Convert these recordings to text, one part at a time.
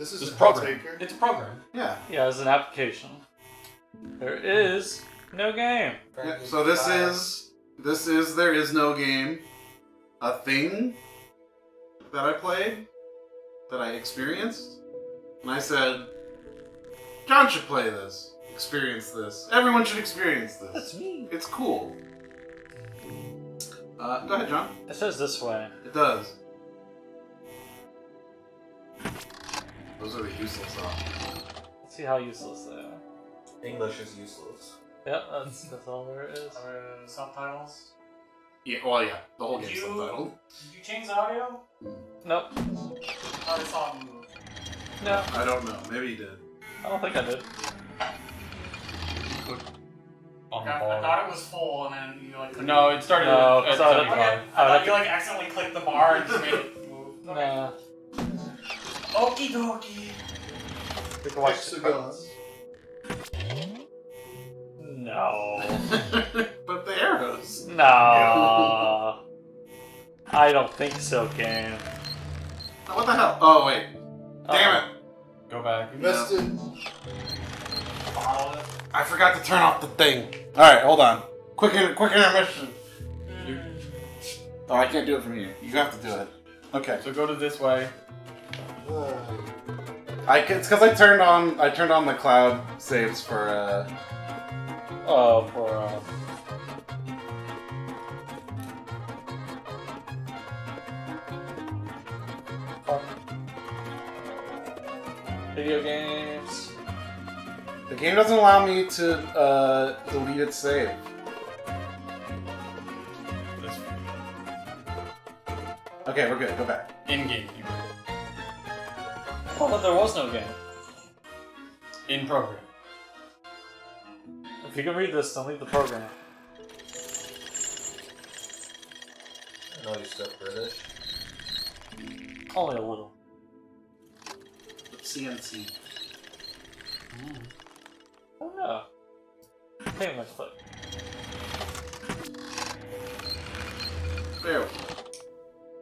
This is It's a a program. taker. It's a program. Yeah. Yeah, it's an application. There is no game. Yeah, so there is no game. A thing that I played, that I experienced, and I said, John should play this, experience this. Everyone should experience this. That's me. It's cool. Go ahead, John. It says this way. It does. Those are the useless options. Let's see how useless they are. English is useless. Yep, that's all there is. Subtitles. Yeah, well, yeah, the whole game's You- subtitled. Did you change the audio? Nope. Oh, I saw it move. No, I don't know. Maybe he did. I don't think I did. I thought it was full, and then you like. No, it started No, at so I- 75. I thought you like accidentally clicked the bar and just made it move. Nah. Okie dokie. We can watch Hexagons. No. But the arrows. No. I don't think so, game. Oh, what the hell? Oh, wait. Damn it. Go back. You missed it. Bottle it. I forgot to turn off the thing. Alright, hold on. Quick intermission. Oh, I can't do it from here. You have to do it. Okay. So go to this way. It's because I turned on the cloud saves for Oh, for video games. the game doesn't allow me to delete its save. Okay, we're good. Go back. In-game. Oh, there was no game. In program. If you can read this, don't leave the program. I know you stuff British. Only a little. CNC. Oh no. Take my clip. There we go.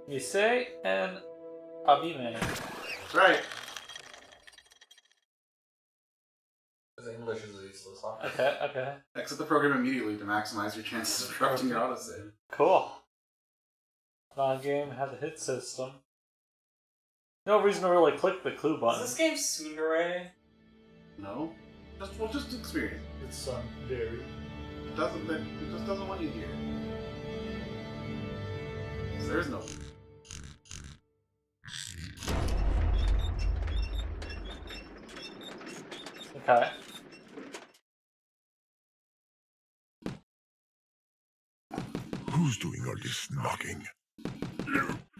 You say and Abime. That's right. Because English is useless. Huh? Okay. Exit the program immediately to maximize your chances of corrupting your autosave. Cool. Non-game had the hit system. No reason to really click the clue Is button. this game Tsundere? No? Just experience. It's dairy. It just doesn't want you here. There's no. Okay. Who's doing all this knocking?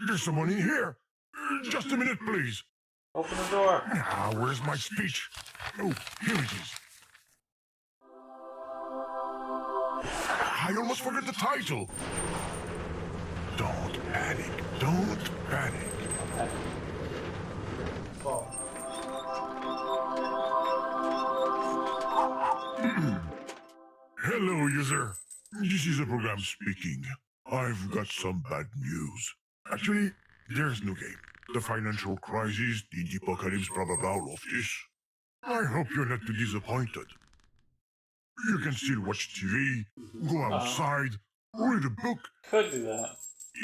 There's someone in here. Just a minute, please. Open the door. Ah, where's my speech? Oh, here it is. I almost forgot the title. Don't panic. Don't panic. Fall. Hello, user. This is a program speaking. I've got some bad news. Actually, there's no game. The financial crisis, the apocalypse, blah blah blah, all of this. I hope you're not too disappointed. You can still watch TV, go outside, read a book. Could do that.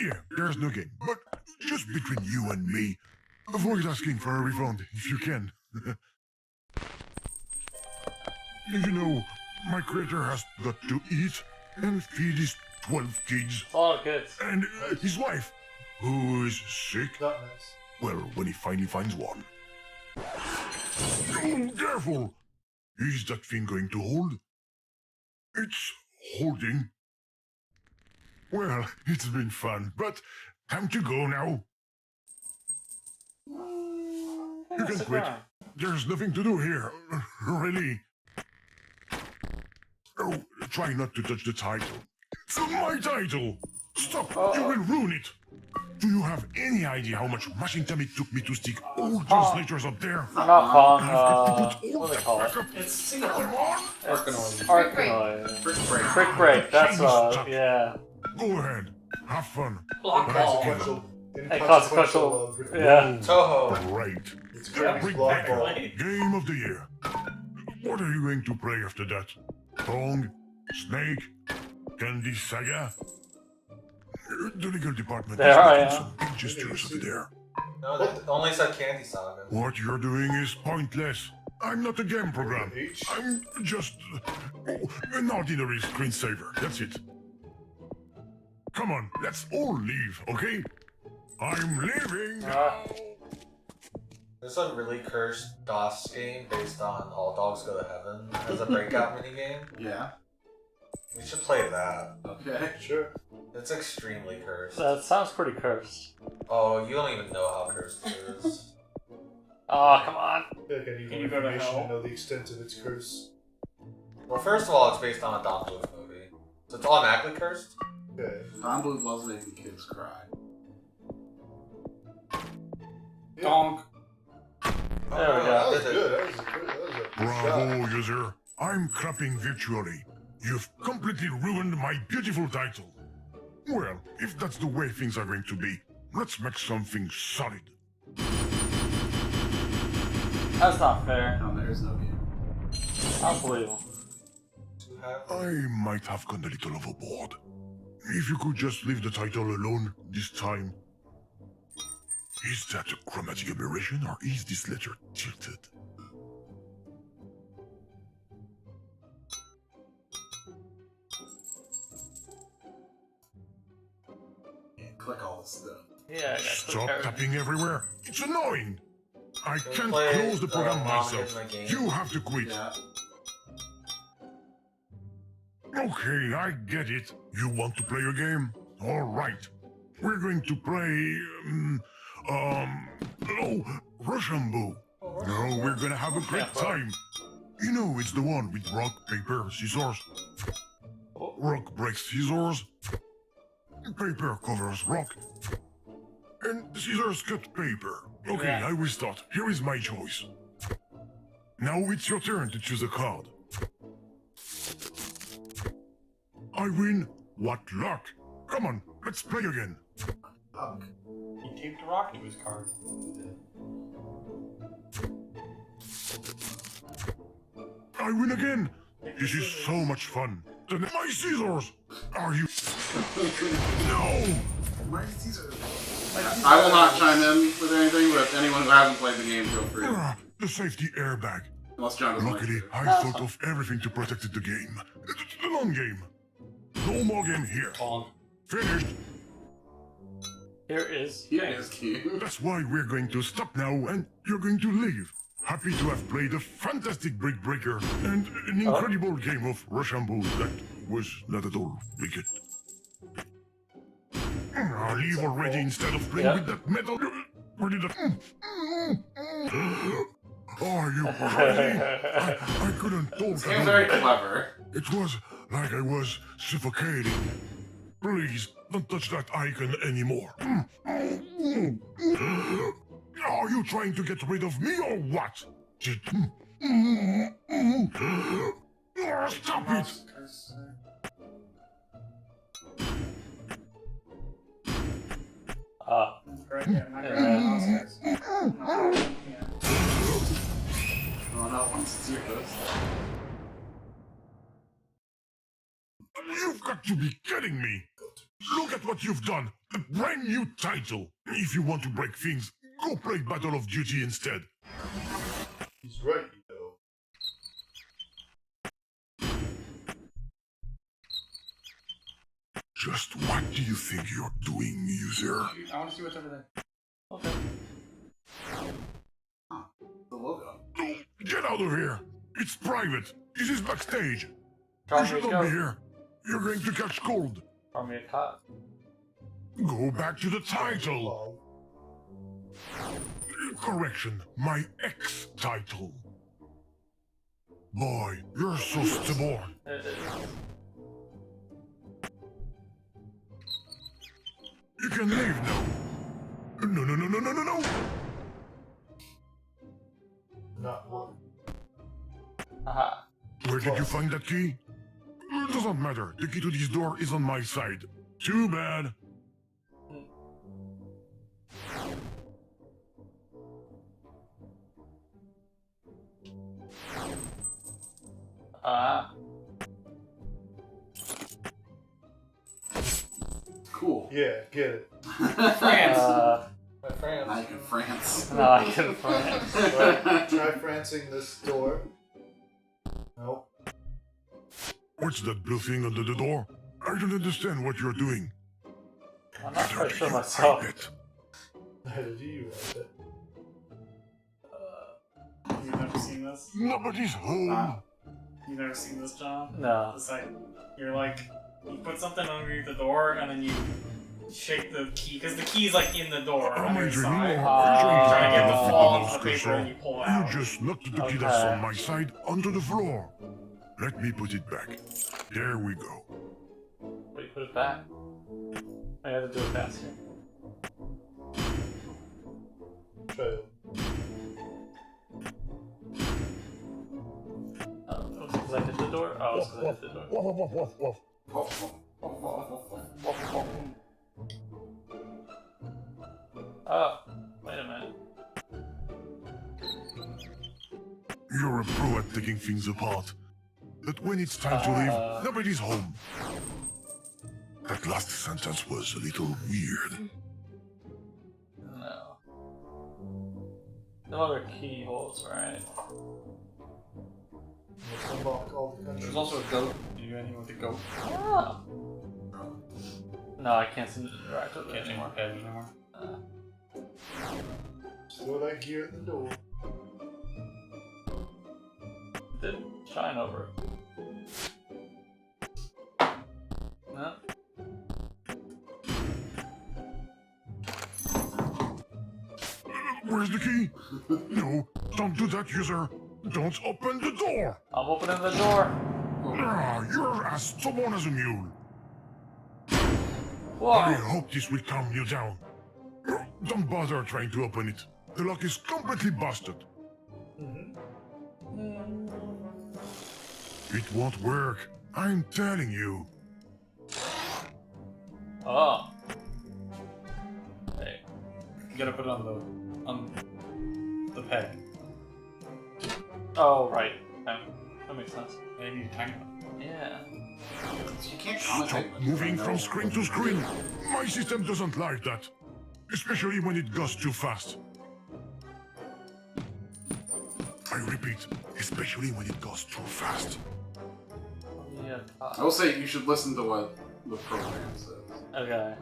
Yeah, there's no game. But just between you and me, avoid asking for a refund if you can. You know, my creator has got to eat and feed his 12 kids It's all good. and his wife, who is sick. Not nice. Well, when he finally finds one. Oh, careful! Is that thing going to hold? It's holding. Well, it's been fun, but time to go now. You can Sit quit. down. There's nothing to do here, really. Oh, try not to touch the title. It's my title! Stop! You will ruin it! Do you have any idea how much mashing time it took me to stick all those letters up there? Not Pong, I've got to put all what do they that call back it? up. It's Come on! It's Arkanoid. Brick break. Brick Break, that's Jeez, yeah. Go ahead. Have fun. Block But as a ball. kid, Consequential. Inconsequential. Yeah. Toho. Great. It's The Grammy's Brick block Breaker, ball. Game of the Year. What are you going to play after that? Pong? Snake? Candy Saga? The legal department There is I making am. some big gestures over there. No, they only said Candy Saga. What you're doing is pointless. I'm not a game program. H. I'm just an ordinary screensaver. That's it. Come on, let's all leave, okay? I'm leaving now. There's a really cursed DOS game based on All Dogs Go to Heaven as a breakout minigame. Yeah. We should play that. Okay. Sure. It's extremely cursed. That sounds pretty cursed. Oh, you don't even know how cursed it is. Oh, come on. I feel like I need Can more you go to information hell? to know the extent of its curse. Well, first of all, it's based on a Don Bluth movie. So it's automatically cursed? Okay. Don Bluth loves making kids cry. Donk. There we go. That was did it. good. That was a good Bravo, user. I'm clapping virtually. You've completely ruined my beautiful title. Well, if that's the way things are going to be, let's make something solid. That's not fair. No, there is no game. Unbelievable. To have I might have gone a little overboard. If you could just leave the title alone this time. Is that a chromatic aberration or is this letter tilted? Click all this stuff. Yeah, I got Stop click tapping everywhere. It's annoying. I Can we can't play, close the program Mom myself. Here's My Game? You have to quit. Yeah. Okay, I get it. You want to play a game? All right. We're going to play, Rochambeau. No, we're gonna have a great time. You know, it's the one with rock, paper, scissors. Rock breaks scissors. Paper covers rock. And scissors cut paper. Okay, Yeah. I will start. Here is my choice. Now it's your turn to choose a card. I win. What luck. Come on, let's play again. Fuck. He taped a rock to his card. I win again. This is so much fun. My scissors. Are you? No. My Caesar. I will not chime in with anything, but anyone who hasn't played the game, feel free. The safety airbag. Unless John doesn't like Luckily, it. I thought of everything to protect the game. It's a long game. No more game here. Donk. Finished. Here is. Here is Q. That's why we're going to stop now and you're going to leave. Happy to have played a fantastic Brick Breaker and an incredible game of Rochambeau that was not at all wicked. I'll leave already instead of playing with that metal. Where did that... Are you crazy? I couldn't talk. This game's very clever. It was like I was suffocating. Please, don't touch that icon anymore. Are you trying to get rid of me or what? Stop it! Right, yeah, not gonna mouse guys. Yeah. Oh no, once it's yours. You've got to be kidding me! Look at what you've done! A brand new title! If you want to break things, go play Battle of Duty instead. He's right, you know. Just what do you think you're doing, user? I want to see what's over there. Okay. The logo. Get out of here! It's private! This is backstage! Draw You me a should not be goat. here! You're going to catch cold! Draw me a cut. Go back to the title! Lol. Correction, my ex-title. Boy, you're so stubborn. You can leave now. No, no, no, no, no, no, no! Not one. Aha. Where did you find that key? It doesn't matter. The key to this door is on my side. Too bad. Cool. Yeah, get it. France. My friends. I can France. No, I can France. Try francing this door. Nope. What's that blue thing under the door? I don't understand what you're doing. I'm not quite sure You myself. hide it. Neither do you, right? You've never seen this? Nobody's home. You've never seen this, John? No. It's like, you're like, you put something underneath the door and then you shake the key, because the key's like in the door Am on I your dreaming side. or You're are you trying to get trying the to fall get into the paper and you pull it You out. just knocked the key Okay. that's on my side onto the floor. Let me put it back. There we go. Wait, put it back. I had to do it faster. Try it. Oh, it was because I hit the door? Oh, it's because I hit the door. Oh, wait a minute. You're a pro at taking things apart. But when it's time to leave, nobody's home. That last sentence was a little weird. No. No other keyholes, right? Let's unlock all the countries. There's also a goat. Do you do anything with the goat? Oh. No, I can't interact with it Can't anymore. change anymore. Just throw that gear in the door. Did shine over it. No. Where's the key? No, don't do that, user. Don't open the door. I'm opening the door. Ah, you're as stubborn as a mule. I Whoa! hope this will calm you down. Don't bother trying to open it. The lock is completely busted. It won't work. I'm telling you. Oh. Hey. You gotta put it on the peg. Oh, right. Okay. That makes sense. And you need to time it. Yeah. You can't Stop commentate. but moving I know. from screen to screen. My system doesn't like that. Especially when it goes too fast. I repeat, especially when it goes too fast. Yeah. I will say you should listen to what the program says. Okay.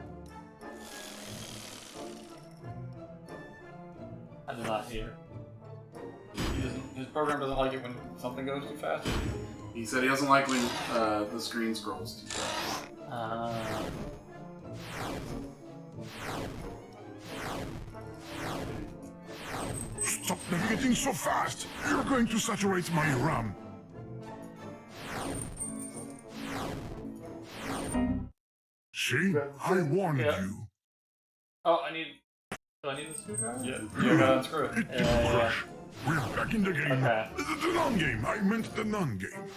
I do not hear. His program doesn't like it when something goes too fast. He said he doesn't like when the screen scrolls too fast. Stop navigating so fast! You're going to saturate my RAM. See? I warned Yeah. you. Oh, I need. Do I need a screwdriver? Yeah, you gotta unscrew It it. didn't Yeah. crash. We're back in the game. Okay. The non-game. I meant the non-game.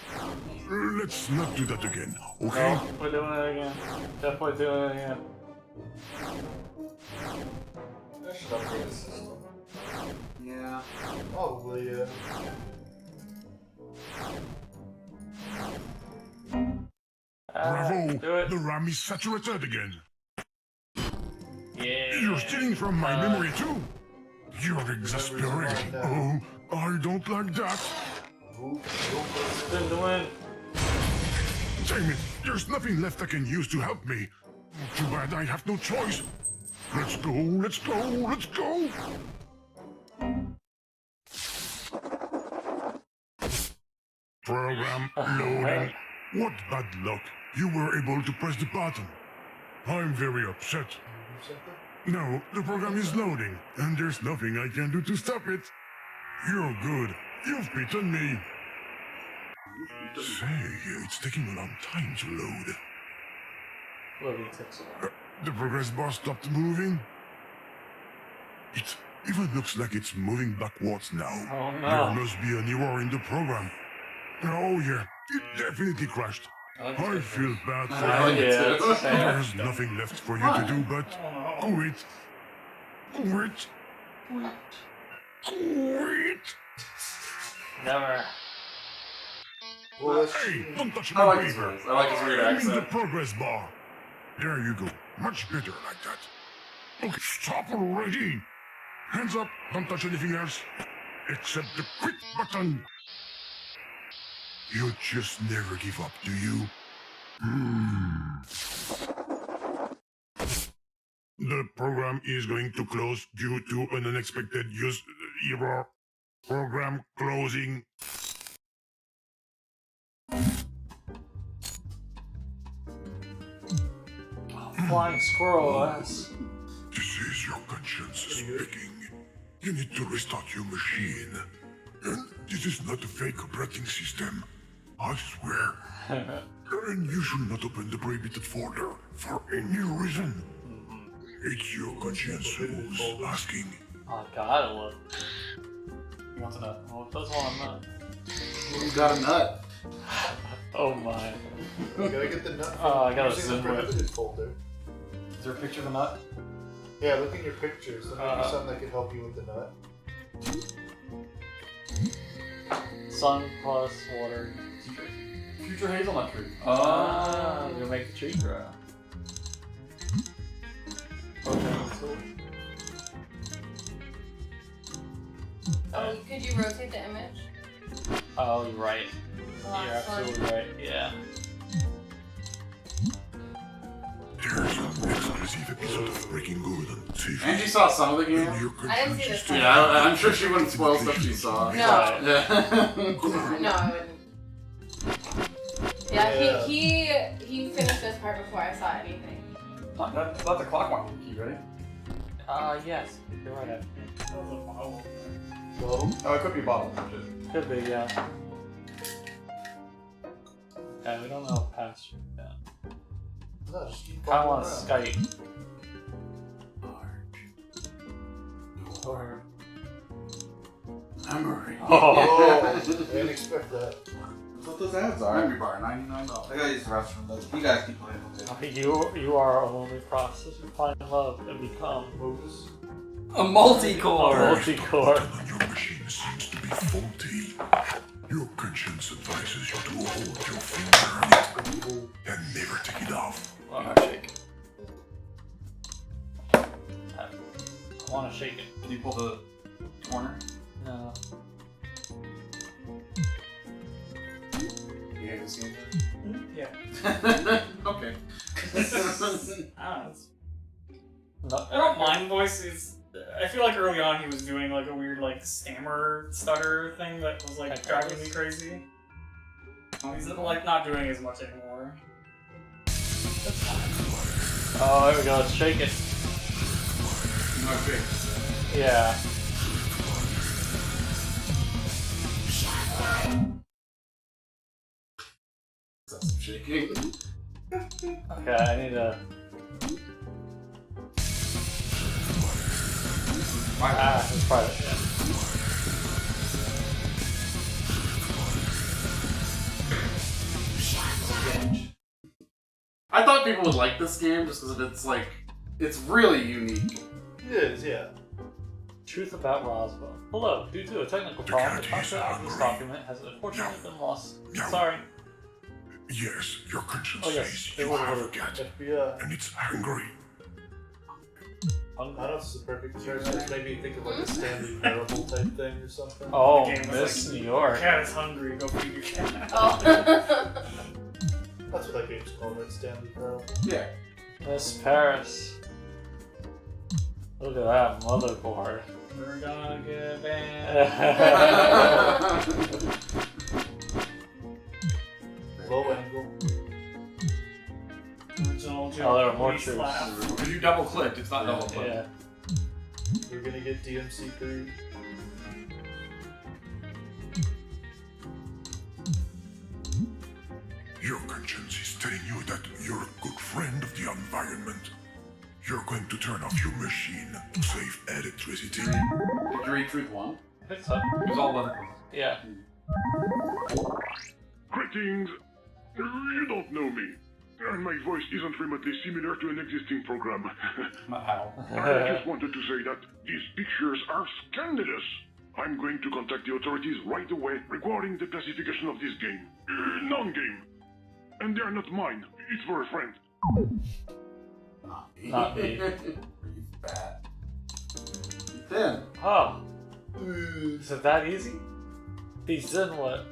Let's not do that again, okay? No, we're doing it again. Definitely doing it again. I should upgrade the system. Yeah. Probably, yeah. Bravo! Do it. The RAM is saturated again. Yeah. You're stealing from my memory too. You're exasperating. Oh, I don't like that. Spin to win. Damn it! There's nothing left I can use to help me. Too bad I have no choice. Let's go, let's go, let's go! Program loading. What bad luck. You were able to press the button. I'm very upset. No, the program is loading, and there's nothing I can do to stop it. You're good. You've beaten me. Say, it's taking a long time to load. Loading takes a while. The progress bar stopped moving. It even looks like it's moving backwards now. Oh There no. must be an error in the program. Oh yeah, it definitely crashed. I feel bad for I like you. it Yeah, too. it's fair. There's nothing left for you to do but quit. Quit. Quit. Never. Well, that's Hey, don't touch I my like his paper. voice. I like his weird I'm in the accent. progress bar. There you go. Much better like that. Okay, stop already. Hands up. Don't touch anything else. Except the quit button. You just never give up, do you? The program is going to close due to an unexpected use error. Program closing. Flying squirrel ass. This is your conscience speaking. You need to restart your machine. And this is not a fake operating system. I swear. And you should not open the prohibited folder for any reason. It's your conscience who's asking. Oh god, I love. He wants a nut. Oh, it does want a nut. You got a nut. Oh my. You gotta get the nut. Oh, I gotta using the zoom it. prohibited folder. Is there a picture of a nut? Yeah, look in your pictures. There might be something that could help you with the nut. Sun plus water. Future hazelnut tree. Ah, you'll make the tree grow. Okay, so Oh, could you rotate the image? oh, you're right. The You're last one. absolutely right. Yeah. There's an exclusive episode of Breaking Good on TV. Angie saw some of the game. And your I didn't see conscience this is one. Yeah, I'm sure she wouldn't spoil stuff she saw. No. Yeah. No, I wouldn't. Yeah, he finished this part before I saw anything. That's the clock one. You ready? Yes. You're right. That was a bottle. Well, Oh, it could be a bottle. Shit. Could be, yeah. Yeah, we don't know past you. Yeah. no, just keep I walking want around. Skype. Or Memory. Oh, I didn't expect that. That's what those ads are. Memory bar, $99. I gotta use the restroom. Though. You guys keep playing. Okay? you are a lonely process. You find love and become Moves. A multi-core. a multi-core. button on your machine seems to be faulty. Your conscience advises you to hold your finger on it and never take it off. Shake. I want to shake it. Can you pull the corner? No. You haven't seen Yeah. it? Okay. I don't know. No. I don't mind voices. I feel like early on he was doing like a weird like stammer stutter thing that was like driving me crazy. He's like not doing as much anymore. Oh, there we go. Let's shake it. Okay. Yeah. That's some shaking. Okay, I need to. It's private. Yeah. I thought people would like this game just because it's like, it's really unique. It is, yeah. Truth about Roswell. Hello. Due to a technical problem, the content of this document has unfortunately been lost. Sorry. Yes, your conscience Oh, yes. says It you was have a a- cat, FBI. and it's hungry. I don't know if it's the perfect comparison. It made me think of like a Stanley Parable type thing or something. Oh, The game was Miss like, New York. Cat is hungry. Go feed your cat. Oh. That's what that game's called, right? Stanley Parable. Yeah. Miss Paris. Look at that motherboard. We're gonna get banned. Low angle. Original Oh, there are more police troops. laugh. Because you double clicked, it's not double clicked. Yeah. You're gonna get DMC3. Your conscience is telling you that you're a good friend of the environment. You're going to turn off your machine to save electricity. Did you read Truth 1? I think so. It was all weather. Yeah. Greetings. You don't know me. And my voice isn't remotely similar to an existing program. Not how. I just wanted to say that these pictures are scandalous. I'm going to contact the authorities right away regarding the classification of this game. Non-game. And they are not mine. It's for a friend. Not me. Pretty fat. Thin. Oh. Is it that easy? He's in what?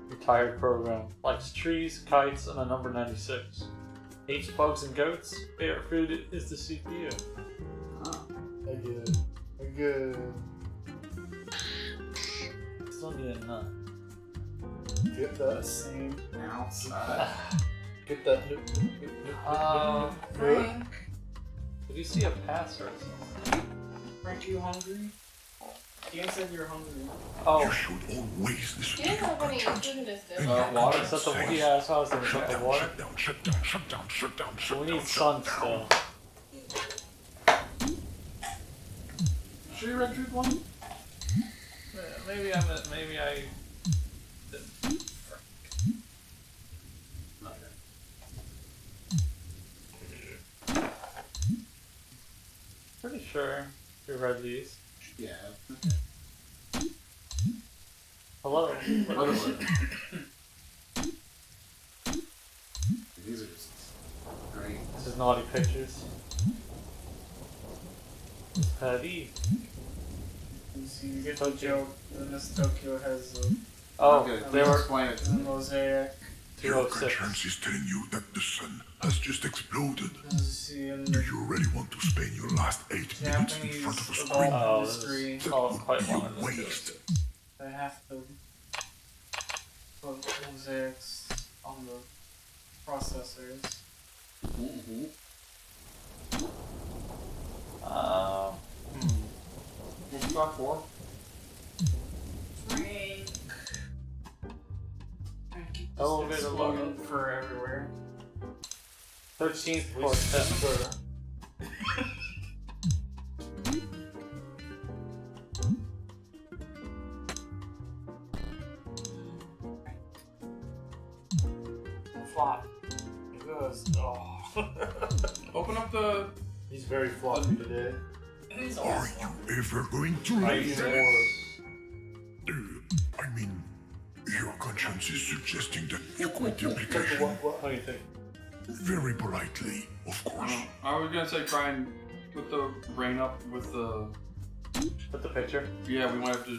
Retired program. Likes trees, kites, and a number 96. Hates bugs and goats. Favorite food is the CPU. I get it. I get it. Still need a nut. Get The that. same. Outside. Get that. Frank. Did you see a pass or something? Aren't you hungry? You said you're hungry. Oh, You should always listen He to didn't your have any conscience. food in his And dish. your water. is that the conscience yeah? That's what I was thinking. Is Shut that the down, water? shut down, shut down, shut down, shut down, shut We down, need shut sun down. still. Sure you read Truth 1? Maybe I. Pretty sure you read these. Yeah. Hello. What is it? These are just great. This is naughty pictures. Petty. You see, you get the joke. Then this Tokyo has a Oh, Okay, they please were explain it to me. mosaic. Your 206. conscience is telling you that the sun has just exploded. You see in Do the you really want to spend your last 8 minutes in Japanese front of a adult screen? Oh, this industry, is That oh, would quite be long. a waste. they have to put mosaics on the processors. Mm-hmm. What's it got for? Frank. Elevator logo. For everywhere. 13th quartet. Flop. It goes. Oh. Open up the. He's very floppy today. It's Are awesome. you ever going to I leave? need more. I mean, your conscience is suggesting that you quit the application. What do you think? Very politely, of course. I was gonna say try and put the rain up with the. Put the picture. Yeah, we might have to.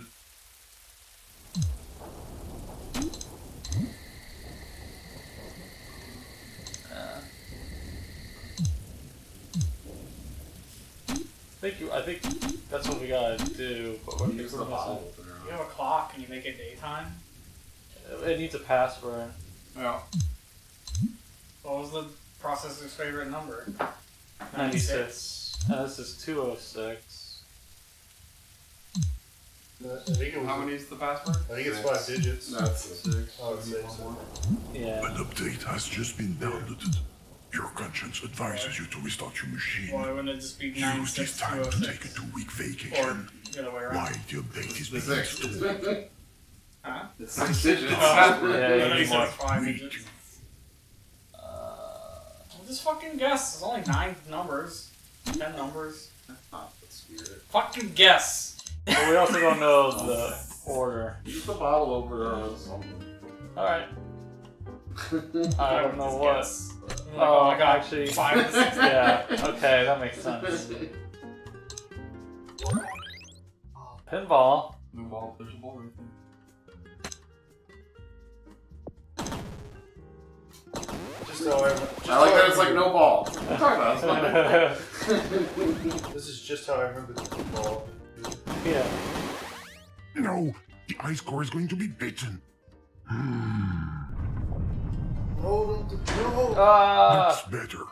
I think that's what we gotta do. But what Use the we're bottle missing- opener. You have a clock and you make it daytime? It needs a password. Yeah. What was the processor's favorite number? 96. And this is 206. I think it was. How many is the password? I think it's 5 digits. That's the 6. I would say so. Yeah. An update has just been downloaded. Your conscience advises you to restart your machine. Why wouldn't it just be Use this time to take a 96206? 2-week Or vacation. the other way around. While the update is The being 6. installed. Huh? It's 6 digits. Yeah, I you thought need you said more. 5 digits. Well, just fucking guess. There's only 9 numbers. 10 numbers. Not the spirit. Fucking guess. But we also don't know the order. Use the bottle opener on something. Alright. I don't know what. Guess. Like, Oh, I got actually. 5 and 6. Yeah, okay, that makes sense. Pinball. No ball. There's a ball right there. Just how I. I like that it's like no ball. We're talking about This is just how I remember the football. Yeah. No, the ice core is going to be bitten. No, no. Ah! That's better.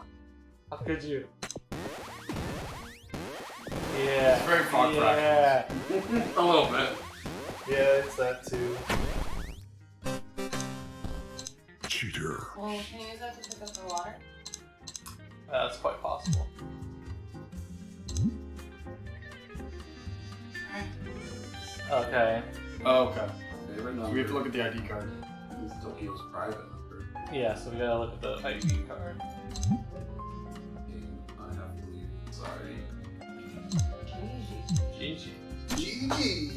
How could you? Yeah. It's very fog Yeah. A little bit. Yeah, it's that too. Cheater. Well, can you use that to pick up the water? That's quite possible. Okay. Oh, okay. Favorite So number. we have to look at the ID card. It's Tokyo's private number. Yeah, so we gotta look at the ID card. I have to leave. Sorry. GG. GG.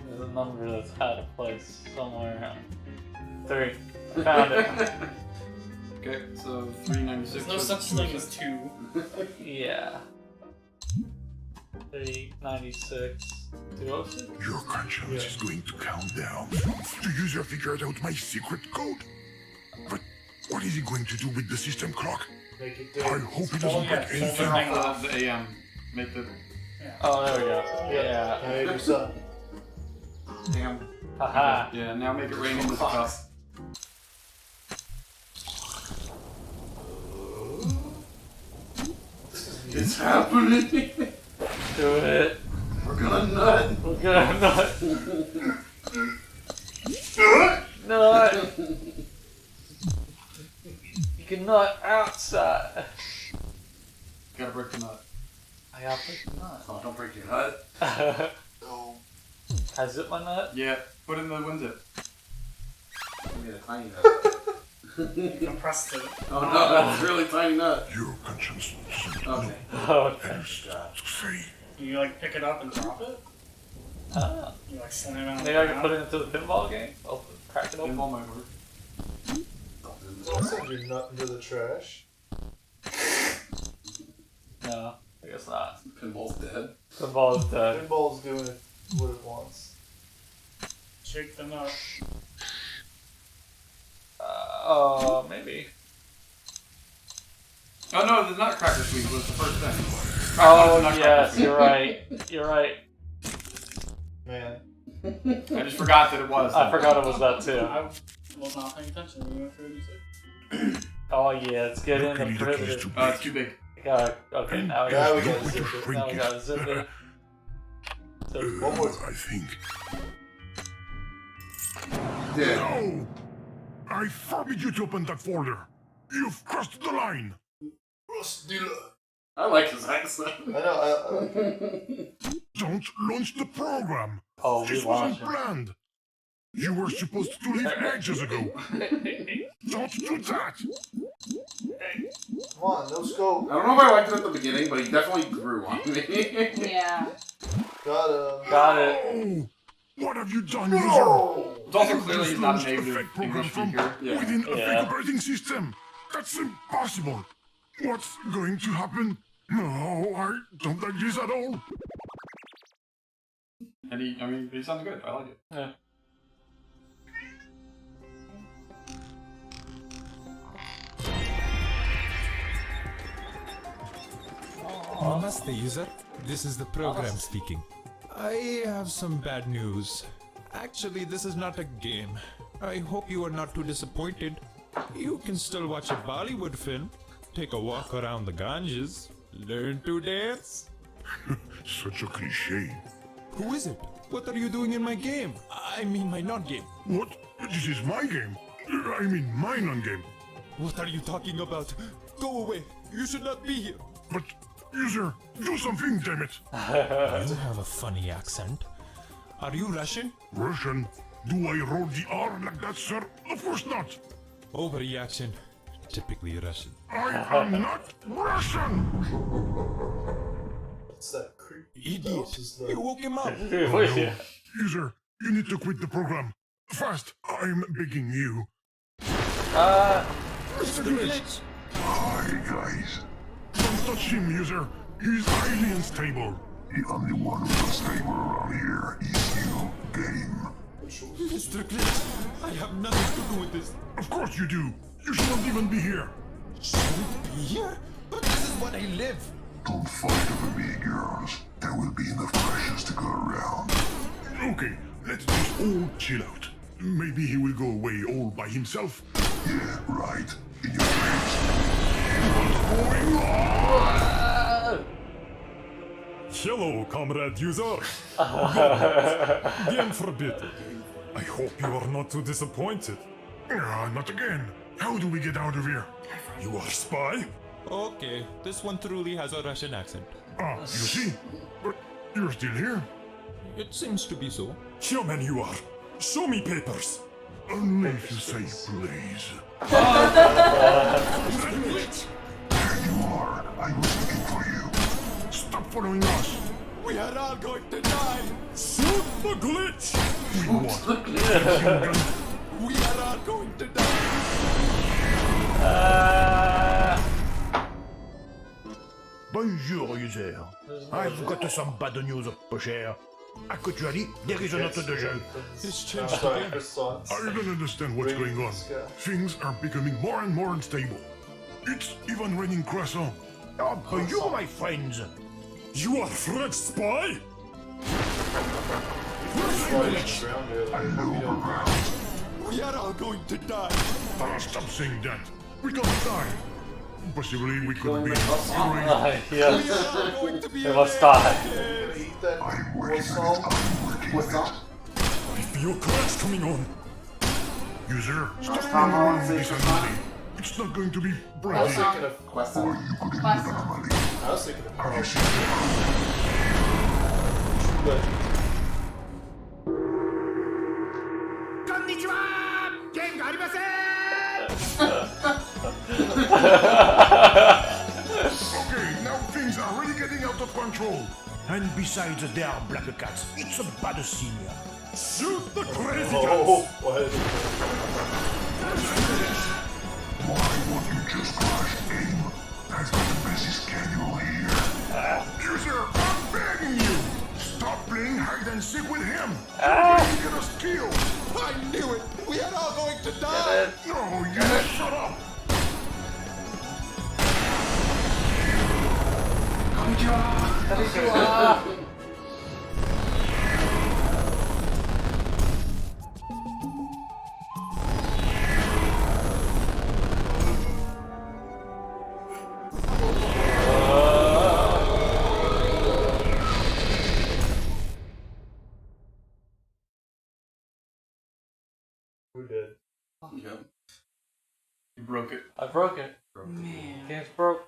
There's a number that's out of place somewhere around. 3. I found it. Okay, so 396. There's no such thing as 2. Yeah. 396. 206. Your conscience is going to count down. The user figured out my secret code. But what is he going to do with the system clock? Make it I do. hope he Oh, doesn't yeah, break turn anything. off Turn off the AM. Make the Oh, there we go. Yeah. Hey, what's up? AM. Haha. Yeah, now make it rain into the cup. It's happening. Do it. We're gonna nut. We're gonna nut. Nut. You can nut outside. Gotta break the nut. I gotta push the nut. Oh, don't break your nut. No. I zip my nut? Yeah, put in the WinZip. You made a tiny nut. Compressed it. Oh no, that's a really tiny nut. Your conscience doesn't Okay. Okay. know what to say. You like pick it up and drop it? Ah. You like slam it on Maybe I can put it into the pinball game? Open, crack it open. Pinball might work. I'll send your nut into the trash. No, I guess not. Pinball's dead. Pinball is dead. Pinball's doing it what it wants. Shake the nut. Maybe. Oh no, the Nutcracker Suite was the first thing. Oh, Nutcracker yes, Suite. you're right. You're right. Man. I just forgot that it was. I forgot it was that too. I was not paying attention when you went through music. Oh yeah, let's get in Luckily the the key is prohibitive. too It's big. too big. Okay, now we Now got we Don't gotta with zip your it. now we shrinking. gotta zip it. So, One more I think. Dead. No! I forbid you to open that folder. You've crossed the line. Rust dealer. I like his accent. I know. Don't launch the program. oh, we This wasn't watching. planned. You were supposed to leave ages ago. Don't do that. Come on, no scope. I don't know if I liked it at the beginning, but he definitely grew on me. Yeah. Got him. Got it. Oh, what have you done, user? It's also clearly Just he's not a launched a native fake program English from speaker. Yeah. within a Yeah. fake operating system. That's impossible. What's going to happen? No, I don't like this at all. And he sounds good. I like it. Yeah. Namaste, user. This is the program speaking. I have some bad news. Actually, this is not a game. I hope you are not too disappointed. You can still watch a Bollywood film, take a walk around the Ganges, learn to dance. Such a cliche. Who is it? What are you doing in my game? I mean, my non-game. What? This is my game. I mean, my non-game. What are you talking about? Go away. You should not be here. But, user, do something, damn it. You have a funny accent. Are you Russian? Russian? Do I roll the R like that, sir? Of course not. Overreaction. Typically Russian. I am not Russian. What's that creep? Idiot. Is You woke him up. Yeah. User, you need to quit the program. Fast, I'm begging you. Mr. Glitch. Hi, guys. Don't touch him, user. He's highly unstable. The only one who's stable around here is you. Get him. Mr. Glitch, I have nothing to do with this. Of course you do. You shouldn't even be here. Shouldn't be here? But this is what I live. Don't fight over me, girls. There will be enough precious to go around. Okay, let's just all chill out. Maybe he will go away all by himself. Yeah, right. In your face. What's going on? Hello, comrade user. Game forbidden. I hope you are not too disappointed. Not again. How do we get out of here? You are spy? Okay, this one truly has a Russian accent. Ah, you see? But you're still here. It seems to be so. Human you are. Show me papers. Only if you say please. all going to die. Shoot the glitch. We are all going to die. Bonjour, user. I've got some bad news, pocher. Actually, there is a note de jeu. It's changed Sorry, again. croissants. I don't understand what's going on. Things are becoming more and more unstable. It's even raining croissant. Oh, you, my friends. You are French spy? We are all going to die. Stop saying that. We can't die. Possibly we could be Yes. We are all going to be They must die. Eat that croissant. I feel cracks coming on. User, stop Come on, doing say this croissant. unready. It's not going to be I was pretty. thinking of Question. Question. I was thinking of but Okay, now things are really getting out of control. And besides, there are black cats. It's a bad scene. Shoot the crazy oh, what? Why won't you just crash aim? I've got the busy schedule here. User, I'm begging you! Stop playing hide and seek with him! You'll get us killed! I knew it! We are all going to die! No, you shut up! Who did? Yep. You broke it. I broke it. Man. Game's broke.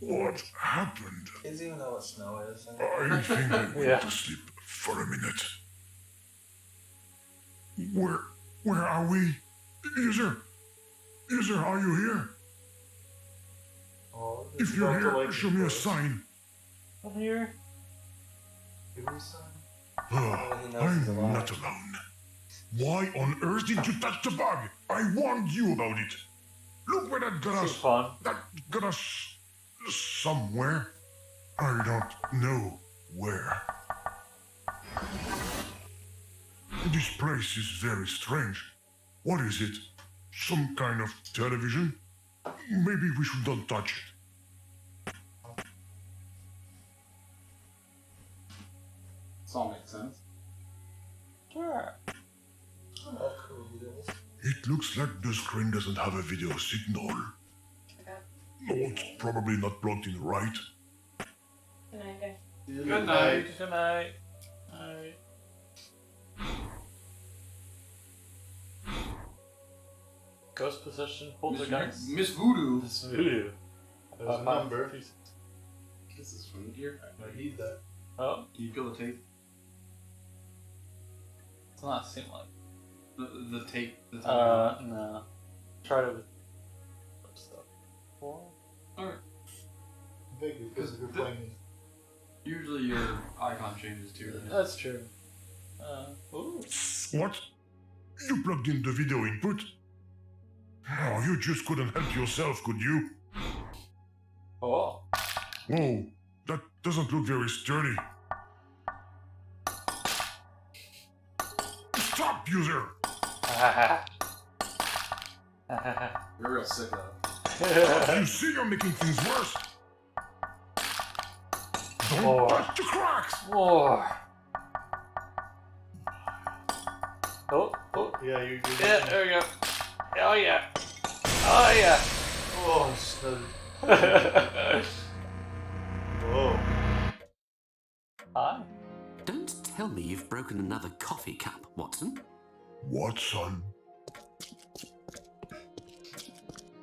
What happened? Kids even know what snow is. I think I went Yeah. to sleep for a minute. Where are we? User, are you here? Oh, If you're here, show me a sign. I'm here. Give me some. Oh, he knows he's I'm alive. not alone. Why on earth did you touch the bug? I warned you about it. Look where that got This is us. fun. That got us somewhere. I don't know where. This place is very strange. What is it? Some kind of television? Maybe we should not touch it. This all makes sense. Sure. Oh, cool deals. It looks like the screen doesn't have a video signal. Okay. No, it's probably not plugged in right. Good night, guys. Good night. Good night. Night. Ghost possession, poltergeist. Miss Voodoo. This voodoo. There's a number. This is from here. I need that. Oh, Can you feel the tape? it's not seem like. The tape. That's No. Tried it with other stuff. Four? Alright. Maybe because you're playing. Usually your icon changes too. Right? That's true. Ooh. What? You plugged in the video input? Oh, you just couldn't help yourself, could you? Oh. Whoa, that doesn't look very sturdy. Stop, user! You're real sick though. You see you're making things worse. Don't More. touch the cracks! More. Oh, oh. Yeah, you're Yeah, there we go. Oh, yeah. Oh, yeah. Oh, snug. Whoa. Hi. Don't tell me you've broken another coffee cup, Watson. What, son?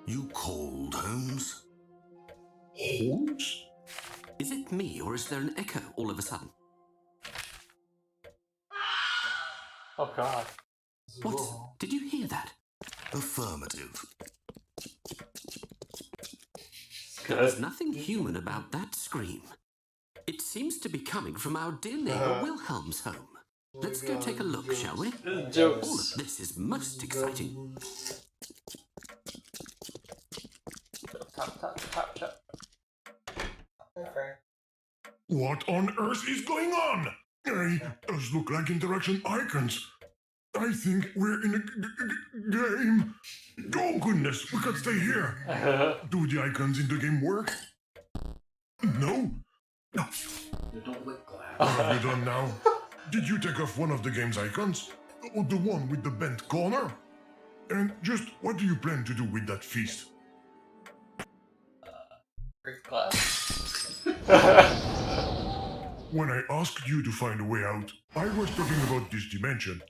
You called, Holmes? Holmes? Is it it me, or is there an echo all of a sudden? Oh god. What? Did you hear that? Affirmative. There was nothing human about that scream. It seems to be coming from our dear neighbor Wilhelm's home. Let's go take a look, shall we? Jokes. All of this is most exciting. Tap, tap, tap, tap. What on earth is going on? Those look like interaction icons. I think we're in a game. Oh goodness, we can't stay here. Do the icons in the game work? No? No. You don't lick glass. What have you done now? Did you take off one of the game's icons? Or the one with the bent corner? And just what do you plan to do with that feast? Break glass. When I asked you to find a way out, I was talking about this dimension.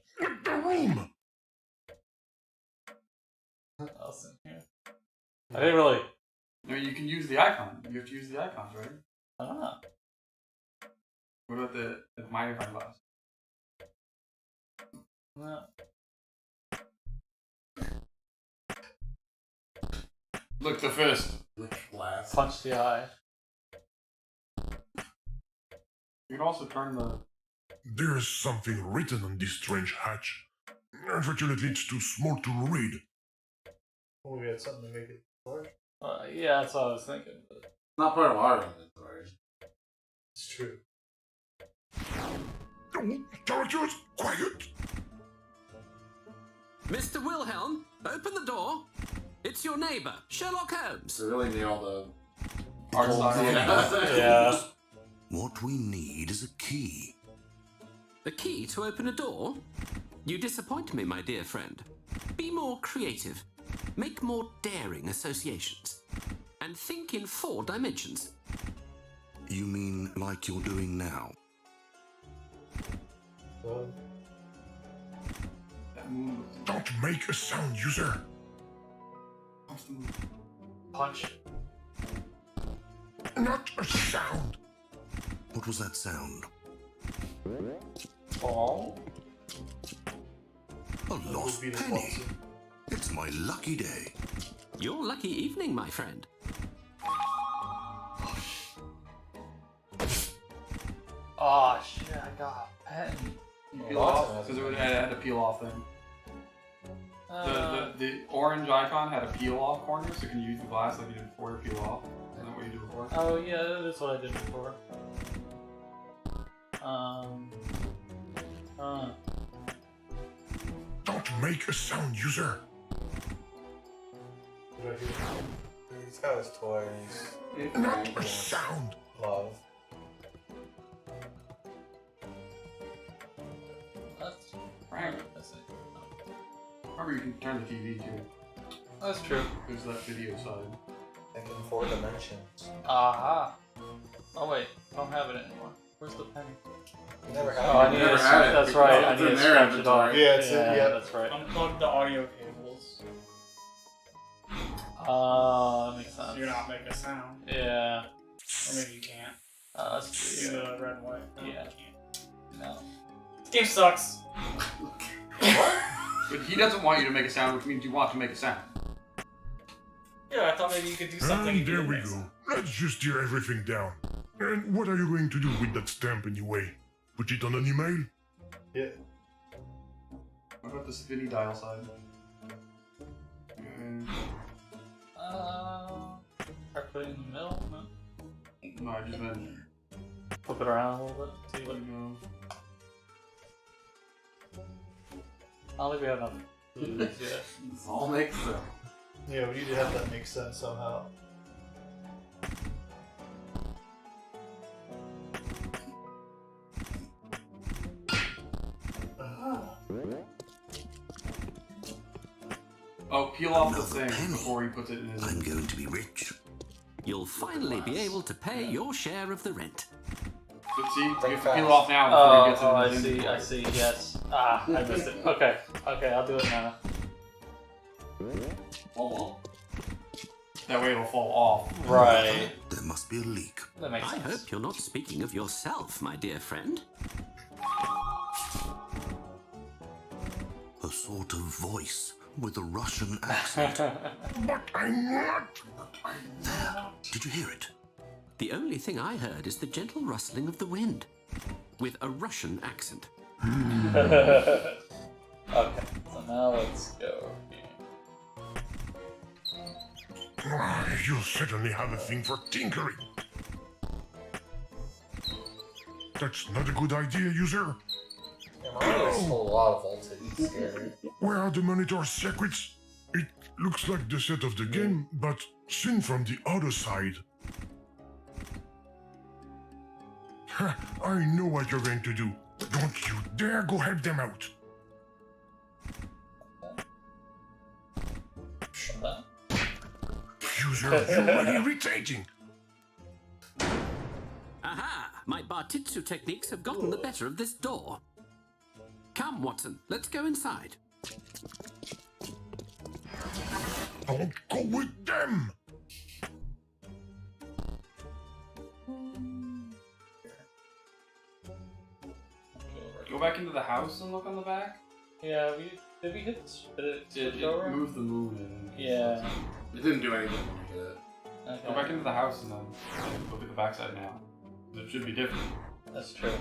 The room! Else in here. I didn't really. I mean, you can use the icon. You have to use the icons, right? Ah. What about the magnifying glass? Look, the fist. Lick glass. Punch the eye. You can also turn the. There's something written on this strange hatch. Unfortunately, it's too small to read. Oh, we had something to make it large. Yeah, that's what I was thinking. But... Not part of our inventory. It's true. Oh, characters, quiet! Mr. Wilhelm, open the door. It's your neighbor, Sherlock Holmes. They really nailed the Art style. Yeah. What we need is a key. A key to open a door? You disappoint me, my dear friend. Be more creative. Make more daring associations. And think in 4 dimensions. You mean like you're doing now? Don't make a sound, user! Punch. Not a sound! What was that sound? Oh. A lost Be the penny. boss. It's my lucky day. Your lucky evening, my friend. Oh shit! I got a pen. Peel off because it had a peel off thing. The orange icon had a peel off corner, so you can use the glass like you did before to peel off. Isn't that what you did before? Oh yeah, that is what I did before. Don't make a sound, user! He's got his toys. Not a sound! Love. That's Right. That's it. Remember, you can turn the TV too. That's true. There's that video side. Thinking 4 dimensions. Aha. Oh wait, don't have it anymore. Where's the penny? You never had Oh, I it. need never to. had it. That's right. I It's need in to their scratch it off. inventory. Yeah, it's in- yeah. That's right. Unplug the audio cables That makes sense. so you're not making a sound. Yeah. Or maybe you can't. That's Do true. the red and white. No, Yeah. you can't. No. This game sucks. But he doesn't want you to make a sound, which means you want to make a sound. Yeah, I thought maybe you could do something. And you there didn't we make go. sound. Let's just tear everything down. And what are you going to do with that stamp anyway? Put it on an email? Yeah. What about the spinny dial side? Try putting it in the middle. No. No, I just meant. Flip it around a little bit. See what. I don't think we have enough clues yet. This all makes sense. Yeah, we need to have that make sense somehow. Oh, peel off the Another thing penny. before he puts it in his. I'm going to be rich. You'll finally be able to pay your share of the rent. But see, you have to fast. peel off now before he gets it Oh, I in his see. inventory. I see. Yes. Ah, I missed it. Okay. Okay, I'll do it now. That way it'll fall off. Right. There must be a leak. That makes I sense. hope you're not speaking of yourself, my dear friend. A sort of voice with a Russian accent. But I'm not! There. Did you hear it? The only thing I heard is the gentle rustling of the wind, with a Russian accent. Okay, so now let's go here. You certainly have a thing for tinkering. That's not a good idea, user. Yeah, Mario's a lot of voltage. It's scary. Where are the monitor secrets? It looks like the set of the game, but seen from the other side. Ha, I know what you're going to do. Don't you dare go help them out. User, you are irritating. Aha! My Bartitsu techniques have gotten the better of this door. Come, Watson, let's go inside. Don't go with them. Go back into the house and look on the back. Yeah, did we hit It door? moved the moon and Yeah. It didn't do anything when you hit it. Okay. Go back into the house and then look at the backside now. It should be different. That's true.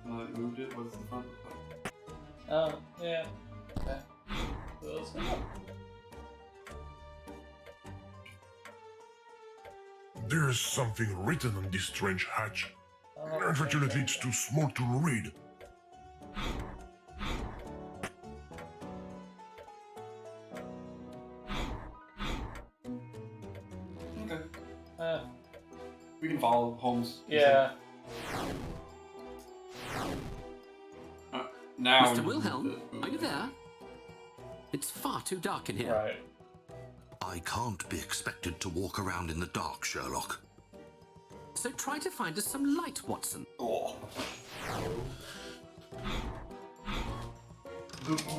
Now that you moved it, what's the front look like? Oh, yeah. Okay. So let's go. There's something written on this strange hatch. Oh, Unfortunately, it's too small to read. Okay. Uh, We can follow Holmes. yeah. Now. Mr. Wilhelm, are you there? It's far too dark in here. Right. I can't be expected to walk around in the dark, Sherlock. So try to find us some light, Watson.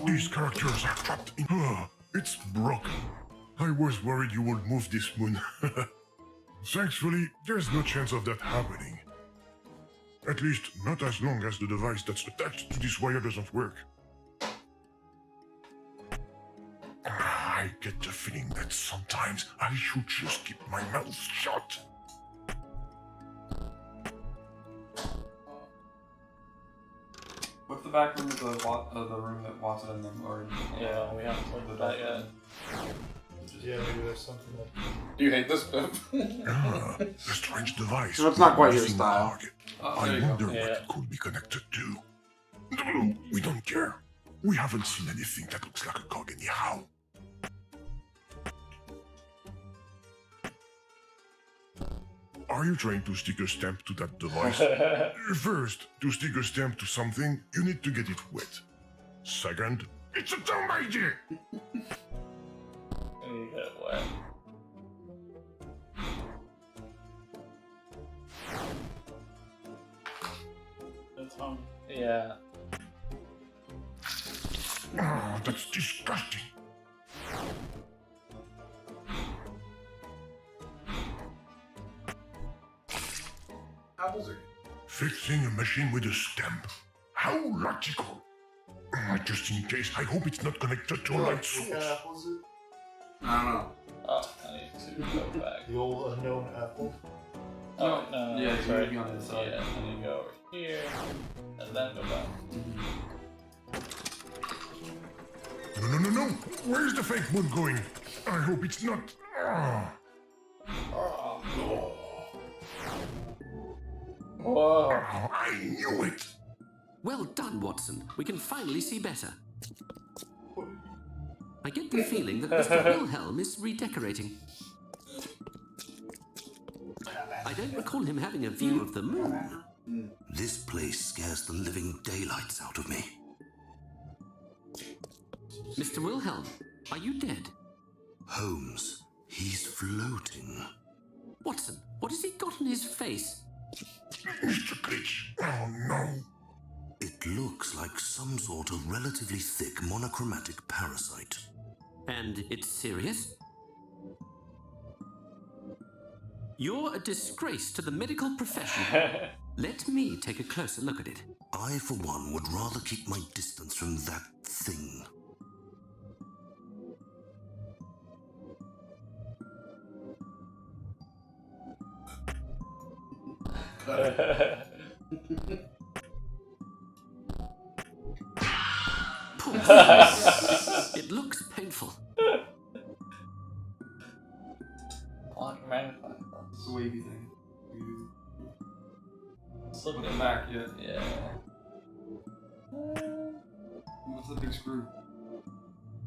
These characters are trapped in... it's broken. I was worried you would move this moon. Thankfully, there's no chance of that happening. At least, not as long as the device that's attached to this wire doesn't work. I get the feeling that sometimes I should just keep my mouth shut. What's the back room of the room that Watson and them are in? Yeah, we haven't looked at that yet. Yeah, maybe there's something like... Do you hate this bit? A strange device. So it's not quite your missing style. target. Oh, I there you go. wonder what Yeah. it could be connected to. No, we don't care. We haven't seen anything that looks like a cog anyhow. Are you trying to stick a stamp to that device? First, to stick a stamp to something, you need to get it wet. Second, it's a dumb idea! You get it wet. That's fun. Yeah. Oh, that's disgusting. Apples are Fixing a machine with a stamp. How logical. Just in case, I hope it's not connected to a light source. apple is it? I don't know. Oh, I need to go back. The old unknown apple? Oh, no. Yeah, that's you need right. to be on the inside. Yeah, I need to go over here, and then go back. No. Where's the fake moon going? I hope it's not. Whoa. I knew it. Well done, Watson. We can finally see better. I get the feeling that Mr. Wilhelm is redecorating. I don't recall him having a view of the moon. This place scares the living daylights out of me. Mr. Wilhelm, are you dead? Holmes, he's floating. Watson, what has he got on his face? Mr. Glitch. Oh no. It looks like some sort of relatively thick monochromatic parasite. And it's serious? You're a disgrace to the medical profession. Let me take a closer look at it. I, for one, would rather keep my distance from that thing. Poor thing. It looks painful. It's a wavy thing. Look Put it back, yeah. Yeah. What's the big screw?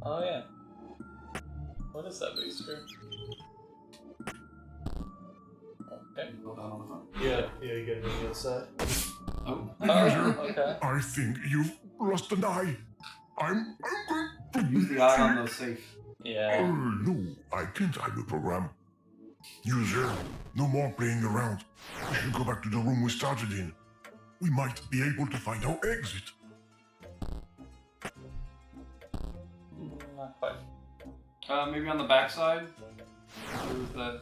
Oh yeah. What is that big screw? Okay. Go down on the front. Yeah, you get it on the other side. Oh. Okay. I think you've lost an eye. I'm going to Use the eye on the safe. Yeah. no, I can't hide the program. User, no more playing around. We should go back to the room we started in. We might be able to find our exit. Not quite. Maybe on the backside? Or is that...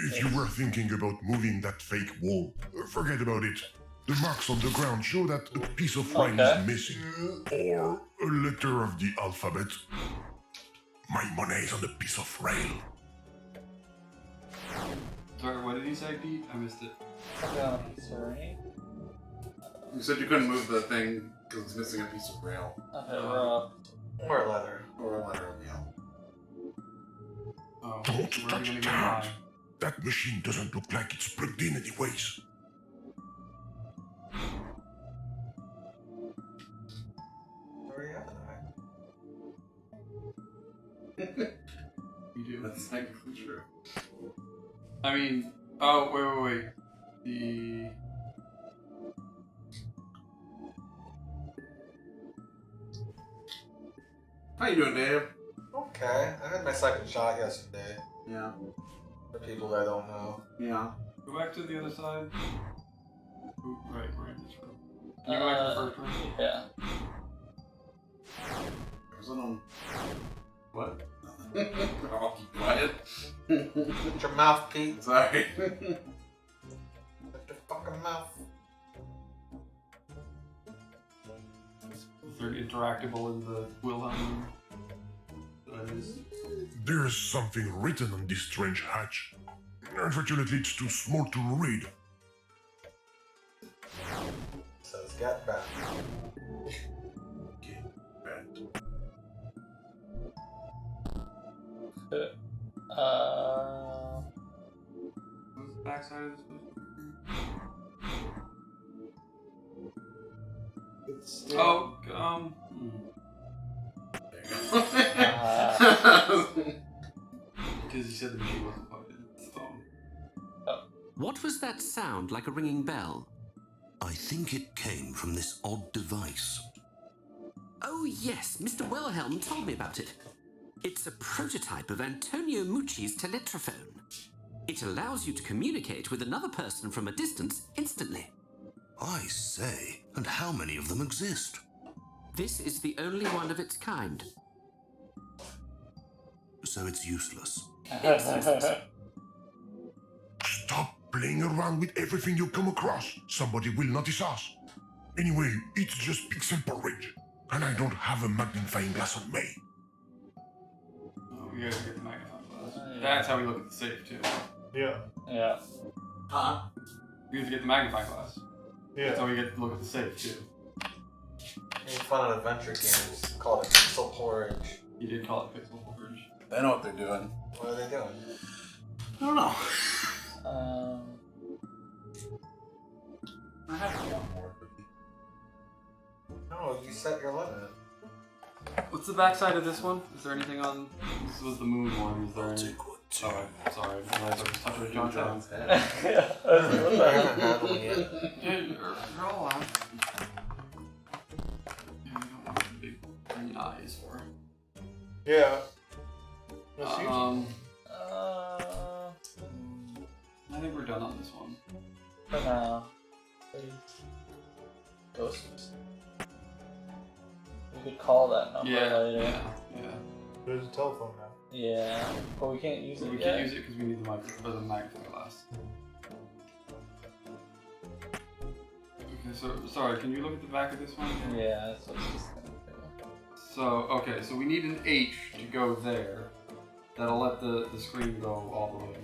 If you were thinking about moving that fake wall, forget about it. The marks on the ground show that a piece of rail is missing. Or a letter of the alphabet. My money is on the piece of rail. Sorry, what did he say, Pete? I missed it. Sorry. You said you couldn't move the thing because it's missing a piece of rail. Or leather. Or a letter of mail. Oh, Don't where are we touch gonna get an that. eye? That machine doesn't look like it's plugged in anyways. Where are you at? You do. That's technically true. I mean, oh, wait. The... How you doing, Dave? Okay, I had my second shot yesterday. Yeah. For people that don't know. Yeah. Go back to the other side. Ooh, right, we're in this room. Can you go back to the first room? Yeah. There's one on... What? I'll keep quiet. Shut your mouth, Pete. Sorry. Shut your fucking mouth. Is there interactable in the Wilhelm room? That is... There's something written on this strange hatch. Unfortunately, it's too small to read. Says get back. Get back. What's the backside of this? Because you said the machine wasn't plugged in. What was that sound like a ringing bell? I think it came from this odd device. Oh yes, Mr. Wilhelm told me about it. It's a prototype of Antonio Mucci's teletrophone. It allows you to communicate with another person from a distance instantly. I say, and how many of them exist? This is the only one of its kind. So it's useless. Stop playing around with everything you come across. Somebody will notice us. Anyway, it's just pixel porridge. And I don't have a magnifying glass on me. Oh, we gotta get the magnifying glass. That's how we look at the safe, too. Yeah. Yeah. Huh? We have to get the magnifying glass. Yeah. That's how we get to look at the safe, too. Any fun and adventure games called it Pixel Porridge. You did call it Pixel Porridge. They know what they're doing. What are they doing? I don't know. I have one more. No, you set your limit. What's the backside of this one? Is there anything on... This was the moon one. Is there any... Sorry. Sorry. I was touching John's head. Yeah. I haven't had one yet. Yeah, you're all out. Yeah, we don't have the big green eyes for it. Yeah. I think we're done on this one. For now. Please. Ghosts. We could call that number later. Yeah. There's a telephone now. Yeah, but we can't use it We yet. can't use it because we need the magnifying glass. Okay, so sorry. Can you look at the back of this one? Yeah, that's what I was just gonna do. So okay, so we need an H to go there. That'll let the screen go all the way.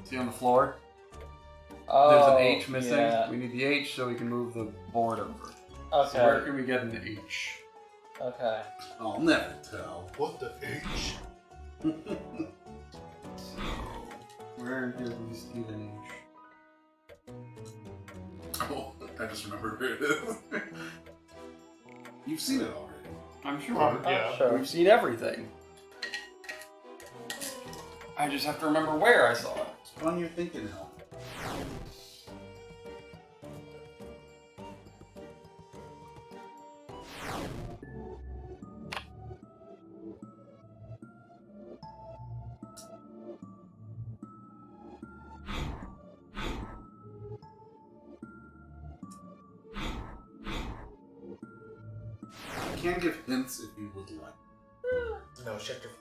See on the floor? Oh, there's an H missing. Yeah. We need the H so we can move the board over. Okay. So where can we get an H? Okay. I'll never tell. What the H? So where did we steal an H? Oh, I just remembered where it is. You've seen it already. I'm sure. Yeah. I'm sure. We've seen everything. I just have to remember where I saw it. What on your thinking, Hal? I can give hints if you would like. No, shut your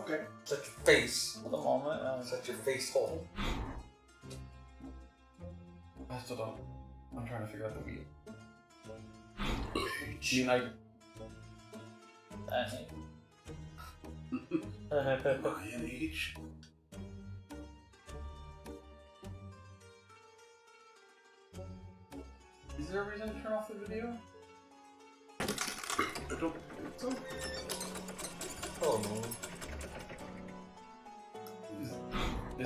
Okay. shut your face. For the moment, Shut your face hole. I still don't. I'm trying to figure out the wheel. You mean Lion H. Is there a reason to turn off the video? I don't think so. Oh no.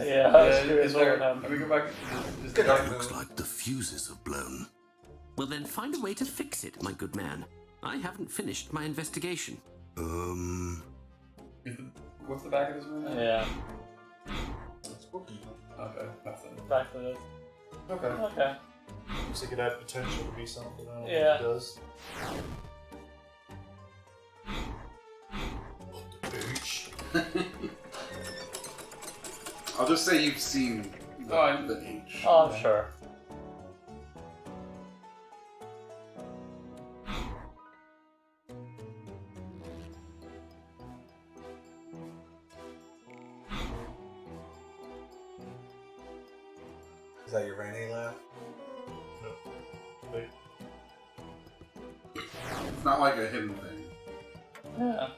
Yeah, I was curious is what there, would happen. Can we go back? Is Good there, night, Looks Moon. like the fuses have blown. Well, then find a way to fix it, my good man. I haven't finished my investigation. what's the back of this room? Yeah. Spooky. Okay, nothing. Back to this. Okay. Okay. Looks like it had potential to be something. I don't Yeah. think it does. What the H? I'll just say you've seen the H. Oh, I'm sure. Is that your Randy laugh? No. Wait. It's not like a hidden thing. Yeah.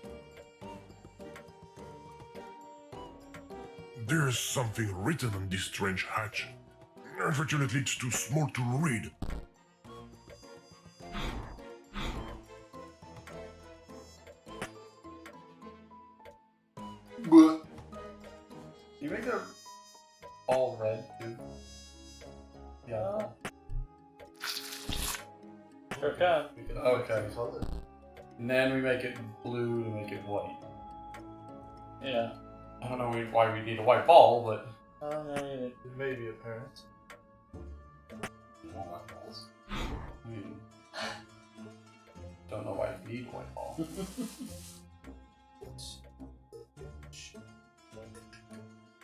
There's something written on this strange hatch. Unfortunately, it's too small to read. But You make the all red too. Yeah. Sure can. Okay. And then we make it blue to make it white. Yeah. I don't know why we need a white ball, but I don't know either. It may be apparent. all white balls. I mean, don't know why you need white ball.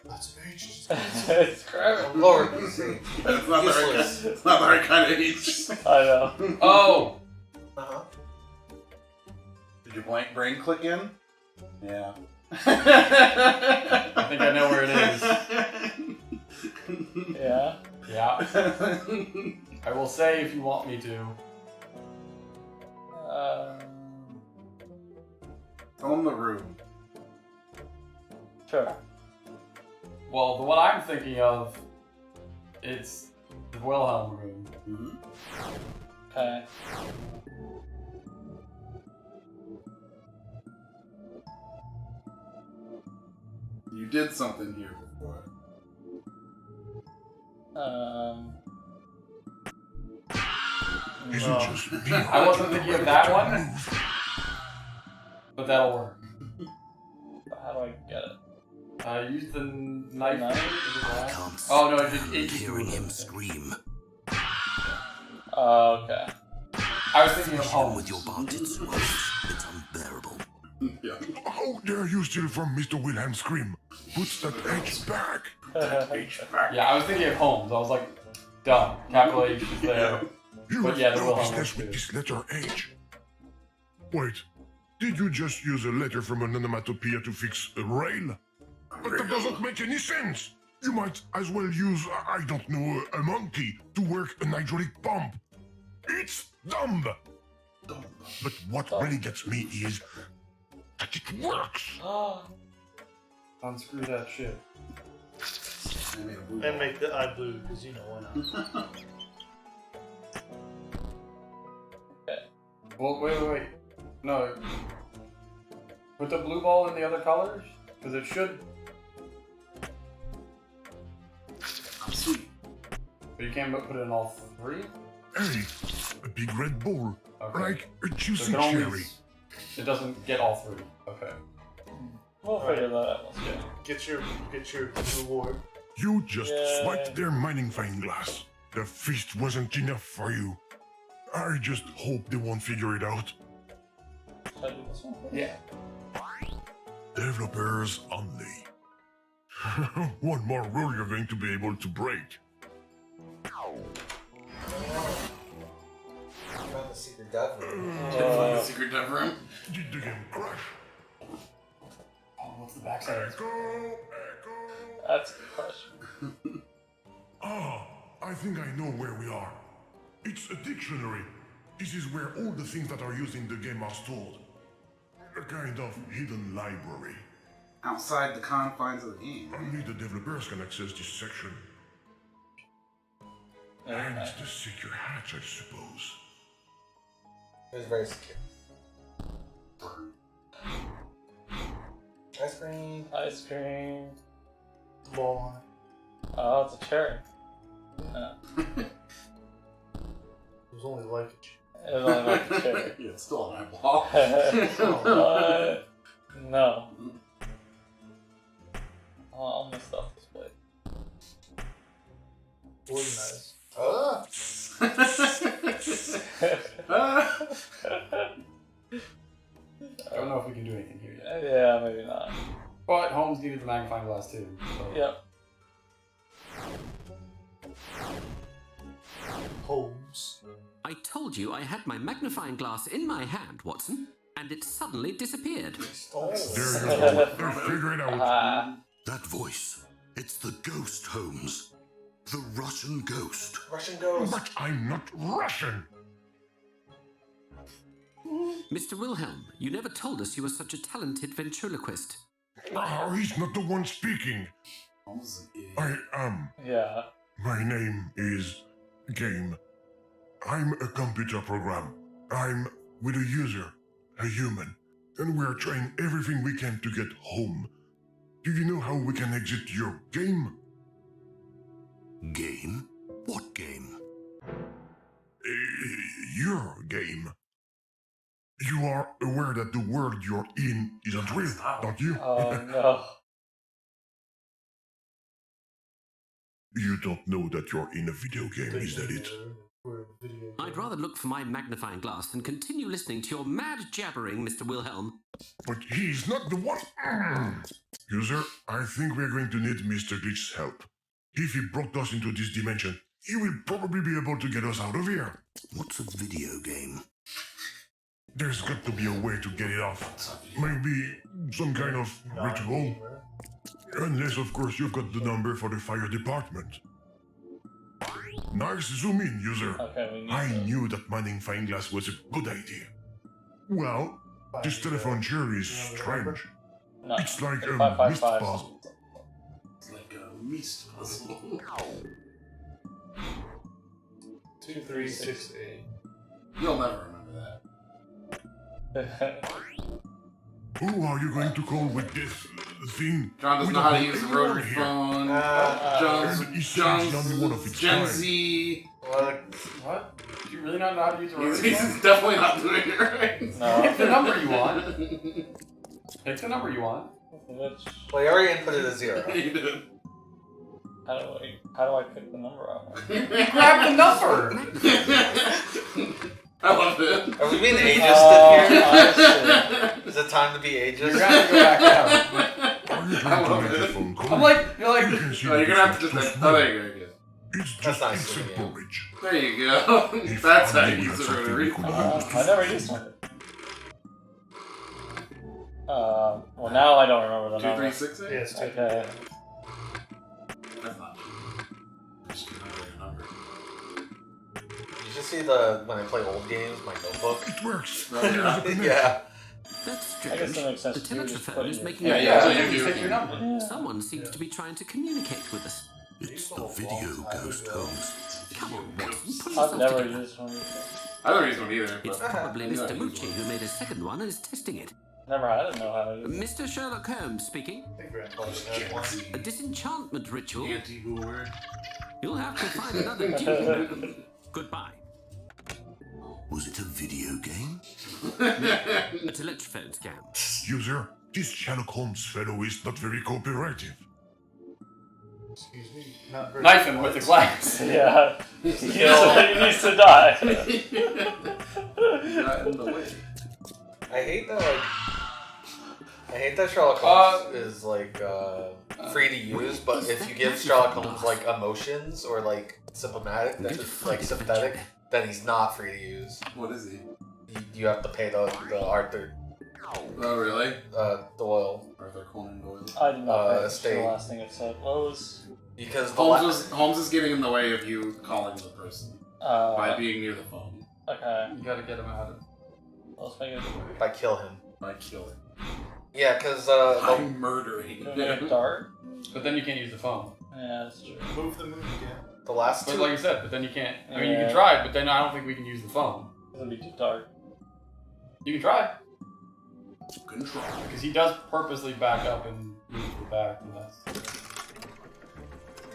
That's an H. It's crap. Oh Lord, you see. It's not the right Useless. kind. It's not the right kind of H. I know. Oh! Uh-huh. Did your blank brain click in? Yeah. I think I know where it is. Yeah. Yeah. I will say if you want me to. Tell him the room. Sure. Well, the one I'm thinking of, it's the Wilhelm room. Mm-hmm. Okay. You did something here before. Is it just me? I wasn't thinking of that one, but that'll work. How do I get it? Use the knife. I can't see. Oh no, I'm it hearing him scream. Okay. I was thinking of Him home. with your Bartitsu voice. It's unbearable. Yeah. How dare you steal from Mr. Wilhelm's scream? Put that H back! Yeah, I was thinking of Holmes. I was like, duh, capital H is there. You But have yeah, the no Wilhelm business was with too. this letter H. Wait, did you just use a letter from an onomatopoeia to fix a rail? But that doesn't make any sense. You might as well use, I don't know, a monkey to work an hydraulic pump. It's dumb. But what really gets me is that it works. Unscrew that shit. And make the eye blue, because you know why not. Well, wait. No. Put the blue ball in the other colors? Because it should. Sweet. But you can't put it in all three? Hey, a big red ball, Okay. like a So juicy it can only. cherry. It doesn't get all three. Okay. We'll figure that out. Let's go. Get your reward. You just Yay. swiped their magnifying glass. The feast wasn't enough for you. I just hope they won't figure it out. Should I do this one? Yeah. Developers only. One more rule you're going to be able to break. Found the secret dev room. Find the secret dev room. Did the game crash? Oh, what's the backside of this? Echo! That's a good question. Ah, I think I know where we are. It's a dictionary. This is where all the things that are used in the game are stored. A kind of hidden library. Outside the confines of the game. Only the developers can access this section. And it's the secret hatch, I suppose. It was very secure. Ice cream. Ice cream. Ball. Oh, it's a cherry. Yeah. It was only like It was only like a cherry. Yeah, it's still an eyeball. What? No. I'll miss off this plate. organized. Oh. I don't know if we can do anything here yet. Yeah, maybe not. But Holmes needed the magnifying glass too. So. Yep. Holmes. I told you I had my magnifying glass in my hand, Watson, and it suddenly disappeared. Oh. There you go. They'll figure it out. That voice. It's the ghost, Holmes. The Russian ghost. Russian ghost. But I'm not Russian. Mr. Wilhelm, you never told us you were such a talented ventriloquist. Oh, he's not the one speaking. Holmes is an idiot. I am. Yeah. My name is Game. I'm a computer program. I'm with a user, a human, and we're trying everything we can to get home. Do you know how we can exit your game? Game? What game? Your game. You are aware that the world you're in isn't real, don't you? Oh no. You don't know that you're in a video game, is that it? I'd rather look for my magnifying glass than continue listening to your mad jabbering, Mr. Wilhelm. But he's not the one. User, I think we're going to need Mr. Glitch's help. If he brought us into this dimension, he will probably be able to get us out of here. What's a video game? There's got to be a way to get it off. Maybe some kind of ritual. Unless, of course, you've got the number for the fire department. Nice zoom in, user. Okay, we need I to- knew that magnifying glass was a good idea. Well, this telephone chair is strange. No. It's like a 555 mist puzzle. It's like a mist puzzle. 2368. You'll never remember that. Who are you going to call with this thing? John doesn't know how to use a rotary phone. John's He said it's only one of its Gen kind. Z. What? Do you really not know how to use a rotary He's phone? definitely not doing it right. No. Pick the number you want. Pick the number you want. Which, Well, you already inputted a 0. You did. how do I pick the number out? Grab the number! I love it. Are we being ageist Oh, in here? I see. Is it time to be You're ageist? gonna have to go back down. Are I love make a it. phone call. I'm like, you're like, You can see No, you're that gonna have to it's just. not Oh, small. there you go. It's That's just nice insect of you. porridge. There you go. If That's how only you we use had the something rotary. we could use. I never used one. Well, now I don't remember the number. 2368? Yeah, it's two. Okay. That's not true. I'm just gonna remember. You should see when I play old games, my notebook. It works. Oh, yeah. Yeah. That's I guess strange. that makes sense. The You just put telephone it is in- making Yeah, a yeah, so so you you take your number. Yeah. Someone seems to be trying to communicate with us. It's the video ghost, Holmes. Come on, Watson, pull I've yourself never together. used one before. I never used one either. It's But probably Yeah, Mr. I used Mucci one. who made a second one and is testing it. Never had it, know how to use it. Mr. Sherlock Holmes speaking. I think Grandpa's had one. A disenchantment ritual. Anti-boomer. You'll have to find another dude. Goodbye. Was it a video game? A telephone scam. User, this Sherlock Holmes fellow is not very cooperative. Excuse me. Not very Knife him with the glass. Yeah. He needs to die. Not in the way. I hate that Sherlock Holmes is like free to use, but if you give Sherlock Holmes like emotions or like sympathetic, then he's not free to use. What is he? You have to pay the Arthur Oh, really? Doyle Arthur Conan Doyle. I did not pay Stay. the last thing it said. What was... because the Holmes is getting in the way of you calling the person by being near the phone. Okay. You gotta get him out of Let's make it... by kill him. By killing. Yeah, because By murdering. Can we make it dark? But then you can't use the phone. Yeah, that's true. Move the moon again. the last But two. like you said, but then you can't. I mean, you Yeah. can try, but then I don't think we can use the phone. It'll be too dark. You can try. Control. Because he does purposely back up and move to the back, and that's...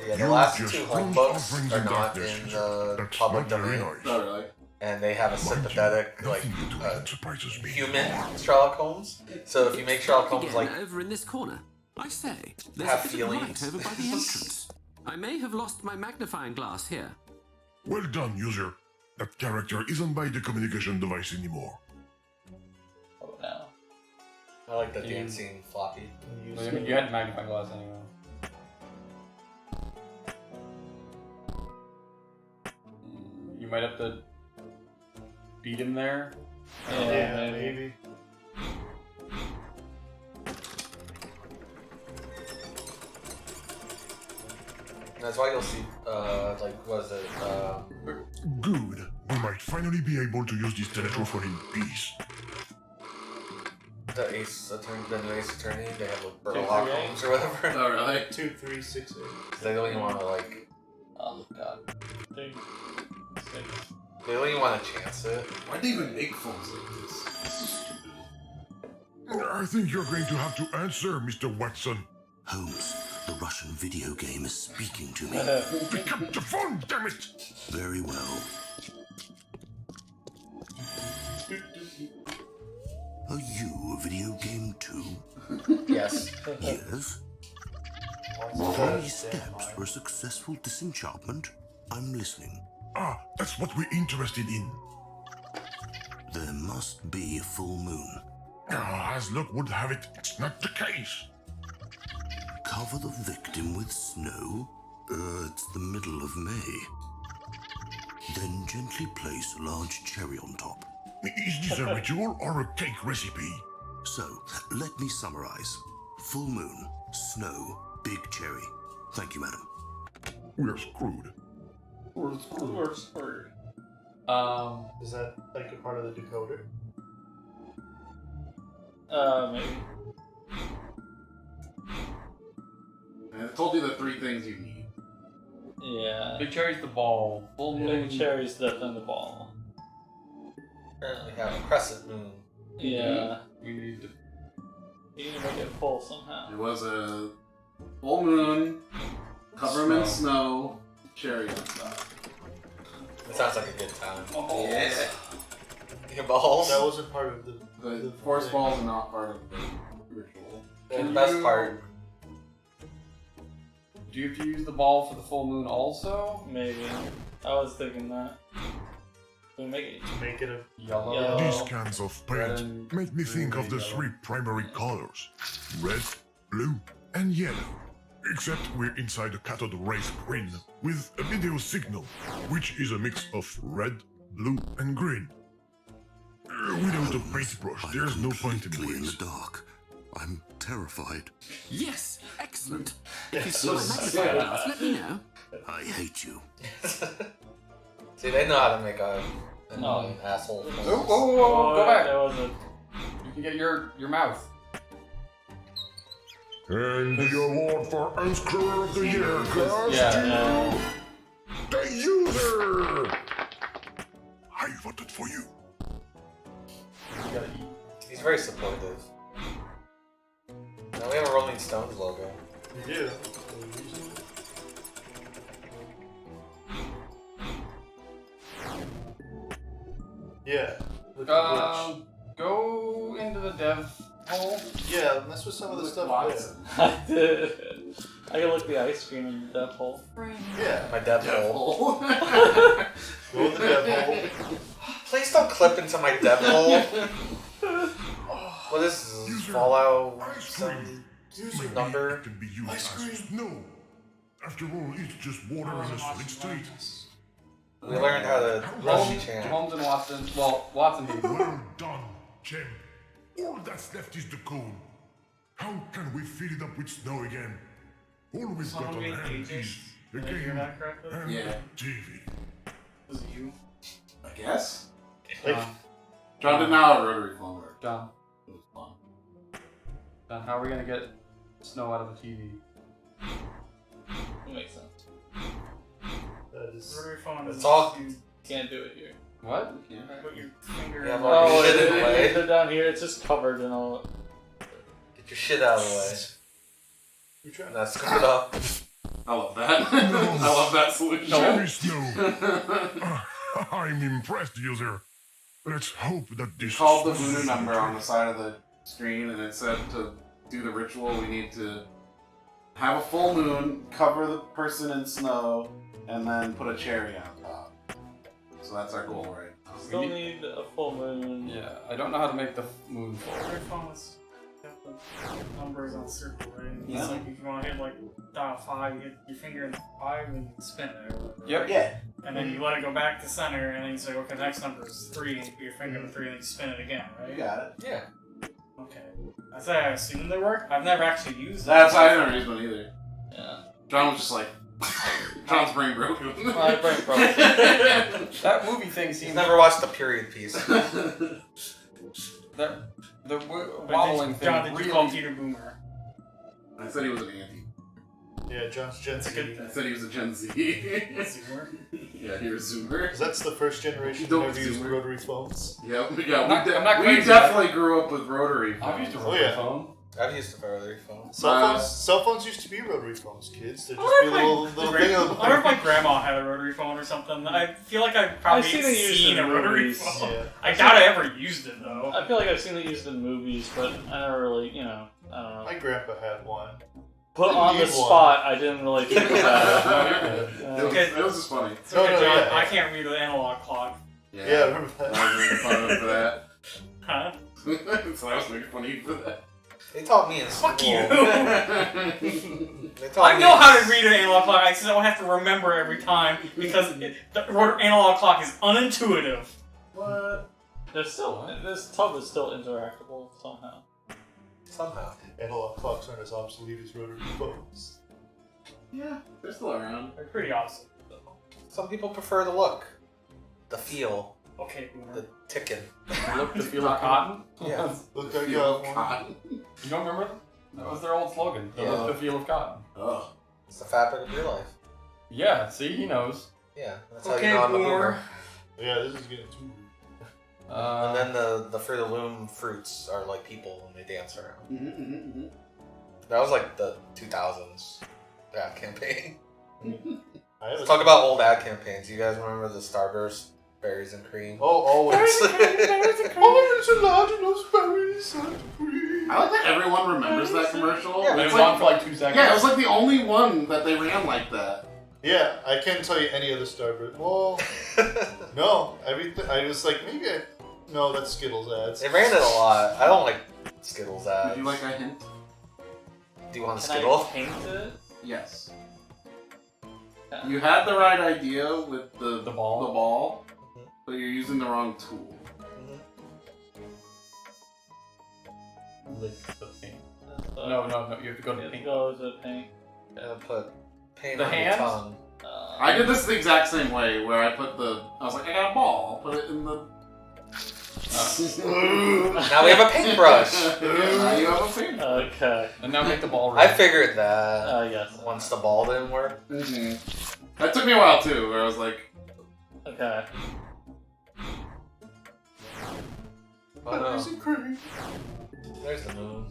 Yeah, the You last just two don't Hulk books offerings are in not darkness, in user. the That's public not very domain, nice. Oh, really? and they have a Mind you, sympathetic, like, nothing you do that surprises me. human Sherlock Holmes. So if you make Sherlock Holmes Again, like over in this corner. I say, there's Have a bit feelings. of light over by the entrance. I may have lost my magnifying glass here. Well done, user. That character isn't by the communication device anymore. Oh, no. I like the dancing floppy. I mean, you had magnifying glass anyway. You might have to beat him there. Yeah, maybe. That's why you'll see, like, what is it? Good. We might finally be able to use this telephone in peace. The new Ace Attorney. They have like Sherlock 238? Holmes or whatever. Oh, really? 2368. They don't even want to like. Oh, God. 3, 6. They don't even want to chance it. Why'd they even make phones like this? This is stupid. I think you're going to have to answer, Mr. Watson. Holmes, the Russian video game is speaking to me. Pick up the phone, damn it! Very well. Are you a video game too? Yes. Yes. 3 steps for a successful disenchantment? I'm listening. Ah, that's what we're interested in. There must be a full moon. As luck would have it, it's not the case. Cover the victim with snow? It's the middle of May. Then gently place a large cherry on top. Is this a ritual or a cake recipe? So, let me summarize. Full moon, snow, big cherry. Thank you, madam. We're screwed. We're screwed. Is that like a part of the decoder? Maybe. And I told you the 3 things you need. Yeah. Big cherry's the ball. Full moon. Big cherry's definitely the ball. Apparently have a crescent moon. Yeah. We need to. You need to make it full somehow. It was a full moon, cover 'em in snow, cherry on top. It sounds like a good time. Yeah. Your balls. That wasn't part of the force balls are not part of the ritual. The best part. Do you have to use the ball for the full moon also? Maybe. I was thinking that. We'll make it. To make it a Yellow. These cans of Red paint and make me think of the yellow. 3 primary colors. Red, blue, and yellow. Except we're inside a cathode ray screen with a video signal, which is a mix of red, blue, and green. Without a paintbrush, there's no point in Completely in the waste. dark. I'm terrified. Yes, excellent. If you see my magnifying glass, let me know. I hate you. See, they know how to make a an asshole. Whoa, go back. That was a... You can get your mouth. And the award for Unscrewer of the Year goes Yeah. to the user! I voted for you. He's very supportive. Now we have a Rolling Stones logo. Yeah. Yeah. Look at Go into the dev hole. yeah, mess with some of the stuff Watson. I did. I can look the ice cream in the death hole. there. Yeah. My dev hole. Go in the dev hole. Please don't clip into my dev hole. What is this? Fallout some Maybe number? it can be used as snow. After all, it's just water in a solid state. We learned how to Rushy chant. Holmes and Watson. Well, Watson did. Well done, Jem. All that's left is the cone. How can we fill it up with snow again? All we've got on Someone hand being is agents. the Did I hear game that correctly? and Yeah. TV. Was it you? I guess. Like, John did not have a rotary phone work. John. It was fun. John, how are we gonna get snow out of the TV? That makes sense. that is. Rotary phone is It's all- you Can't do it here. What? put your finger Yeah, in. well, Oh, shit in the way. they're down here. It's just covered in all. Get your shit out of the way. You're trying Now scoop it up. I love that. I love that solution. Cherry snow. I'm impressed, user. Let's hope that this Called the voodoo number on the side of the screen, and it said to do the ritual, we need to have a full moon, cover the person in snow, and then put a cherry on top. So that's our goal right now. Still need a full moon. Yeah, I don't know how to make the moon. Rotary phone is got the numbers on circle, right? Yeah. It's like if you want to hit like dial 5, you get your finger in 5 and you spin it. Or whatever, Yep. right? Yeah. And then you let it go back to center, and then you say, okay, the next number is 3, and you put your finger in 3, and then you spin it again, right? You got it. Yeah. Okay. I say I assume they work. I've never actually used That's them. I never used one either. Yeah. John was just like, John's brain broke. My brain broke. That movie thing He's seems. never watched the period piece. The But wobbling did, thing John, did you really. call Peter Boomer? I said he was an auntie. Yeah, John's Gen That's a good Z. I said he was a Gen Z. Zoomer? Yeah, he was Zoomer. Because that's the first generation Don't who never used Zoomer. rotary phones. Yeah, I'm not we crazy. definitely grew up with rotary. I've used a phones. rotary yeah. phone. I've used a rotary phone. Cell phones used to be rotary phones, kids. They'd I just be a wonder little if thing on the I wonder if my grandma had a rotary phone or something. I feel like I've probably I've seen it used seen in a rotary movies. phone. Yeah. I doubt I ever used it though. I feel like I've seen it used in movies, but I never really, I don't know. My grandpa had one. Put Didn't on the need one. spot, I didn't really think about it. It was just funny. It's okay, No, John, yeah. I can't read the analog clock. Yeah, I remember I that. was making fun of him for that. Huh? So I was making fun of you for that. They taught me in school. Fuck you! They taught I me know in- how to read an analog clock, I just don't have to remember every time because the analog clock is unintuitive. What? There's still, this tub is still interactable somehow. Somehow. Analog clocks aren't as obsolete as rotary phones. Yeah, they're still around. They're pretty awesome. Some people prefer the look, the feel, Okay, Boomer. the ticking. Look, the feel of cotton. Yeah. Look, there you Feel go. cotton. You don't remember them? That was their old slogan. The Yeah. look, the feel of cotton. Oh. It's the fabric of your life. Yeah, see, he knows. Yeah, that's Okay, how you know I'm a boomer. boomer. Yeah, this is getting too. And then the Fruit of the Loom fruits are like people and they dance around. That was like the 2000s ad campaign. I haven't Talk about old ad campaigns. You guys remember the Starburst berries and cream? Oh, always. Always a large enough berries and cream. I like that everyone remembers that commercial. Yeah, It It's was like, on for like 2 seconds. yeah, it was like the only one that they ran like that. Yeah, I can't tell you any other Starburst. Well, no. Everything. I was like, maybe I. No, that's Skittles ads. They ran it a lot. I don't like Skittles Would ads. you like a hint? Do you want a Can I Skittle? paint it? Yes. Yeah. You had the right idea with the ball, but you're using the wrong tool. Lick the paint. No, you have to go to paint. Go to paint. Put paint The on hand? your tongue. I did this the exact same way, where I put I was like, I got a ball. I'll put it in the. Now we have a paintbrush. Now you have a paintbrush. Okay. And now make the ball red. I figured that. Yes. Once the ball didn't work. That took me a while too, where I was like, Okay. Oh no. There's the moon.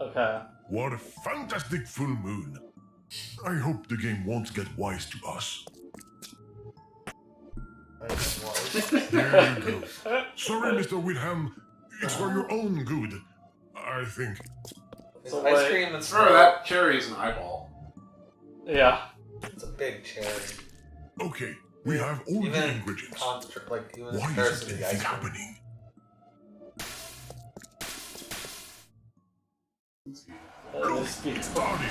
Okay. What a fantastic full moon. I hope the game won't get wise to us. There you go. Sorry, Mr. Wilhelm. It's for your own good, I think. It's ice cream and remember that cherry is an eyeball. Yeah. It's a big cherry. Okay, we have all Even the ingredients. Even in Why comparison is to the anything ice cream. happening? Get started.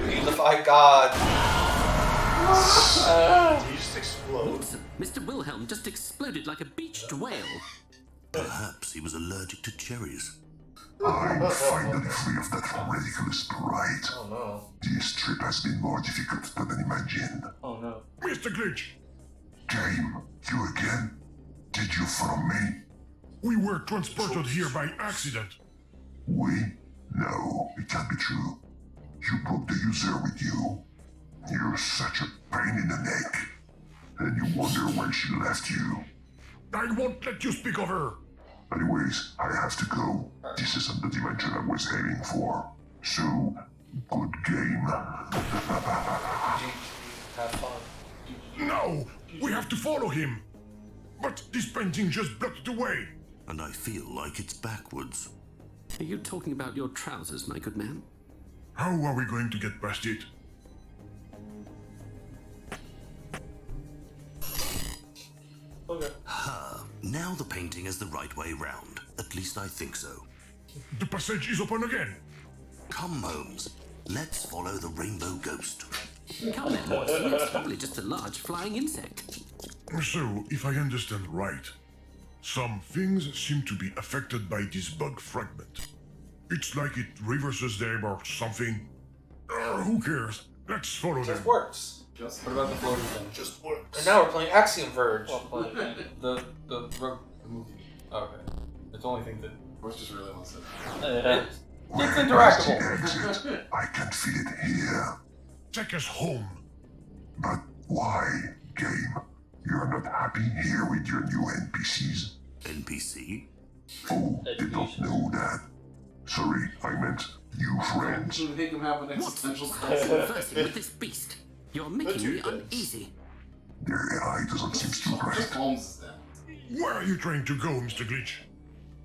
Feed the five gods. He just explodes. Mr. Wilhelm just exploded like a beached whale. Perhaps he was allergic to cherries. I'm finally free of that radicalist pride. Oh no. This trip has been more difficult than I imagined. Oh no. Mr. Glitch! Game, you again? Did you follow me? We were transported here by accident. We? No, it can't be true. You brought the user with you. You're such a pain in the neck. And you wonder why she left you. I won't let you speak of her. Anyways, I have to go. This isn't the dimension I was aiming for. So, good game. Have fun. No! We have to follow him! But this painting just blocked the way! And I feel like it's backwards. Are you talking about your trousers, my good man? How are we going to get past it? Okay. Now the painting is the right way round. At least I think so. The passage is open again! Come, Holmes. Let's follow the rainbow ghost. Come then, Watson. It's probably just a large flying insect. So, if I understand right, some things seem to be affected by this bug fragment. It's like it reverses them or something. Who cares? Let's follow It them. just works. What about the floating thing? Just works. And now we're playing Axiom Verge. The movie. Oh, okay. It's the only thing that Horse just really wants it. it's Where's the interactable. exit? I can feel it here. Take us home. But why, game? You're not happy here with your new NPCs? NPC? Oh, they don't know that. Sorry, I meant new friends. Should make him have an What's existential conversing with this beast? You're making me uneasy. Their AI doesn't seem to Just rest. Holmes is dead. Where are you trying to go, Mr. Glitch?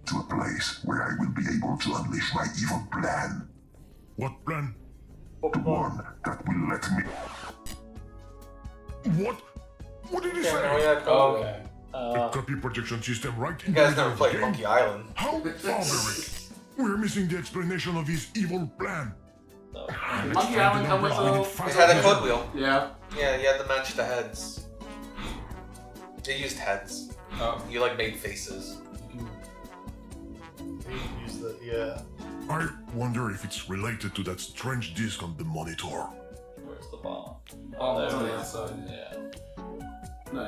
To a place where I will be able to unleash my evil plan. What plan? The one that will let me... What? What did he say? Okay. The copy protection system right in You guys the never played game? Monkey Island. How barbaric! We're missing the explanation of his evil plan. Monkey Island come with It had a code wheel. Yeah. Yeah, you had to match the heads. They used heads. Oh. You like made faces. Use the, yeah. I wonder if it's related to that strange disc on the monitor. Where's the bomb? Oh, It's there on it the is. outside. Yeah. No,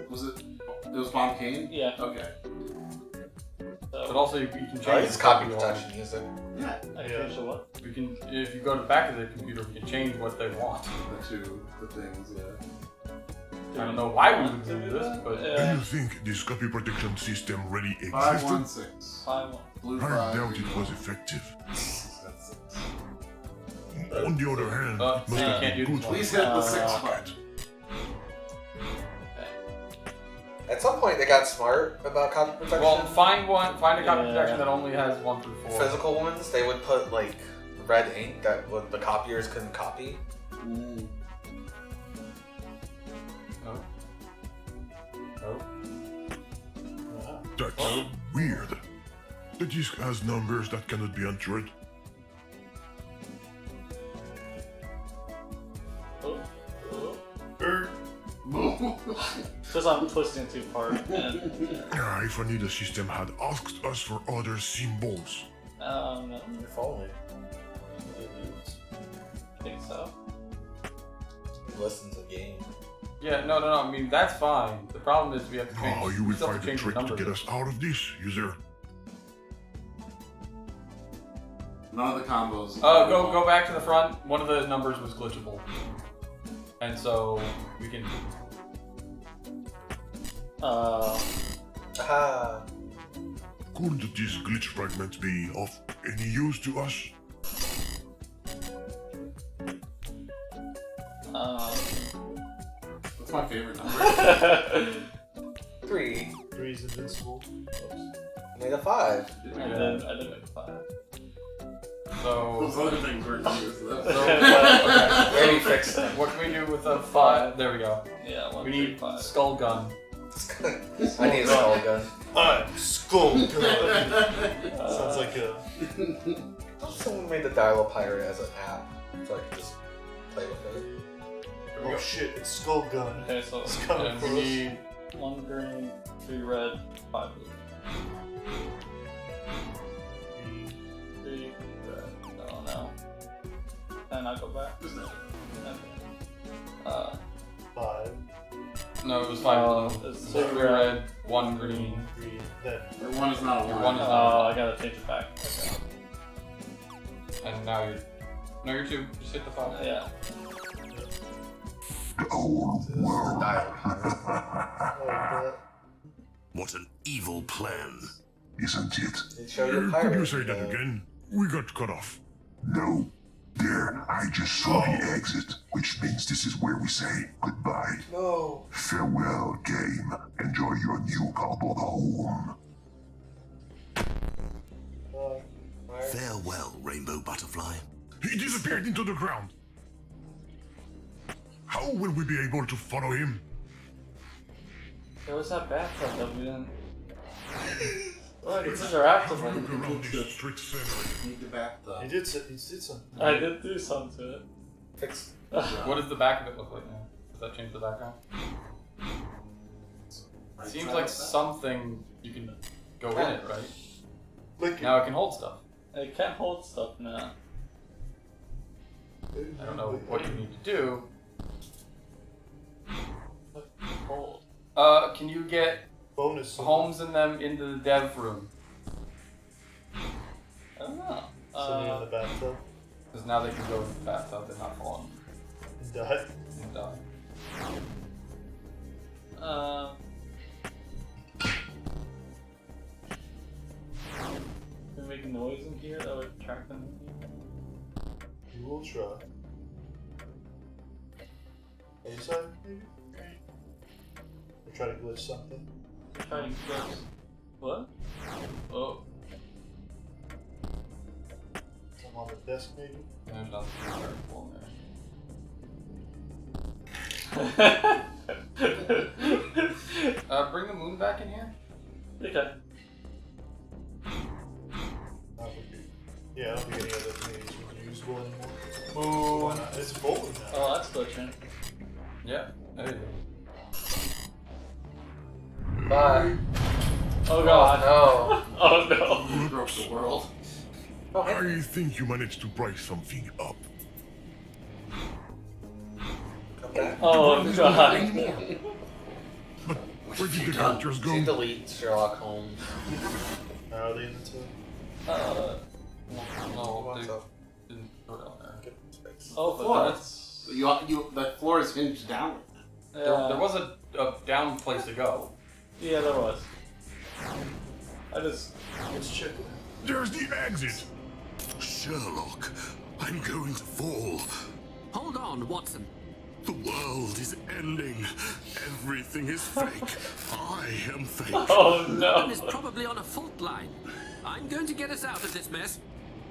was it? It was Bomb Kane? Yeah. Okay. But also you can change Oh, it's the copy you protection want. music. Yeah. I changed the what? You can, if you go to the back of the computer, you can change what they want. The things, yeah. I don't know why we would do this, but Do you think this copy protection system really existed? 516. 5-1. Blue I 5. doubt it was effective. That's 6. On the other hand, so it must you have can't been do good this for one. Please hit the 6 button. At some point, they got smart about copy protection. well, find a copy Yeah. protection that only has 1 through 4. Physical ones, they would put like red ink that the copiers couldn't copy. Mm. Oh. Oh. That's weird. The disc has numbers that cannot be entered. Because I'm twisting too hard. And, If only the system had asked us for other symbols. no, If only. I think so. Listen to the game. Yeah, no. I mean, that's fine. The problem is we have to change. Oh, you will we still have find to a change the trick to numbers. get us out of this, user. None of the combos. Go back to the front. One of the numbers was glitchable, and so we can. Ah. Could this glitch fragment be of any use to us? That's my favorite number. 3. 3's invincible. Made a 5. And then I did make a 5. So. Those other things weren't used though. Maybe fix them. What can we do with a 5? There we go. Yeah, 1, We 3, need 5. skull gun. I need a skull gun. Skull gun. Sounds like a. Someone made the Dial Pirate as an app, so I could just play with it. Oh shit! It's skull gun. Okay, so It's kind And of we close. need 1 green, 3 red, 5 blue. 3 red. Oh no. And I go back. Okay. 5. No, it was 5 blue. It's 3 3 red, 1 green. 3. Then. Your one is not a Your one. one is Oh, not. I gotta change it back. Okay. And now you're. No, you're 2. Just hit the 5. Yeah. Dial Pirate. What an evil plan. Isn't it? They show you a Could you pirate. say that again? We got cut off. No. There, I just saw the exit, which means this is where we say goodbye. No. Farewell, game. Enjoy your new cardboard home. Farewell, Rainbow Butterfly. He disappeared into the ground. How will we be able to follow him? There was that bathtub that we didn't. Look, it's interactive. Look around this street scenery. Need the bathtub. He did something. I did do something to it. Fix. What does the back of it look like now? Does that change the background? Right Seems side like up, something you can go in it, right? Like Now it can hold stuff. It can't hold stuff now. I don't know what you need to do. Hold. Can you get bonus. homes and them into the dev room? I don't know. Somebody in the bathtub Because now they can go in the bathtub and not fall and die. and die. Can we make a noise in here that would attract them? We will try. A side, maybe? Or try to glitch something. Try to glitch. What? Oh. Something on the desk, maybe? There's nothing terrible in there. Bring the moon back in here. Okay. Yeah, I don't think any of those names were usable anymore. Moon. Why not? It's full now. Oh, that's glitching. Yeah, there you go. Bye. Oh god. No. Oh no. broke the world. I think you managed to break something up. Come back. Oh god. But where did the characters go? She deletes Sherlock Holmes. Are they in the tub? No, What's they up? didn't go down there. Oh, Floor. but that's. The floor is hinged downward. There was a down place to go. Yeah, there was. I just. Let's check it. There's the exit. Sherlock, I'm going to fall. Hold on, Watson. The world is ending. Everything is fake. I am fake. Oh One no. is probably on a fault line. I'm going to get us out of this mess.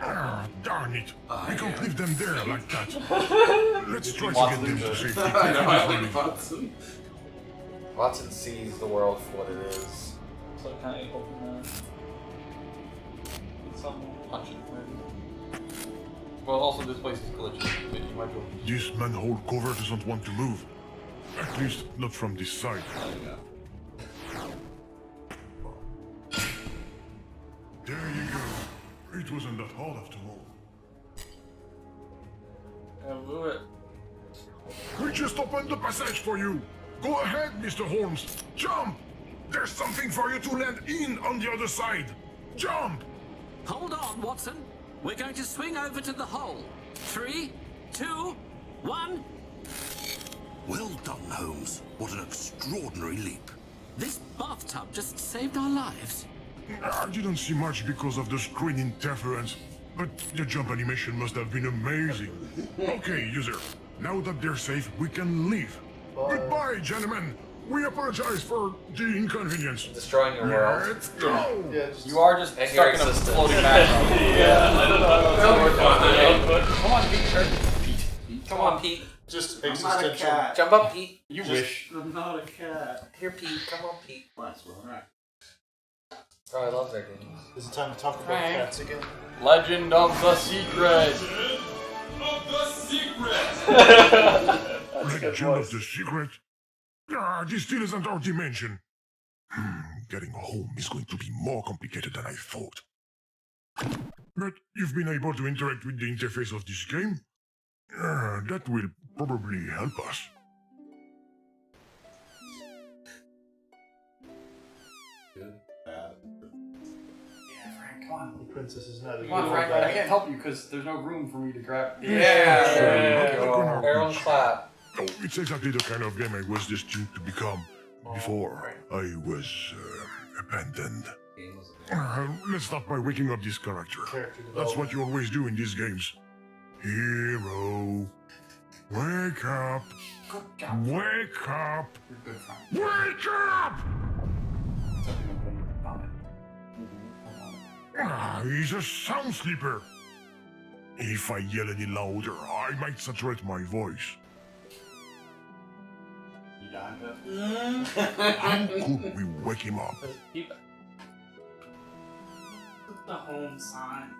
Ah, darn it. We can't leave them there like that. Let's try to get them to safety. I know, I quickly. like Watson. Watson sees the world for what it is. So can I open something. Punch it, maybe. Well, also this place is glitchy. You might go. This manhole cover doesn't want to move. At least not from this side. There you go. It wasn't that hard after all. Yeah, move it. We just opened the passage for you. Go ahead, Mr. Holmes. Jump! There's something for you to land in on the other side. Jump! Hold on, Watson. We're going to swing over to the hole. 3, 2, 1. Well done, Holmes. What an extraordinary leap. This bathtub just saved our lives. I didn't see much because of the screen interference, but the jump animation must have been amazing. Okay, user. Now that they're safe, we can leave. Goodbye, gentlemen. We apologize for the inconvenience. Destroying your world. Let's go. Yeah, You are just And stuck your in a existence. floating bathtub. Yeah, I don't know how that's working. Come on, Pete. Come on, Pete. just I'm not a existential. cat. Jump up, Pete. You Just- wish. I'm not a cat. Here, Pete. Come on, Pete. Alright. Oh, I love their games. Is it time to talk about Frank. cats again? Legend of the Secret. Legend of the Secret? Ah, this still isn't our dimension. Getting home is going to be more complicated than I thought. But you've been able to interact with the interface of this game? That will probably help us. Yeah, Frank, come on. The princess is not a Come on, good Frank. guy. I can't help you because there's no room for me to grab. Yeah. Everyone clap. Oh, it's exactly the kind of game I was destined to become before I was abandoned. Let's start by waking up this character. That's what you always do in these games. Hero, wake up! Good job. Wake up! You're good, Frank. Wake up! He's a sound sleeper. If I yell any louder, I might saturate my voice. You dying, How could we wake him up? Keep the home sign.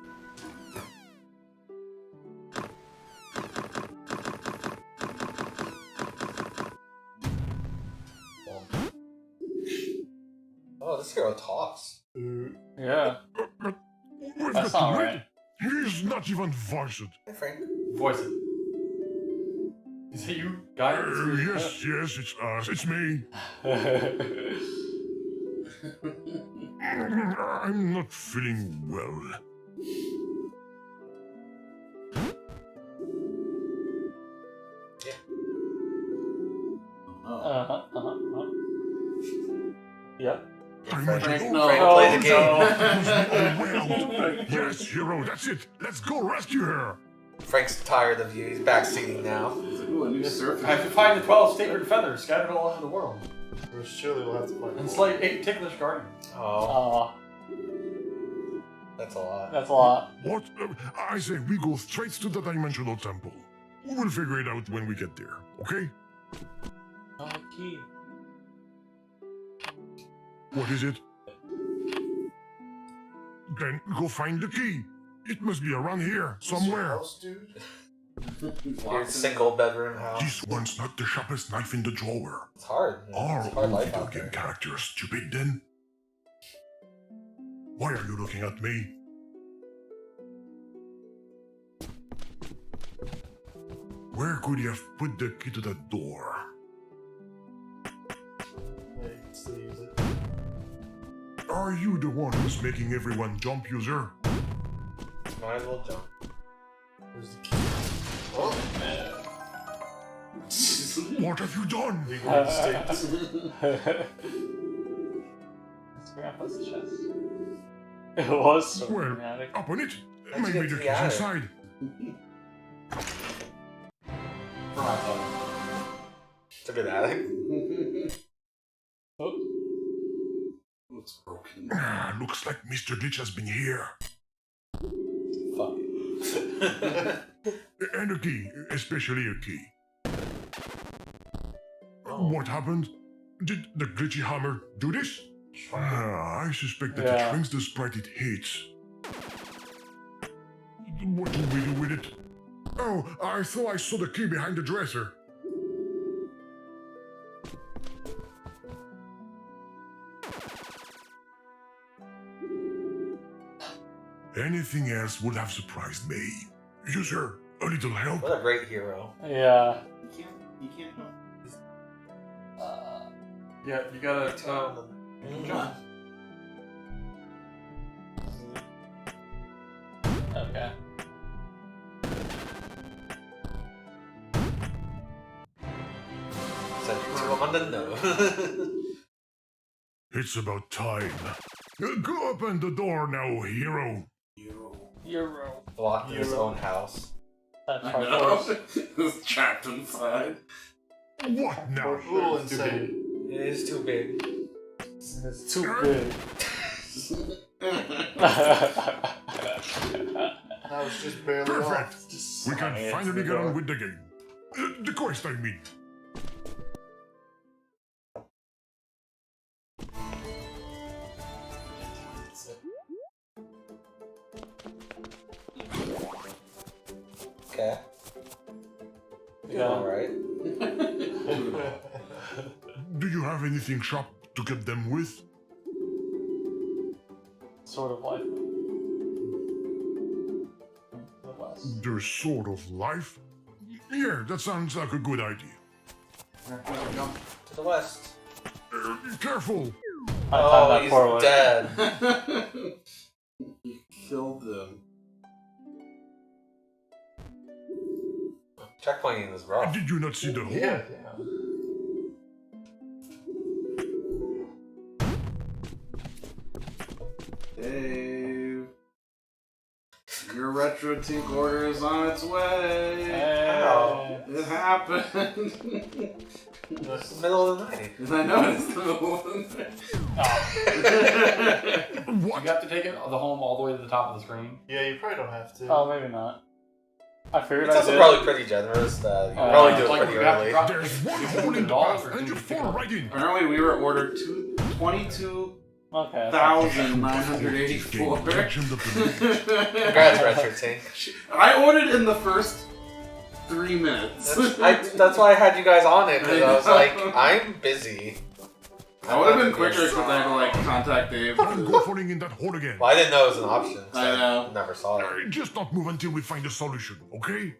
Oh, this hero talks. Yeah. We've That's got to not wait. right. He's not even voiced. Hey, Frank. Voice it. Is it you, guy? Yes, it's us. It's me. I'm not feeling well. Yeah. I'm Frank, not no. Frank, Oh, play the game. Yes, hero, that's it. Let's go rescue her. Frank's tired of you. He's backseating now. Ooh, a new surface. I have to find the 12 sacred feathers scattered all over the world. Surely we'll have to find And slay 8 ticklish guardians. Oh, Oh, that's a lot. that's a lot. What? I say we go straight to the dimensional temple. We'll figure it out when we get there, okay? Oh, key. What is it? Then go find the key. It must be around here, somewhere. House, dude? Your single bedroom house. This one's not the sharpest knife in the drawer. It's hard. Man. Are It's a hard all life video out game there. characters stupid then? Why are you looking at me? Where could you have put the key to that door? Yeah, you can still use it. Are you the one who's making everyone jump, user? Might as well jump. Where's the key? What have you done? Legal mistakes. It's Grandpa's chest. It was so Well, dramatic. open it. How'd you Maybe get the to the key's attic? inside. For myself. It's a good attic. Oh, Looks broken. Looks like Mr. Glitch has been here. Fuck And a key, especially a key. What happened? Did the glitchy hammer do this? I suspect that it Yeah. shrinks the sprite it hits. What do we do with it? Oh, I thought I saw the key behind the dresser. Anything else would have surprised me. User, a little help? What a great hero. Yeah. You can't help. Yeah, you gotta jump. Okay. Send you to him on the nose. It's about time. Go open the door now, hero. Euro. Locked in his own house. That's I hard know. horse. It's trapped inside. What now? Rule insane. It is too big. It's too big. That was just barely Perfect. off. We can finally get on with the game. The quest, I mean. Okay. Yeah. Alright. Do you have anything sharp to get them with? Sort of like. The West. Their sort of life? Yeah, that sounds like a good idea. To the west. Careful! I Oh, timed that he's poorly. dead. You killed them. Checkpointing is rough. Did you not see the hole? Yeah. Dave. Your retro tink order is on its way. Hey. It happened. It's the middle of the night. I know it's the middle of the night. You have to take it the home all the way to the top of the screen. Yeah, you probably don't have to. Oh, maybe not. I figured It's I also did. probably pretty generous that you probably do it like pretty you have to early. drop There's one hole in the path and you fall right in. Apparently, we were ordered 22,984. Okay. Congrats, Retro Tank. I ordered in the first 3 minutes. That's why I had you guys on it, because I was like, I'm busy. I would have been quicker because I had to like contact Dave. Go falling in that hole again. Well, I didn't know it was an option. So I know. Never saw it. Just not move until we find a solution, okay?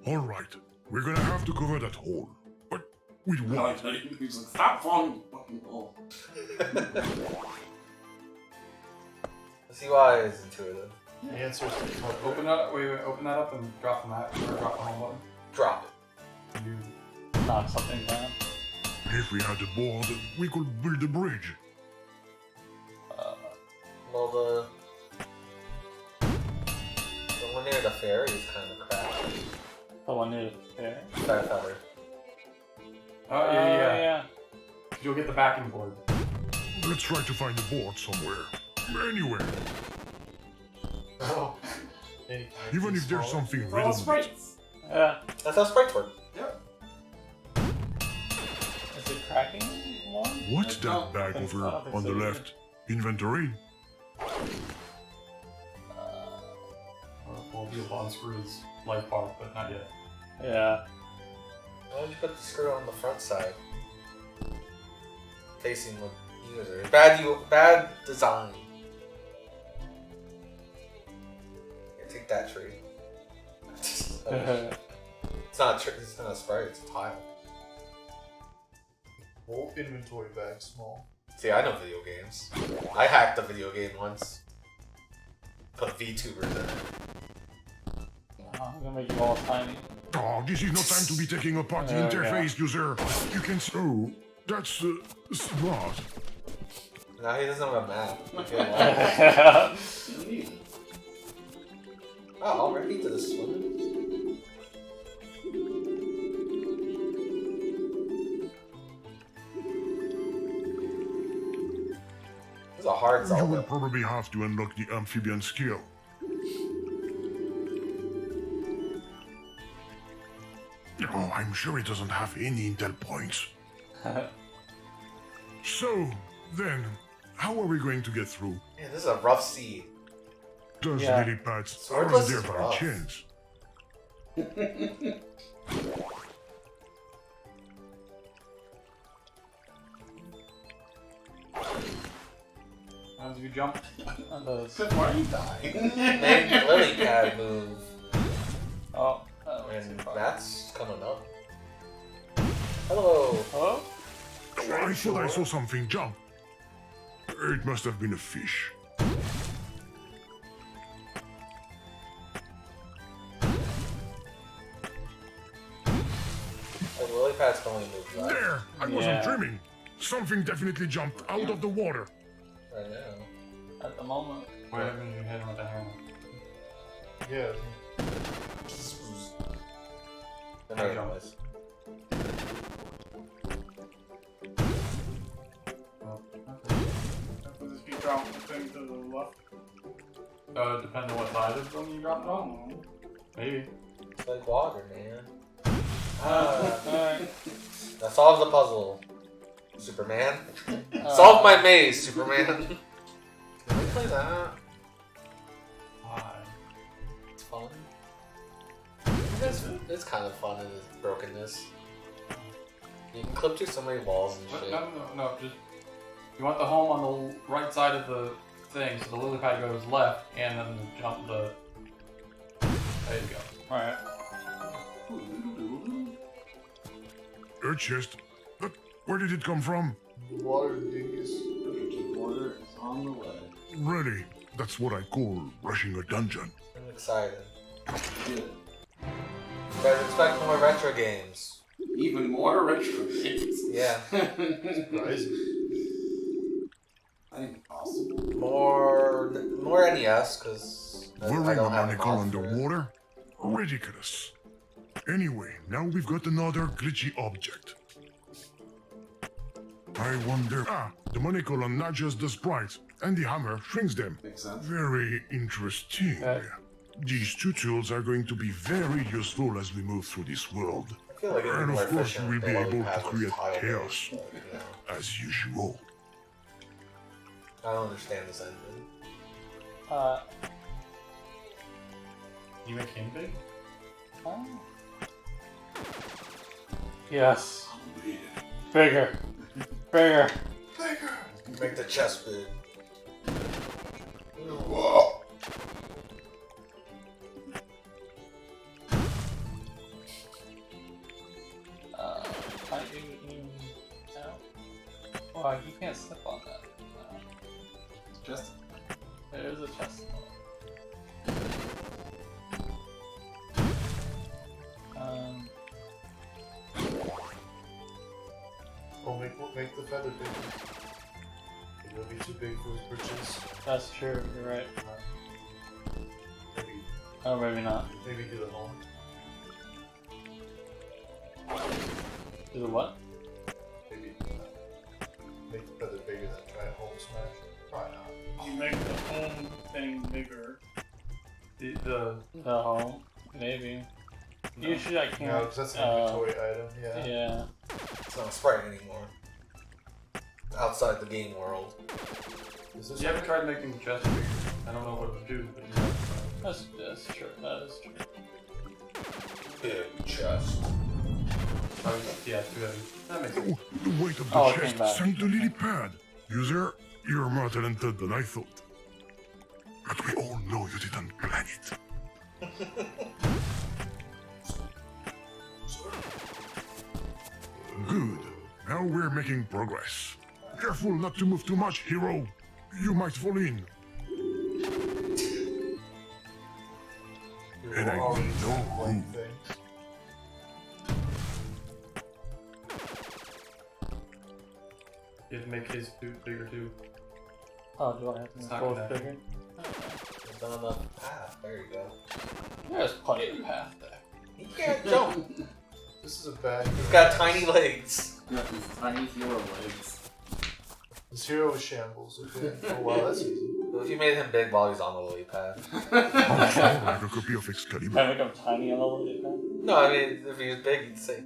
Alright, we're gonna have to cover that hole. But with what? He's like, stop falling in the fucking hole. This UI is intuitive. The answer is to cover. Open that. Wait. Open that up and drop the map or drop the home button. Drop it. You Knock something down. If we had a board, we could build a bridge. Well, the one near the ferry is kind of crap. The one near the fair. Fair feather. Oh yeah. Yeah. You'll get the backing board. Let's try to find a board somewhere. Anywhere. Oh. Even if there's something All written with it. sprites. Yeah. That's how sprites work. Is it cracking one? What's that bag I over don't think on so the either. left? Inventory? Well, the unscrew his life part, but not yet. Yeah. Why would you put the screw on the front side? Facing the user. Bad design. Here, take that tree. It's not a tree, it's not a sprite, it's a tile. Whole inventory bag small. See, I know video games. I hacked a video game once. Put VTubers in it. I'm gonna make you all tiny. Oh, this is no time to be taking apart the Okay. interface, user. You can see. Oh, that's smart. Now he doesn't have a map. Okay, well. Oh, already to the swimming? This is a hard You will Zelda. probably have to unlock the amphibian skill. Oh, I'm sure it doesn't have any intel points. So, then, how are we going to get through? Man, this is a rough sea. Those Yeah. lily pads Swordless aren't there is by rough. chance. As you jump on those. Why are you dying? Make the lily pad move. Oh, that was And too far. that's coming up. Hello. Hello? I thought I saw something jump. It must have been a fish. The lily pad's can only move left. There! I wasn't dreaming. Something definitely jumped out of the water. Right now. At the moment. Wait, I mean, you hit him with a hammer. Yeah. There it was. Does this keep dropping the thing to the left? Depending on what side of them you drop it on. Maybe. It's like water, man. Alright. Now solve the puzzle, Superman. Solve my maze, Superman. Can we play that? Why? It's fun. It's kind of fun in its brokenness. You can clip through so many walls and shit. No, just you want the home on the right side of the thing, so the lily pad goes left, and then the jump the. There you go. Alright. A chest. But where did it come from? Water dingus. Water is on the way. Really? That's what I call rushing a dungeon. I'm excited. Good. You guys expect more retro games. Even more retro games. Yeah. Surprising. I think possible. More NES, because I Wearing a don't have monocle enough for it. underwater? Ridiculous. Anyway, now we've got another glitchy object. I wonder... Ah, the monocle nudges the sprites, and the hammer shrinks them. Makes sense. Very interesting. Okay. These two tools are going to be very useful as we move through this world. I feel like it'd be And more of course, efficient we'll if be the able lily to pad was create tile-based, chaos, but, you know, as usual. I don't understand this engine. You make him big? Yes. Bigger. Bigger. Make the chest big. Can't you out? Oh, you can't step on that. No. Just There is a chest. Oh, make the feather big. It'll be too big for his britches. That's true, you're right. Maybe, Oh, maybe not. maybe do the home. Do the what? Maybe make the feather bigger than try a home smash. Probably not. You make the home thing bigger. No, maybe. Usually I No, can't. because that's an inventory item. Yeah. Yeah. It's not a sprite anymore. Outside the game world. Is this You haven't tried making the chest bigger. I don't know what it would do, but you have That's true. That is true. Big chest. yeah, too heavy. That makes sense. Oh, the weight of the Oh, it came chest back. sank the lily pad. User, you're more talented than I thought. But we all know you didn't plan it. Good. Now we're making progress. Careful not to move too much, hero. You might fall in. And I Already know who. one thing. You have to make his boot bigger too. Oh, do I have to It's make not both connected. bigger? It's on the path. There you go. There's plenty of path there. He can't jump. This is a bad. He's got tiny legs. got these tiny hero legs. This hero is shambles. Okay. Oh wow, that's easy. What if you made him big while he's on the lily pad? Like a copy of Excalibur. Can I make them tiny on the lily pad? No, I mean, if he was big, you'd say.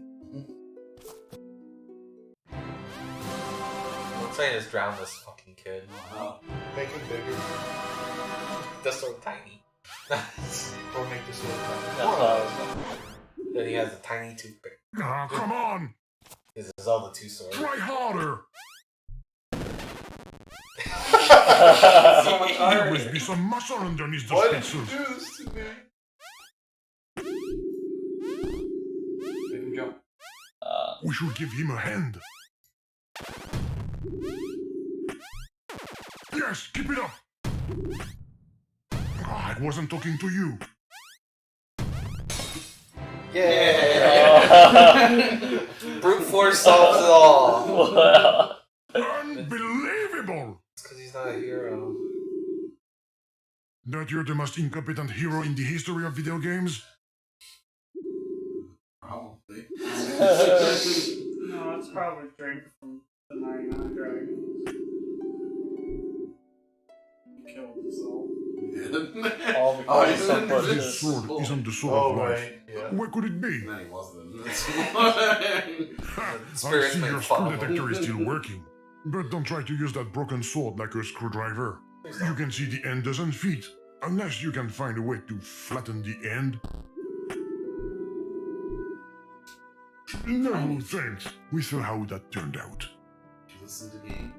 What I'm saying is drown this fucking kid. Wow. Make him bigger. the sword tiny. Or make the sword tiny. That's what I was thinking. Then he has a tiny toothpick. Ah, come on! This is all the two swords. Try harder! So much There iron. must be some muscle underneath the Why did you speeches. do this to me? Make him jump. We should give him a hand. Yes, keep it up! Ah, I wasn't talking to you. Yeah! Brute force solves it all. Wow. Unbelievable! It's because he's not a hero. That you're the most incompetent hero in the history of video games? Probably. No, it's probably Drake from the 99 Dragons. He killed himself. All because of some This bushes. sword isn't the sword Oh, of life. right. Yeah. Where could it be? And then he wasn't. That's Ha, I Spirits see make your fun screw of him. detector is still working. But don't try to use that broken sword like a screwdriver. You can see the end doesn't fit. Unless you can find a way to flatten the end. No, thanks. We saw how that turned out. Listen to me.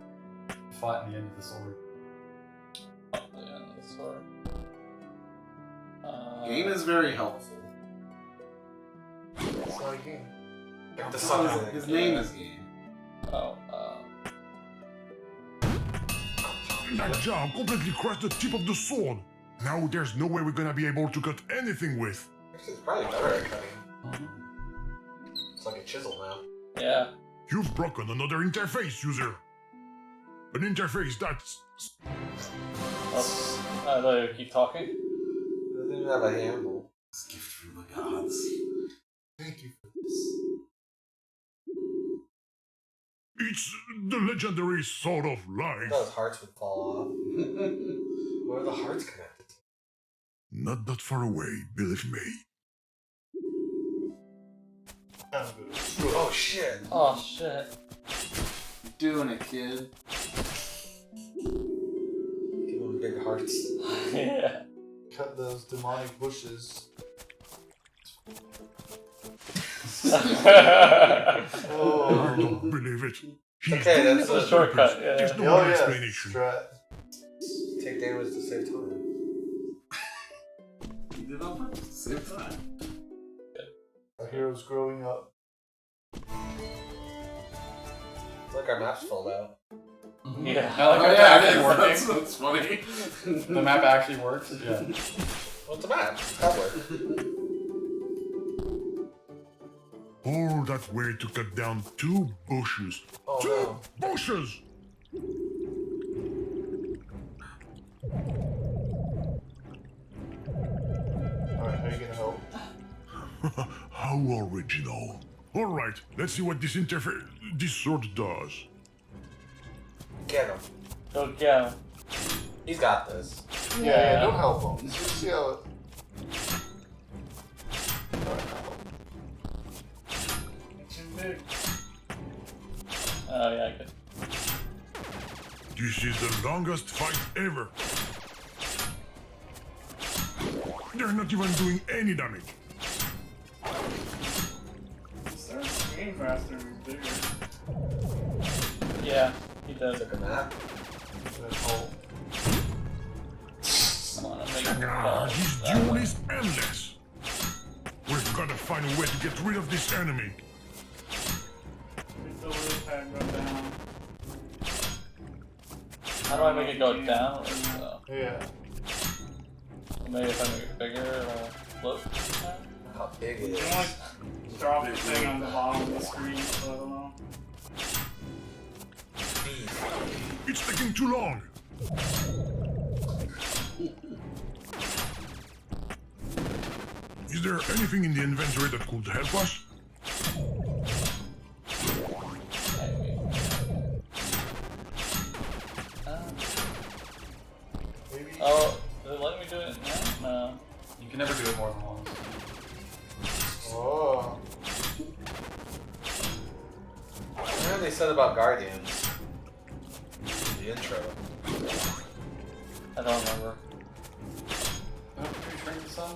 Flatten the end of the sword. The end of the sword. Game is very helpful. It's not a game. Like the sun. His name is Game. Oh, That job completely crushed the tip of the sword. Now there's no way we're gonna be able to cut anything with. Actually, it's probably better at cutting. It's like a chisel now. yeah. You've broken another interface, user. An interface that's... Oh, I thought you would keep talking. It doesn't even have a handle. It's a gift from the gods. Thank you for this. It's the legendary Sword of I Life. thought his hearts would fall off. Where are the hearts connected to? Not that far away, believe me. Oh shit! Oh shit. Doing it, kid. Give him big hearts. Yeah. Cut those demonic bushes. I Oh. don't believe it. He's Okay, doing that's it on a shortcut, purpose. yeah. There's no Oh, other yeah. explanation. Strat. Take damage to save time. He did it on purpose at the same time. Our hero's growing up. It's like our map's filled out. Yeah. I like Oh, how yeah, it's it is. actually working. That's funny. The map actually works. Yeah. Well, it's a map. That works. All that way to cut down 2 bushes. Oh 2 no. bushes! Alright, how are you gonna help? How original. Alright, let's see what this sword does. Get him. Go get him. He's got this. Yeah, don't help him. See how it... Alright, help. It's too big. Oh yeah, I could. This is the longest fight ever. They're not even doing any damage. He starts swinging faster and he's bigger. Yeah, he does. Took a nap. Then help. I wanna make him Ah, fall. this duel is endless. We've got to find a way to get rid of this enemy. If the lily pad go down. How do I make it go down? Yeah. Maybe if I make it bigger, it'll float. How big it You is. can like drop the thing on the bottom of the screen, so I don't know. It's taking too long. Is there anything in the inventory that could help us? Maybe... Oh, is it letting me do it now? No. You can never do it more than once. Oh. What they said about Guardians? In the intro. I don't remember. shrink the sun?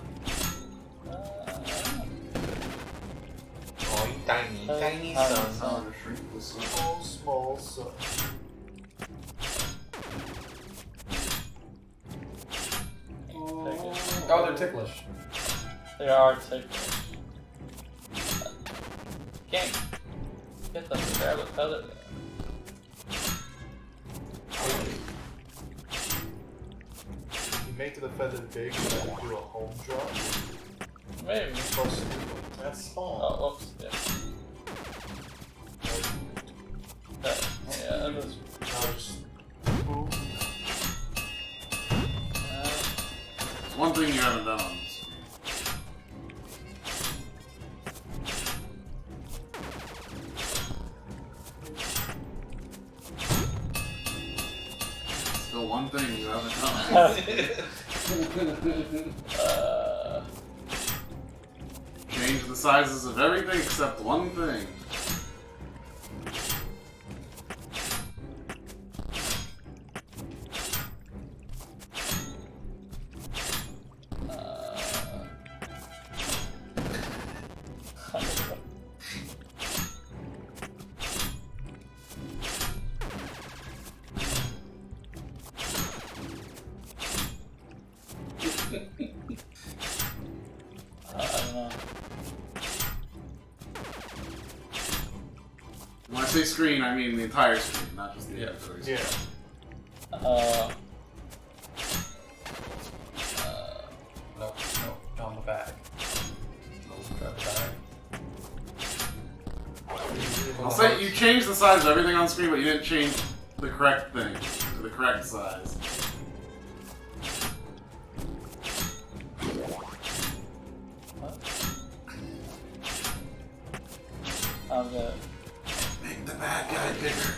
Oh, you tiny How son. to shrink the sun. Small son. Oh, they're ticklish. They are ticklish. Can't get them to grab a feather there. You make the feather big and then do a home drop. Maybe. Plus, that's small. Oh, whoops. Yeah. That, yeah, that was. Now just. One thing you haven't done on this. Still one thing you haven't done. Change the sizes of everything except one thing. When I say screen, I mean the entire screen, not just the inventory screen. No, on the back. No, grab the bag. I'll say you changed the size of everything on screen, but you didn't change the correct thing to the correct size. I'm good. Make the bad guy bigger.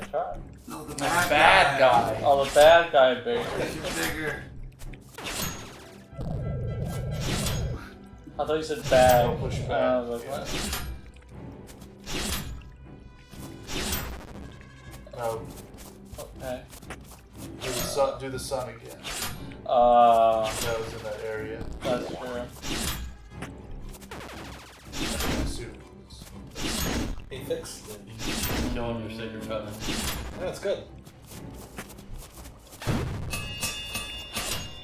I tried. No, the Bad guy. Oh, the bad guy bigger. Make him bigger. I thought you said bad. Don't push back. I was like, what? No. Okay. Do the sun again. That was in that area. That's true. He fixed it. Killing your sacred feather. That's good.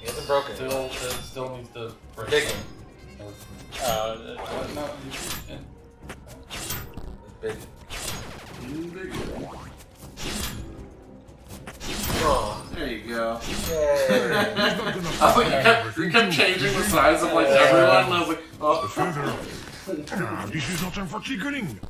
He hasn't broken it. It still needs to break. Big. What? No, Big. Bigger. Oh. There you go. Yay. I was like, you kept changing the size of like everyone, and I was like, oh. The feather. This is not time for tinkering.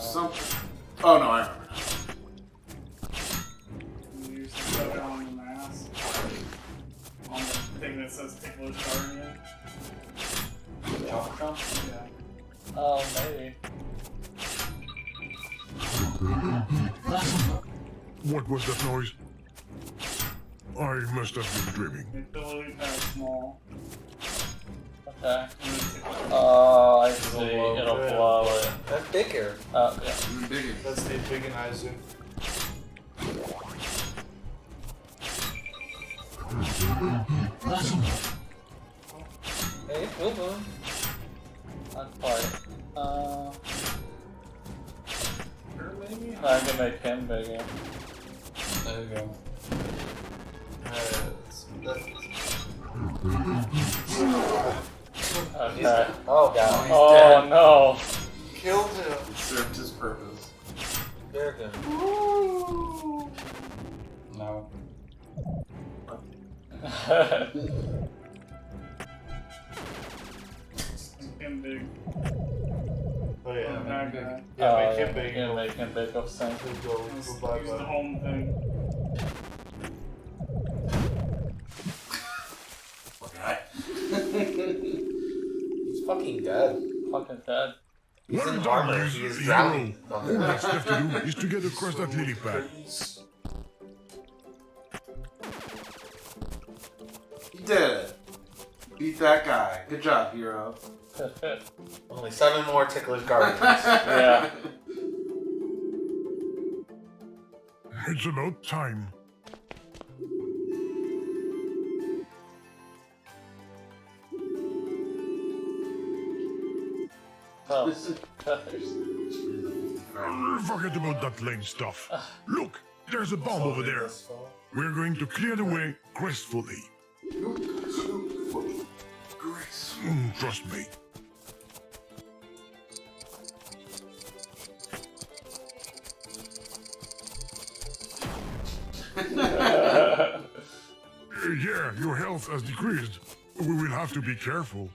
Something. Oh no, I remember now. You used to put it on the mask. On the thing that says ticklish Harrier. Chomp chomp? Yeah. Oh, maybe. What was that noise? I must have been dreaming. It's really kind of small. Okay. Oh, I see. It'll blow it. That's bigger. Yeah. Even bigger. That's the Bigginizer. Hey, boom boom. Not quite. Maybe? I can make him bigger. There you go. That's Okay. Oh god. Oh no. Killed him. It served his purpose. There then. No. Him big. Oh yeah. Bad guy. Yeah, make him big. Yeah, make him big of sense. Go Use bye the bye. home thing. He's fucking dead. Fucking dead. He's Well in done, armor. He is drowning. All that's left to do is to get across that lily pad. You did it. Beat that guy. Good job, hero. Only 7 more ticklish guardians. Yeah. It's about time. Close. Forget about that lame stuff. Look, there's a bomb over there. We're going to clear the way gracefully. Trust me. Yeah, your health has decreased. We will have to be careful.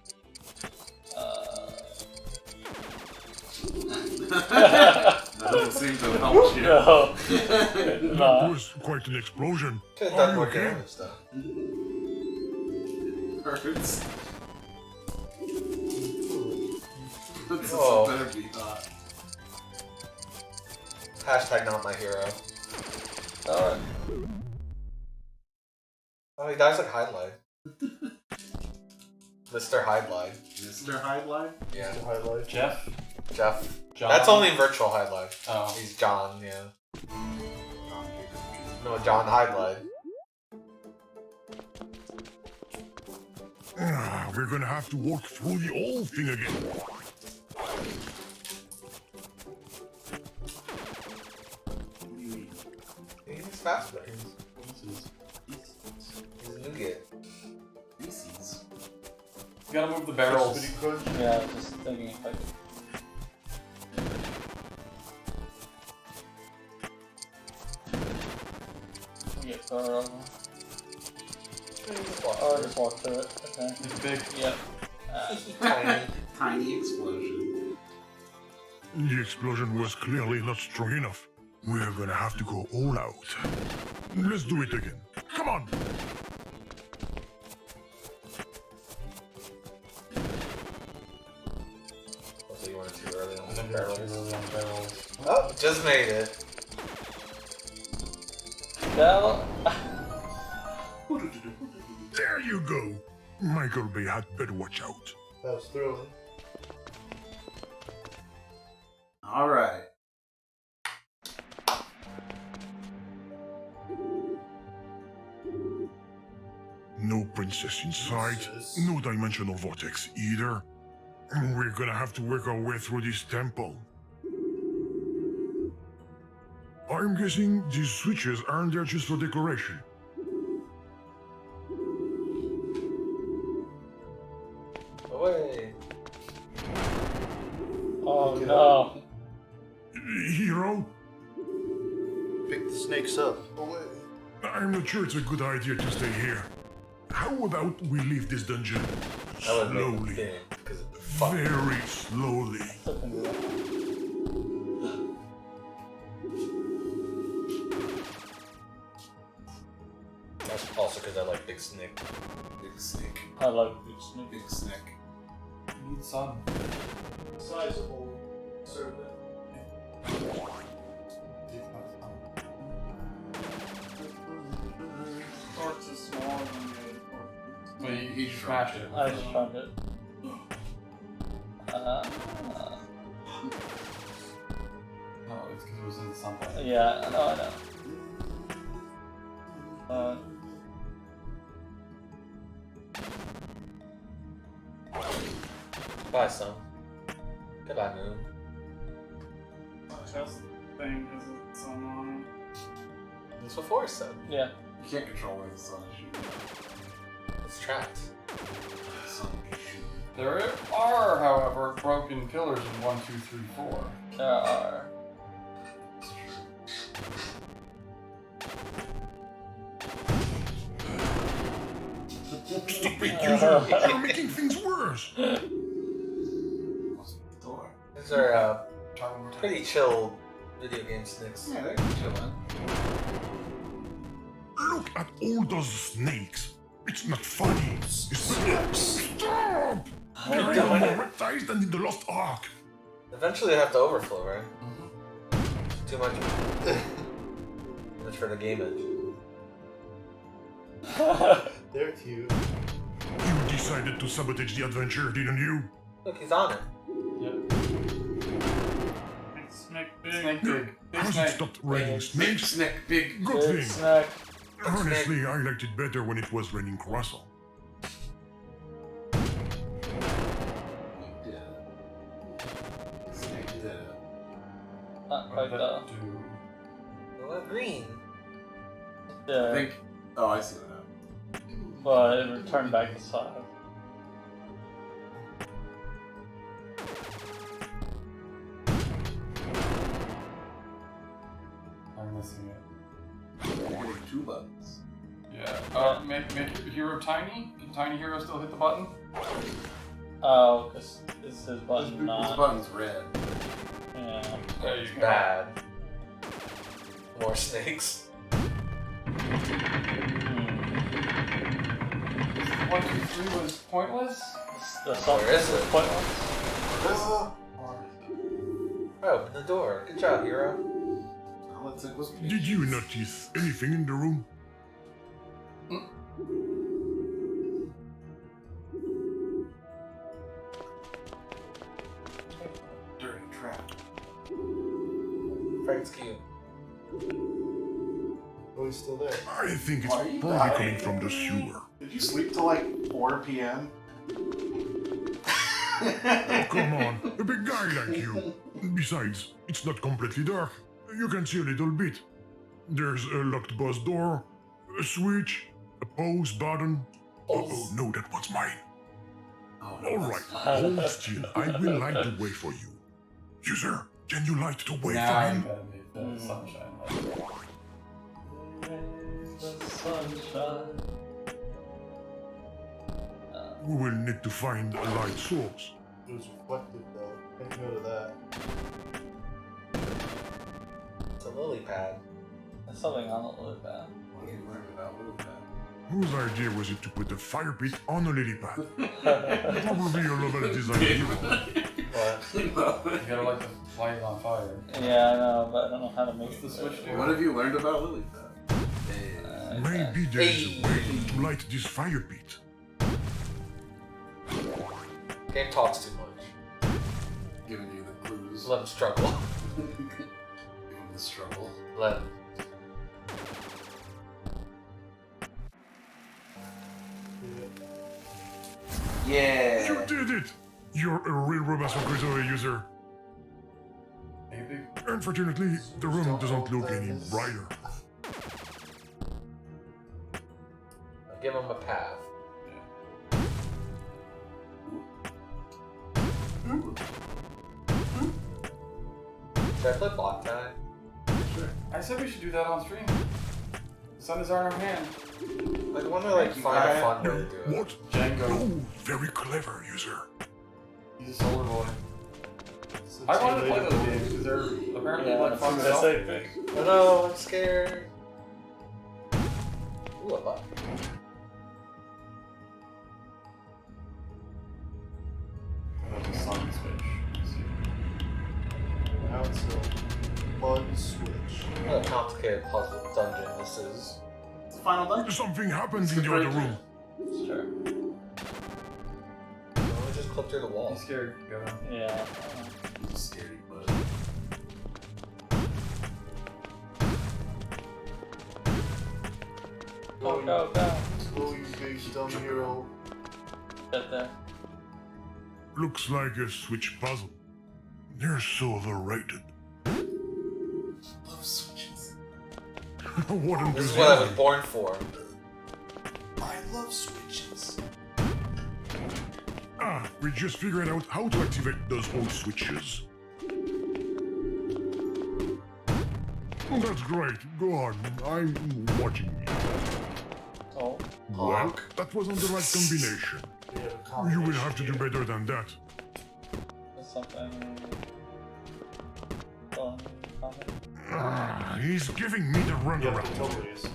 That doesn't seem to help you. No. That was quite an explosion. Could have Are done you more okay? damage though. Hurts. This Oh. better be hot. Hashtag not my hero. Alright. Oh, he dies like Highlight. Mr. Highlight. Mr. Highlight? Yeah. Highlight. Jeff? Jeff. John? That's only virtual Highlight. Oh. He's John, yeah. No, John Highlight. We're gonna have to walk through the old thing again. He's faster. He's a nougat. Reese's. You gotta move the barrels. Crispity crunch. Yeah, just thinking if I could. Get far over. Oh, I just walked through it. Okay. It's big. Yep. Tiny. Tiny explosion. The explosion was clearly not strong enough. We're gonna have to go all out. Let's do it again. Come on! Also, you went too early on I the think they're too barrels. early on barrels. Oh, just made it. Now, There you go! Michael Bay had better watch out. That was thrilling. Alright. No princess in sight, no dimensional vortex either. We're gonna have to work our way through this temple. I'm guessing these switches aren't there just for decoration. Away. oh no. Hero, Pick the snakes up. Away. I'm not sure it's a good idea to stay here. How about we leave this dungeon That would make him slowly? big. Because fuck. Very slowly. That's also because I like Big Snake. Big snake. I like big snake. Big snake. You need sun. Sizable servant. Torch is smaller than the other torch. But he smashed it. I just found it. No, it's because it was in something. Yeah, I know. Bye, son. Goodbye, Moon. Chest thing has a sun on That's what Forrest said. Yeah. You can't control where the sun is shooting. It's trapped. There are, however, broken pillars in 1, 2, 3, 4. There are. Stop it, user! You're making things worse! These are pretty chill video game snicks. Yeah, they're chilling. Look at all those snakes. It's not funny. Stop! There are more reptiles than in the Lost Ark. Eventually they have to overflow, right? Too much. Too much for the game engine. They're cute. You decided to sabotage the adventure, didn't you? Look, he's on it. Snake big. Snake big. Big Has it snake. stopped raining snakes? Snake big. Good Big thing. snack. Honestly, I liked it better when it was raining croissant. Snake did it. Not quite though. Well, green. I Yeah, think. Oh, I see what happened. but it returned back to size. I'm missing it. You're getting 2 buttons. Yeah. Make your hero tiny. Can tiny hero still hit the button? Oh, because it's his This button not. button's red. Yeah. There you go. Bad. More snakes. 1, 2, 3 was pointless? The song Where is was it? pointless. Oh, open the door. Good job, hero. All it took was Did you notice anything in the room? dirty trap. Frank's cute. Oh, he's still there. I think it's Why are you probably dying? coming from the sewer. Did you sleep till like 4 p.m.? Oh, come on. A big guy like you. Besides, it's not completely dark. You can see a little bit. There's a locked bus door, a switch, a pause button. Oh, no, that was mine. Oh, All right, hold still. I will light the way for you. User, can you light the way Now for I'm him? gonna make the sunshine light. The sunshine. We will need to find a light source. It was reflective though. Make note of that. It's a lily pad. There's something on the lily pad. What have you learned about lily pad? Whose idea was it to put a fire pit on a lily pad? Probably a level design. What? You gotta light the light on fire. Yeah, I know, but I don't know how to make What's it. the switch do? What have you learned about lily pad? Maybe there is a way to light this fire pit. Game talks too much. Giving you the clues. Let him struggle. Giving the struggle. Let him. Yeah. You did it! You're a real robust Crusoe user. Maybe. Unfortunately, the room doesn't look any brighter. I'll give him a path. Should I play block tag? Sure. I said we should do that on stream. The sun is on our hand. Like, I wonder, like, find a fun way to do it. What? Django. Oh, very clever user. He's a solar boy. I wanted to play those games because they're apparently Yeah, like that's fun what stuff. I say, pick. Oh no, I'm scared. Ooh, a button. That's a sun switch. Now it's a fun switch. What a complicated puzzle dungeon this is. It's the final dungeon. Something happens in the other room. Sure. Why don't we just clip through the wall? I'm scared. Go on. Yeah. You scaredy bud. Go, go, go. Slow you big dumb hero. Get there. Looks like a switch puzzle. They're so overrated. Love switches. What This is what I was enthusiasm. born for. I love switches. We just figured out how to activate those old switches. Oh, that's great. Go on. I'm watching you. Oh. Well, that wasn't the right combination. You will have to do better than that. There's something. He's giving me the runaround. Yeah, totally is.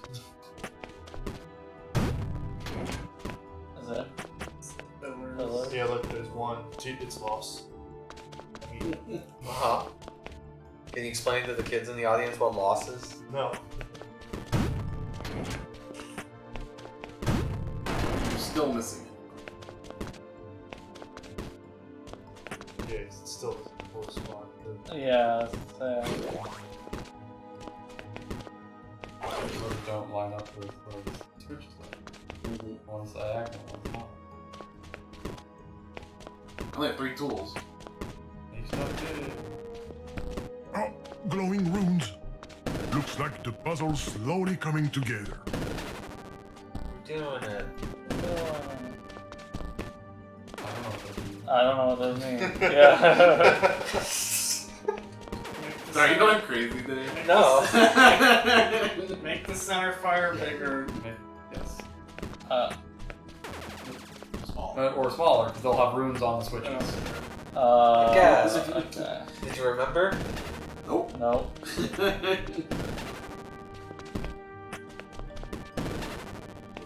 Is it? Yeah, look, there's one. It's lost. Uh-huh. Can you explain to the kids in the audience what loss is? No. You're still missing it. Yeah, it's still a full spot. Yeah, Those don't line up with those switches. One's diagonal, one's not. I only have 3 tools. Oh, glowing runes. Looks like the puzzle's slowly coming together. Doing it. I don't know what those mean. Yeah. Sorry, you going crazy today? No. Make the center fire bigger. Yes. Small. Or smaller, because they'll have runes on the switches. Guess. Okay. Did you remember? Nope. Nope.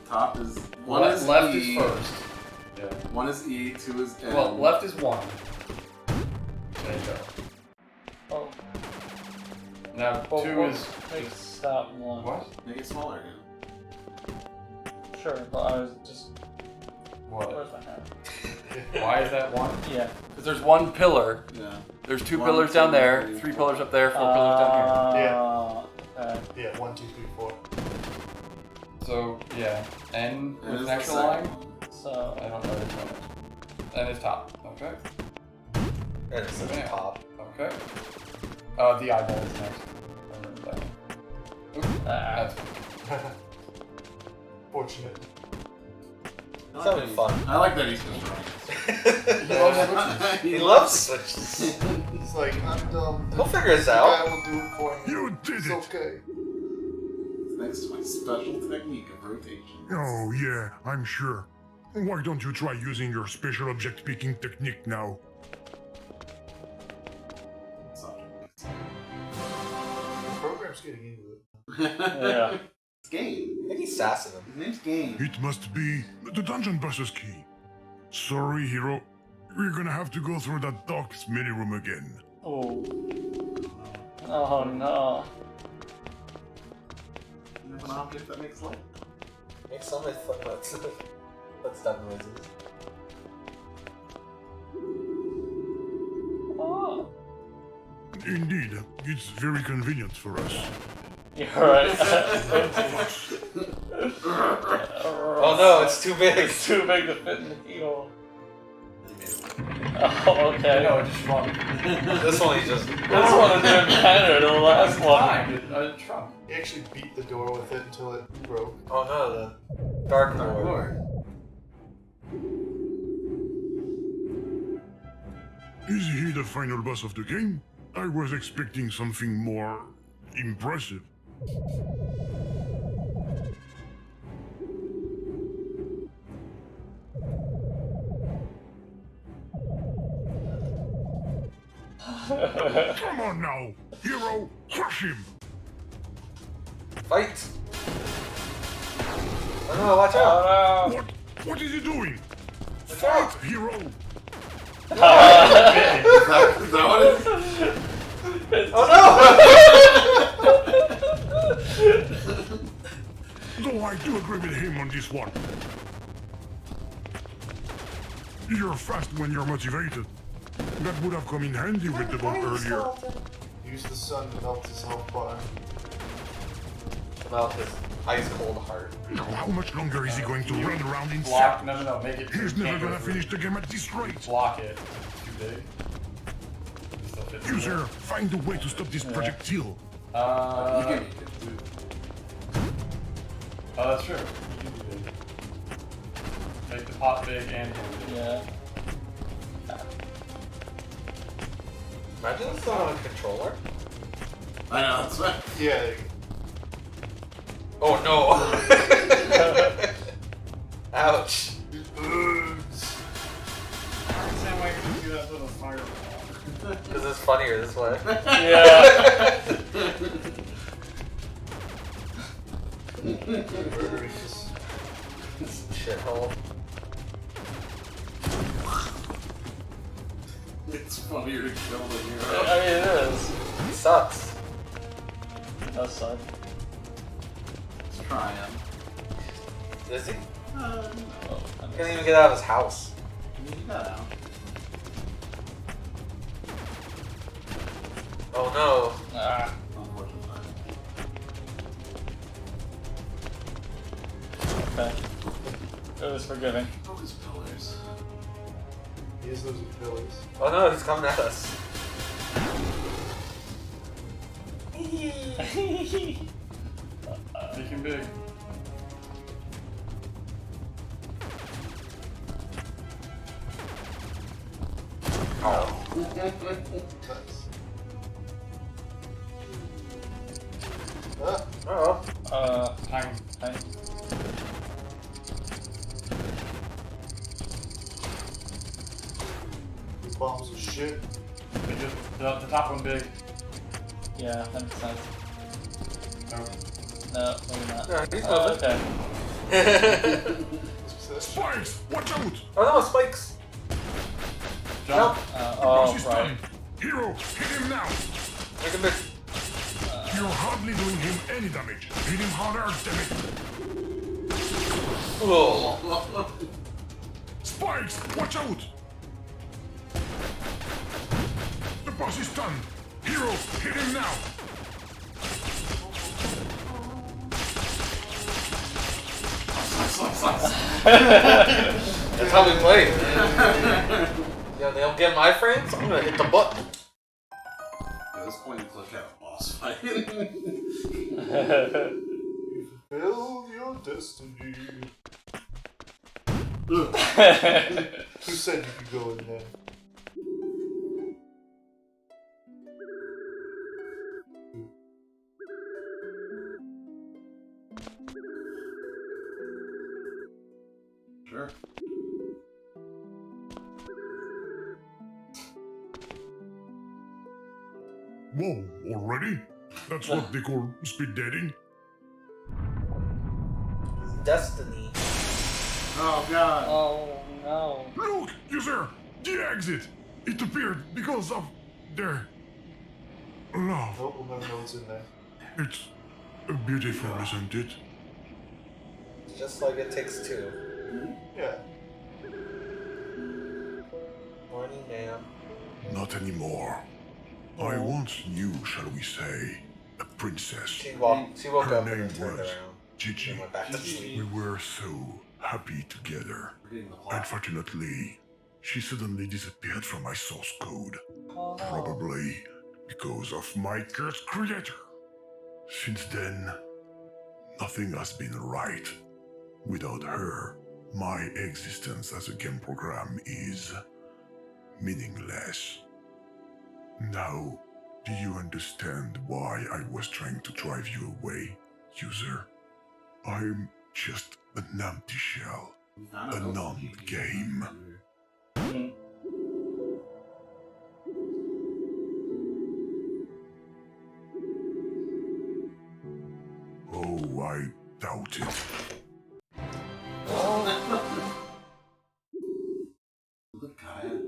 Top is one Left, is left E. is first. Yeah. 1 is E, 2 is N. Well, left is 1. There you go. Oh. Now Well, 2 well, is. make stop 1. What? Make it smaller again. Sure, but I was just. What? Where's my hammer? Why is that 1? Yeah. Because there's 1 pillar. Yeah. There's 2 1, pillars 2, down there, 3, 3 pillars up there, 4 pillars down Okay. Yeah, 1, 2, 3, 4. here. So, yeah. N N with is an the extra second line? one. So. I don't know which one it is. N is top. Okay. And it's the Yeah. top. Okay. The eyeball is next. I remember that one. Oops. That's Fortunate. I It's like having fun. I like that he's just He loves switches. He loves switches. He's like, I'm dumb. He'll figure us The guy out. will do it for me. You did It's it! okay. Thanks to my special technique of rotation. Oh, yeah, I'm sure. Why don't you try using your special object picking technique now? The program's getting into it. Yeah. It's Game. I think he's sassing him. His name's Game. It must be the dungeon boss's key. Sorry, hero. We're gonna have to go through that dark's mini room again. Oh. Oh no. You have an object that makes light. Make some footnotes. Footstep noises. Oh. Indeed, it's very convenient for us. You're right. Oh no, it's too big. It's too big to fit in the keyhole. Oh, okay. No, it just shrunk. This one he just. This one is even better than the last one. It shrunk. He actually beat the door with it until it broke. Oh no, the dark Dark door. Lord. Is he the final boss of the game? I was expecting something more impressive. Come on now, hero, crush him! Fight! Oh no, watch out! Oh no. What is he doing? Watch out! Hero! Is that what it is? Oh No, I do agree with him on this one. You're fast when you're motivated. That would have come in handy with the bomb earlier. Use the sun to melt his health bar. no! Melt his ice cold heart. Now, how much longer is he going to run around in Block. circles? No, make it. He's you never can't go gonna through. finish the game at this rate. Block it. Too big. It still fits in User, there. find a way to stop this projectile. You can make it too. Oh, that's true. You can do it. Make the pot big and Yeah. Imagine it's not on a controller. I know, that's right. Yeah. Oh no! Ouch. I understand why you can do that with a fireball. Because it's funnier this way. Yeah. Shithole. It's funnier to kill than you. I mean, it is. It sucks. It does suck. Let's try him. Is he? Oh, He can't even get out of his house. You got out. Oh no. Ah. Unfortunately. Okay. It was forgiving. Focus pillars. He is losing pillars. Oh no, he's coming at us. Make him big. Oh. Uh-oh. Hang. These bombs are shit. Make the top one big. Yeah, that makes sense. No. No, maybe not. No, he's moving. Okay. Spikes! Watch out! Oh no, spikes! Jump. Oh, He's right. done. Hero, hit him now! Make him big. You're hardly doing him any damage. Hit him harder, damn Oh. it! Spikes! Watch out! The boss is done. Hero, hit him now! That's how we play. Yeah, they don't get my frames? I'm gonna hit the button. At this point, it's like a boss fight. Build your destiny. Who said you could go in there? Sure. Whoa, already? That's what they call speed dating? Destiny. Oh god. Oh no. Look, user! The exit! It appeared because of their love. Nope, we'll never know what's in there. It's beautiful, isn't it? Just like It Takes Two. Yeah. Morning, ma'am. Not anymore. I once knew, shall we say, a princess. She woke Her up and name then turned was around. Gigi. And went back to sleep. We were so happy together. Unfortunately, she suddenly disappeared from my source code. Probably because of my cursed creator. Since then, nothing has been right. Without her, my existence as a game program is meaningless. Now, do you understand why I was trying to drive you away, user? I'm just an empty shell, a non-game. Oh, I doubt it. Look, Kaya.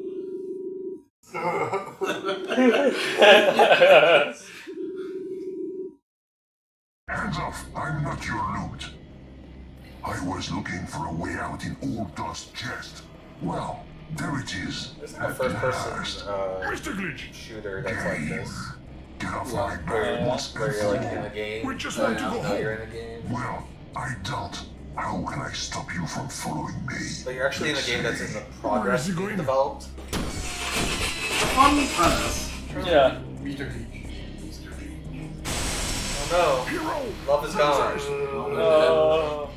Hands off, I'm not your loot. I was looking for a way out in Old Dust's chest. Well, there it is. This is the At first last. person Mr. Glitch! shooter that's like this. Get off my Where back once you're and like for in all. a game. We just want to go Now you're home. in a game. Well, I don't. How can I stop you from following me? But you're actually in a game that's in the Where progress is he being going? developed. Fun premise. Yeah. Mr. G. Oh Hero! no, love is gone. Oh.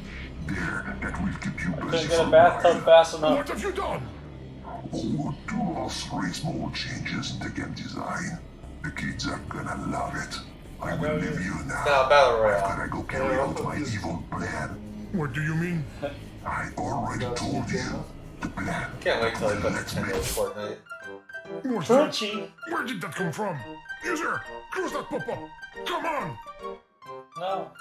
There, that will keep you I couldn't busy get for a a bathtub while. fast enough. What have you done? Oh, do three small changes in the game design. The kids are gonna love it. I will leave you now. No, Battle Royale. After I go carry out my evil plan. What do you mean? I already told you the plan. Can't wait till I put Nintendo in Fortnite. What's that? Where did that come from? User, close that pop-up. Come on. No.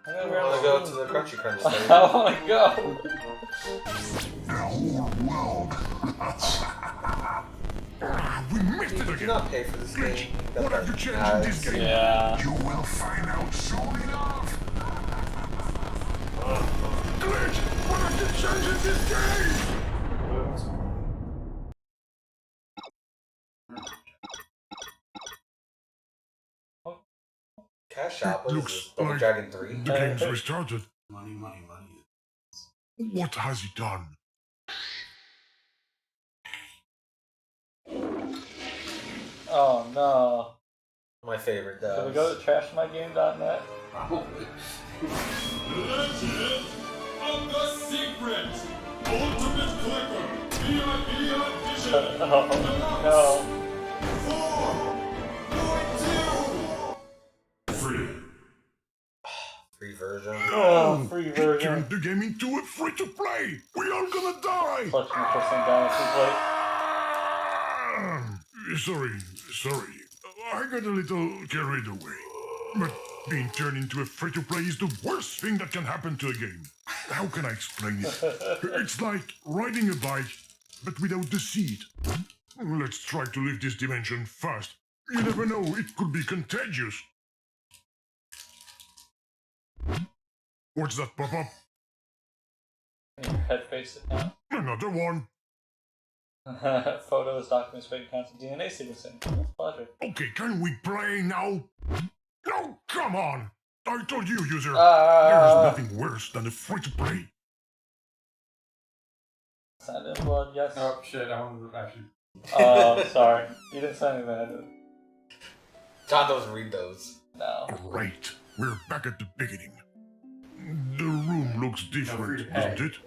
I wanna go to the Crunchy Crunch stage. I wanna go. The whole world. We missed it Did you again. not pay for this game? What have you changed in this game? Yeah. You will find out soon enough. Glitch, what have you changed in this game? Cash Shop, what is Looks this? Double like Dragon 3? The game's restarted. Money. What has he done? Oh no. My favorite, Can we though. go to trashmygame.net? Probably. Legend of the Secret Ultimate Clicker VIP Edition. Oh no. 4.2 free. Free version. Oh, free He version. turned the game into a free-to-play. We are gonna die. Clutching for some Dynasty Plate. Sorry. I got a little carried away. But being turned into a free-to-play is the worst thing that can happen to a game. How can I explain it? It's like riding a bike, but without the seat. Let's try to leave this dimension fast. You never know, it could be contagious. What's that pop-up? Your head face it now. Another one. Photos, documents, fake accounts, and DNA sequencing. Pleasure. Okay, can we play now? No, come on! I told you, user. Ah. There's nothing worse than a free-to-play. Signed in blood, yes. Oh shit, I wanted to actually. Oh, sorry. You didn't say anything, I didn't. John doesn't read those. No. Great. We're back at the beginning. The room looks different, doesn't it?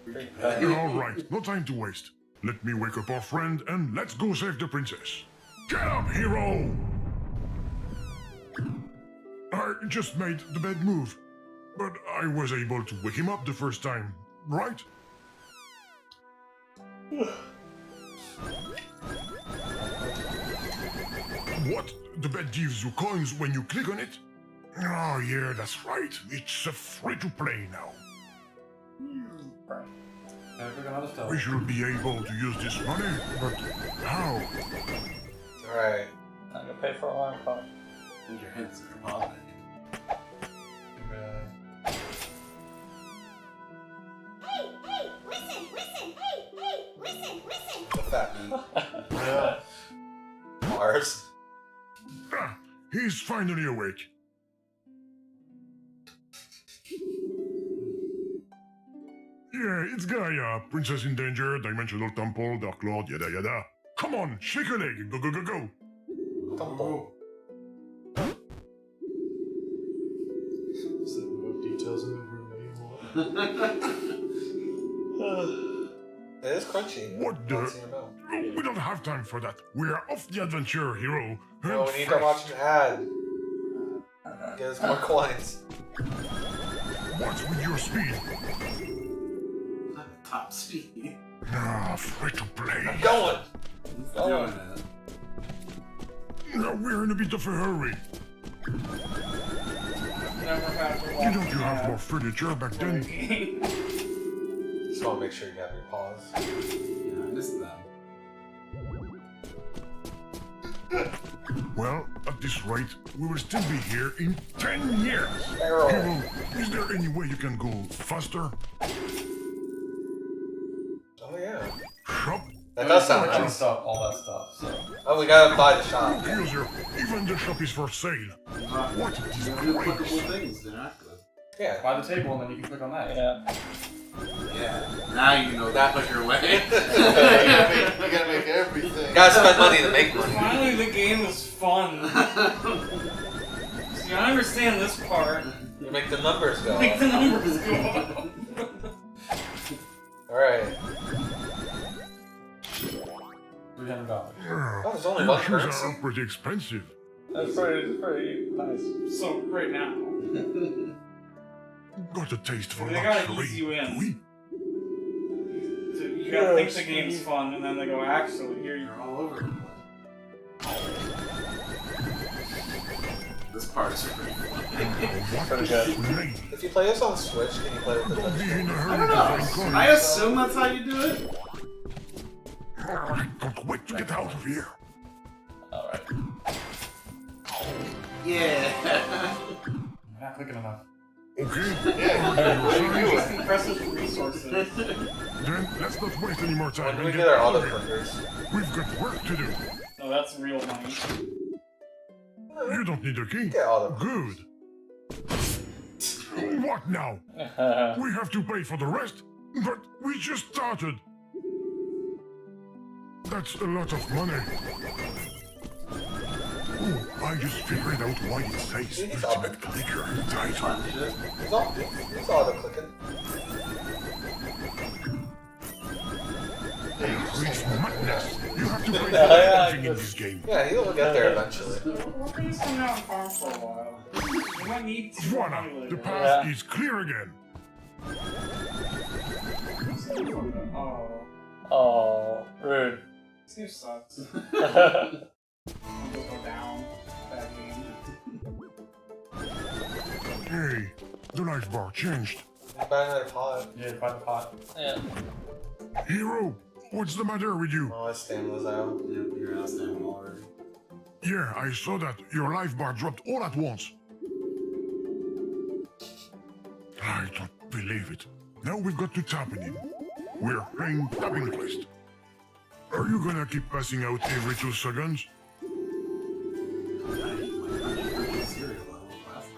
Alright, no time to waste. Let me wake up our friend and let's go save the princess. Get up, hero! I just made the bad move, but I was able to wake him up the first time, right? What? The bed gives you coins when you click on it? Oh yeah, that's right. It's a free-to-play now. We should be able to use this money, but how? Alright. I'm gonna pay for alarm clock. Your head's bothering you. What's that mean? Mars. Ah, he's finally awake. Yeah, it's Gaia, Princess in Danger, Dimensional Temple, Dark Lord, yada yada. Come on, shake a leg, go. Temple. Details in the room anymore. It is crunchy. What the? We don't have time for that. We're off the adventure, hero. No, we need to watch an ad. Get us more coins. What's with your speed? Top speed. Ah, free to play. I'm going. Doing it. Now we're in a bit of a hurry. Didn't you have more furniture back then? Just want to make sure you have your paws. Yeah, I missed them. Well, at this rate, we will still be here in 10 years. Arrow. Hero, is there any way you can go faster? Oh yeah. Shop? That does sound I nice. stuff, all that stuff. So. Oh, we gotta buy the shop. User, even the shop is for sale. What is These are applicable things, they're not good. Yeah. Buy the table and then you can click on that. Yeah. Yeah. Now you know that clicker way. You gotta make everything. Gotta spend money to make money. Finally, the game is fun. See, I understand this part. You make the numbers go Make up. the numbers go up. Alright. $300. Oh, there's only Your one shoes currency? are pretty expensive. That's pretty nice. So right now, Got a taste for they gotta luxury, ease you in. do we? So you gotta think the game's fun, and then they go, actually, here you They're all over the place. This part's pretty fun. Pretty good. If you play this on Switch, can you play with the Don't be in a I hurry don't to know. find coins. I assume that's how you do it. I can't wait to get out of here. Alright. Yeah. I'm not clicking enough. Okay? just impressive resources. Then let's not waste any more When time do and we get get our out other of here. clickers? We've got work to do. No, that's real money. You don't need a key. Get all the Good. What now? We have to pay for the rest? But we just started. That's a lot of money. Oh, I just figured out why it says Ultimate Clicker in the title. It's all the clicking. It's madness. You have to pay for Yeah, everything in this game. Yeah, he'll get there eventually. We'll please come down and farm for a while. You might need to Voila, the path is clear again. Oh, Oh, rude. this game sucks. Go down. Bad game. Hey, the life bar changed. Buy another pot. Yeah, buy the pot. Yeah. Hero, what's the matter with you? Oh, my stamina's out. Yep, you're out of stamina already. Yeah, I saw that. Your life bar dropped all at once. I don't believe it. Now we've got to tap in him. We're playing tapping quest. Are you gonna keep passing out every 2 seconds?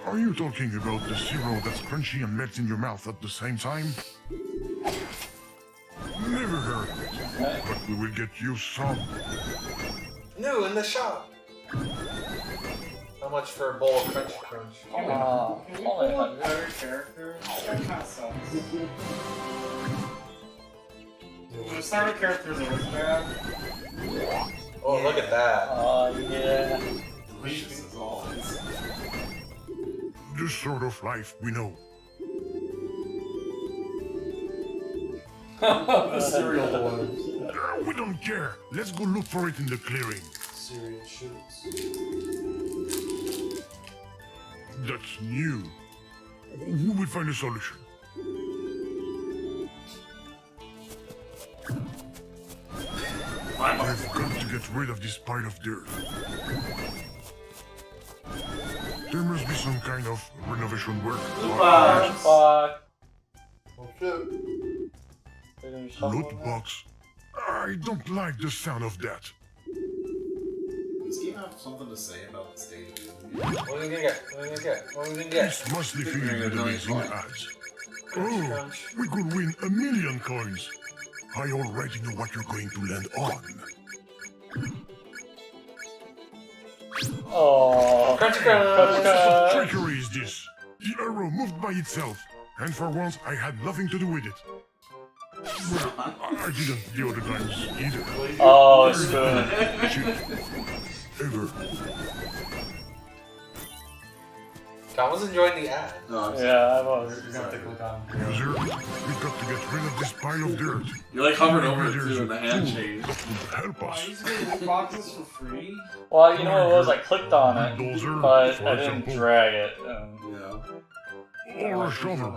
Are you talking about the cereal that's crunchy and melts in your mouth at the same time? Never heard of it, but we will get you some. New in the shop. How much for a bowl of Crunchy Crunch? Oh, Can we pull up better characters? That kind of sucks. The starter characters are always bad. Oh, look at that. Oh, yeah. Delicious as always. This sort of life we know. The cereal boys. We don't care. Let's go look for it in the clearing. Cereal shoots. That's new. We will find a solution. I've got to get rid of this pile of dirt. There must be some kind of renovation work. Fuck. Loot box. I don't like the sound of that. Does Game have something to say about the state of the What are we gonna get? What are we gonna get? What are we gonna get? This must be filled with amazing ads. Oh, we could win 1,000,000 coins. I already know what you're going to land on. Oh. Crunchy What sort of Crunch. trickery is this? The arrow moved by itself, and for once I had nothing to do with it. Well, I didn't the other times either. Oh, spoon. Shit. Ever. Tom was enjoying the ad. Yeah, I was. You're gonna have to click on. User, we've got to get rid of this pile of dirt. You like hovered over it Maybe too there's and the a hand tool changed. that would help I us. used to get loot boxes for free. Well, you know what it was? I clicked on it, Bulldozer, but for I didn't example. drag it. Yeah. Or a shovel.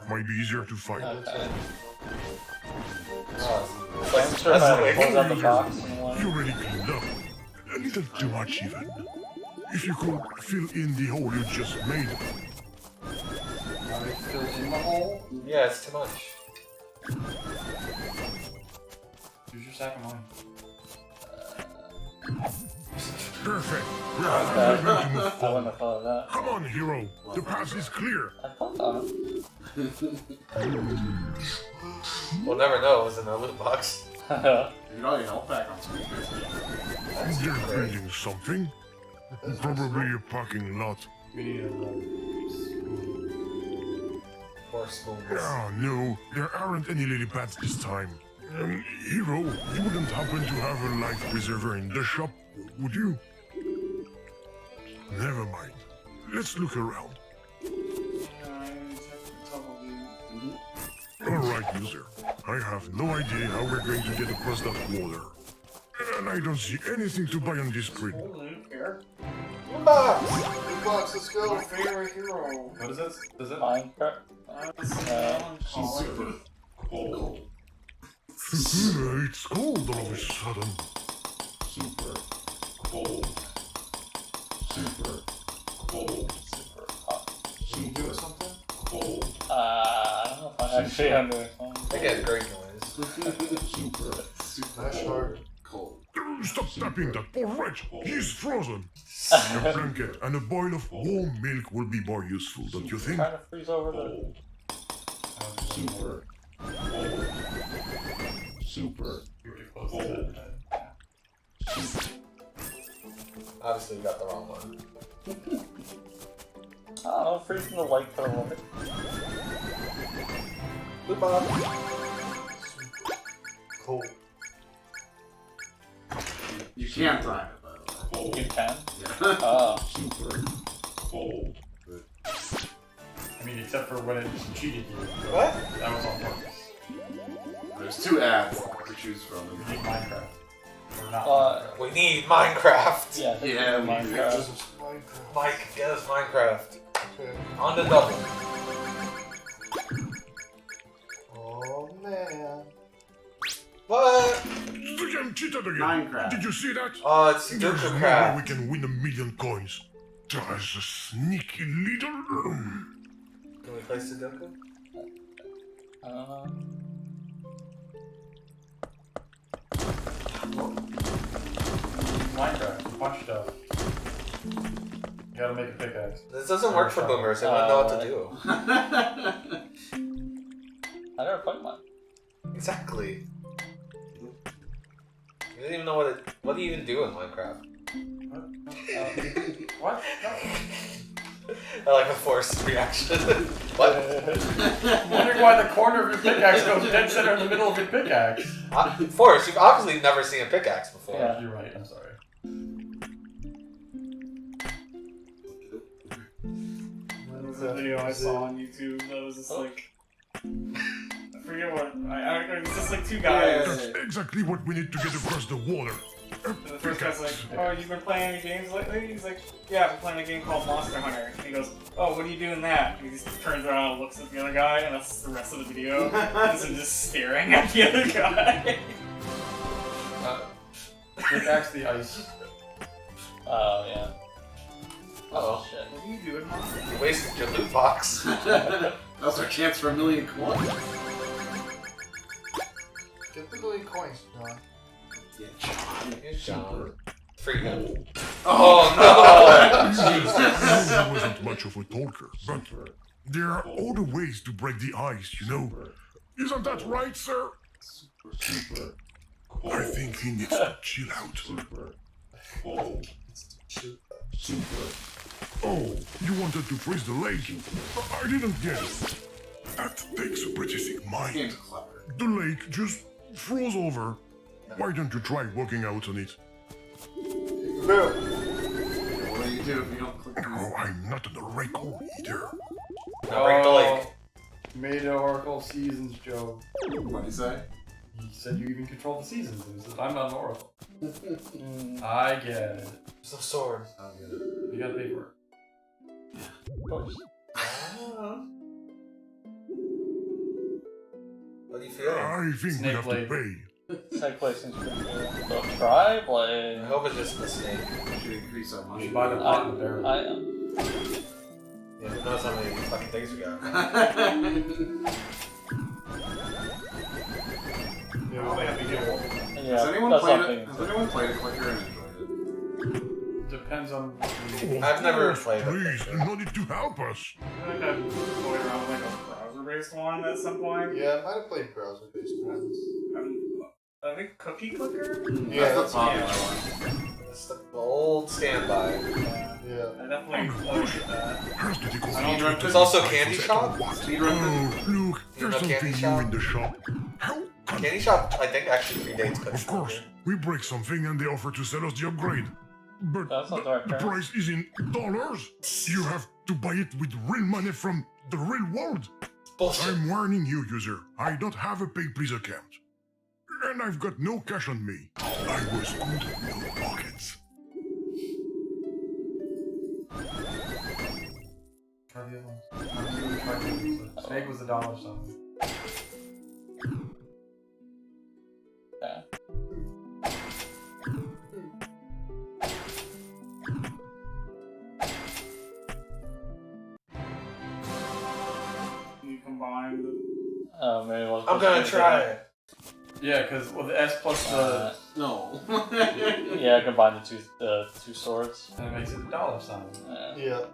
Might be easier to find. Okay. Oh, it's I'm sure if I like, close out the box and like, You already cleaned up. A little too much even. If you could fill in the hole you just made. Are they still in the hole? yeah, it's too much. Use your sack of money. Perfect. We're Okay. ready to move I wouldn't forward. have thought of that. Come on, hero. The path is clear. I clicked on it. We'll never know. It was in a loot box. You got your health back on speakers. They're building something. Probably a parking lot. We need a More spoons. Oh no, there aren't any lily pads this time. Hero, you wouldn't happen to have a life preserver in the shop, would you? Never mind. Let's look around. Alright, user. I have no idea how we're going to get across that water. And I don't see anything to buy on this grid. Box, let's go. My favorite hero. What is this? Is it? Minecraft. Super cold. It's cold all of a sudden. Super cold. Super cold. Super hot. Can you do it something? Cold. I don't know if I actually understand. I get great noise. Super That's hard. cold. Stop tapping that poor wretch. He's frozen. A blanket and a boil of warm milk will be more useful, don't you think? Trying to freeze over the. Super cold. Super cold. Obviously, we got the wrong one. Oh, freezing the light for a little bit. Good Bob. Cool. You can't time it, by the way. You can? Yeah. Oh. Super cold. I mean, except for when it cheated you. What? That was on purpose. There's 2 ads to choose from. We need Minecraft. Or not. We need Minecraft. Yeah, Yeah, Minecraft. Mike, get us Minecraft. On the double. Oh man. What? The game cheated again. Minecraft. Did you see that? Oh, it's There's Sudoku no way Craft. we can win 1,000,000 coins. There's a sneaky little... Can we play Sudoku? Minecraft. Punch stuff. You gotta make a pickaxe. This doesn't work for boomers. They wouldn't know what to do. I never played mine. Exactly. You didn't even know what it. What do you even do in Minecraft? What? I like a forced reaction. What? I'm wondering why the corner of your pickaxe goes dead center in the middle of your pickaxe. Forrest, you've obviously never seen a pickaxe before. Yeah. You're right, I'm sorry. There was a video I saw on YouTube that was just like. I forget what. I it was just like 2 guys. That's exactly what we need to get across the water. And the first guy's like, oh, you've been playing any games lately? He's like, yeah, I've been playing a game called Monster Hunter. And he goes, oh, what are you doing that? And he just turns around and looks at the other guy, and that's the rest of the video. Just him just staring at the other guy. Pickaxe the ice. Oh, yeah. Oh shit. What are you doing, Mom? You wasted your loot box. That's our chance for 1,000,000 coins. Get the million coins, John. Yeah, John. Here's John. Freedom. Oh I wasn't much of a talker, but there are other ways to break the ice, you know. Isn't that right, sir? Super I think he needs to chill out. cold. Super. Oh, you wanted to freeze the lake? I didn't get it. That takes a pretty thick mind. Game's clever. The lake just froze over. Why don't you try walking out on it? What do you do if you don't click these? Oh, I'm not on the right hole either. Now break the lake. Made an Oracle Seasons joke. What'd he say? He said you even control the seasons. And he said, I'm not an Oracle. I get it. There's no sword. You gotta pay for it. Of course. What do you feel? I think we have to pay. Snake play seems pretty good. So try play. I hope it's just the snake. Should increase our You money. should buy the pot and the barrel. I am. Yeah, who knows how many fucking things we got. Yeah, we have to get one. Yeah, Has anyone that's played something. it? Has anyone played a clicker and enjoyed Depends on what you I've never played it. Please, no need to help us. I feel like I've toyed around with like a browser-based one at some point. Yeah, I might have played browser-based ones. I think Cookie Clicker? it? Yeah, That's the popular yeah. one. It's the old standby. Yeah. I definitely played that. How's the decoration? I don't There's also Candy Shop. Oh, look, there's know Candy something new Shop? in the shop. How can Candy Shop, I think, actually predates Of Cookie course, Clicker. we break something and they offer to sell us the upgrade. But That's not the right the term. price is in dollars. You have to buy it with real money from the real world. Bullshit. I'm warning you, user. I don't have a Pay Please account. And I've got no cash on me. I was good, no pockets. Try the other ones. Snake was $1 something. Yeah. You combine the. Oh, maybe we'll I'm gonna try it. Yeah, because with the S plus the No. Yeah, combine the two swords. and it makes it $. Yeah.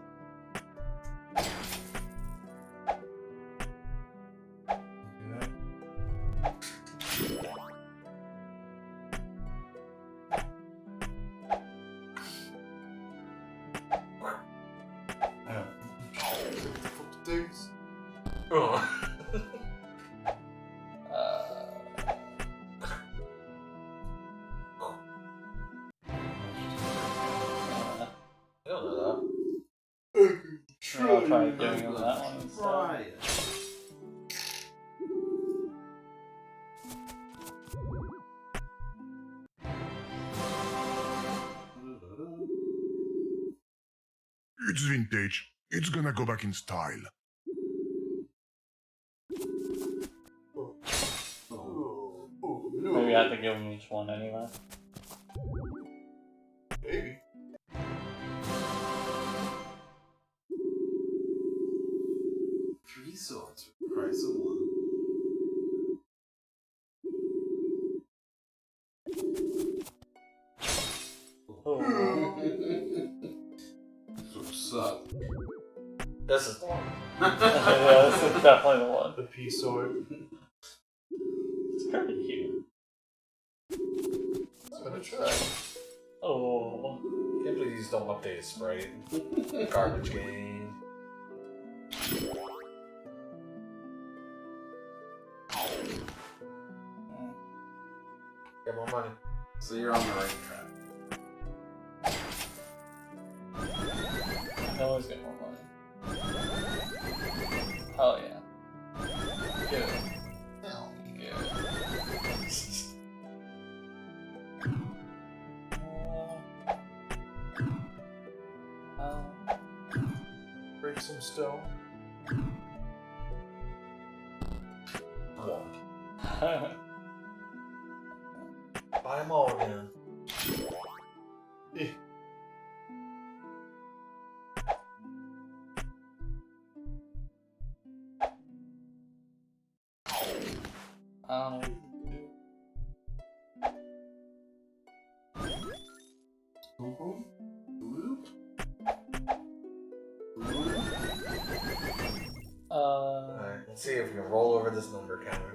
Things. Oh. I don't know I'll try giving him that one instead. Try it. It's vintage. It's gonna go back in style. Maybe I have to give him each one anyway. Maybe. Three swords for the price of one. What's up? This is the one. Yeah, this is definitely the one. The P sword. It's kind of cute. I'm gonna try. Oh. Can't believe these don't update his sprite. Garbage game. Get more money. So you're on the right track. I always get more money. Oh yeah. Get it. Hell. Get Break some stone. One. it. Buy them all again. Yeah. Alright, let's see if we can roll over this number counter.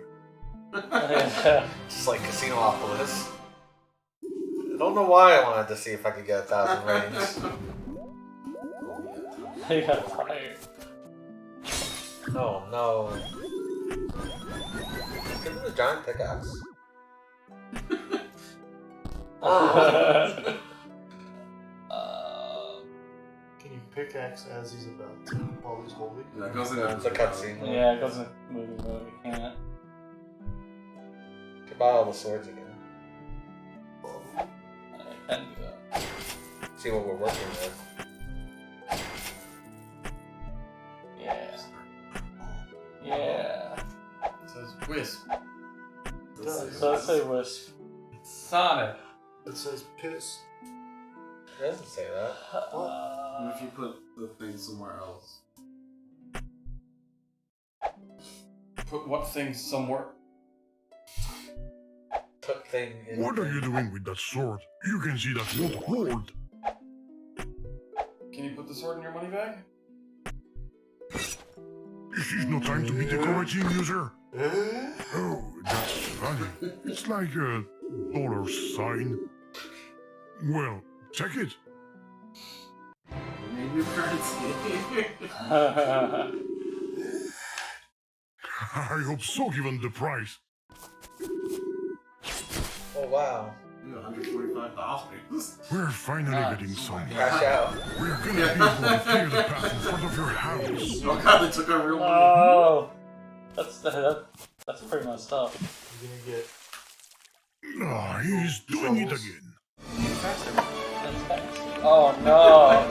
Yeah. Just like Casinopolis. I don't know why I wanted to see if I could get 1,000 rings. He got tired. Oh no. Give him the giant pickaxe. Can you pickaxe as he's about to while he's holding? That goes in It's a cutscene. Yeah, it goes in movie mode. You can't. You can buy all the swords again. I can do that. See what we're working with. Yeah. Yeah. It says Wisp. So let's say Wisp. Sonic. It says piss. It doesn't say that. What if you put the thing somewhere else? Put what thing somewhere? Put thing in. What are you doing with that sword? You can see that won't hold. Can you put the sword in your money bag? This is no time to be decorating, user. Oh, that's funny. It's like a dollar sign. Well, check it. Made new currency. I hope so, given the price. Oh wow. $145. We're finally getting somewhere. Cash out. We're gonna be able to clear the path in front of your house. Oh god, they took our real money. Oh, that's pretty messed up. You're gonna get. Ah, he's doing it again. Oh no!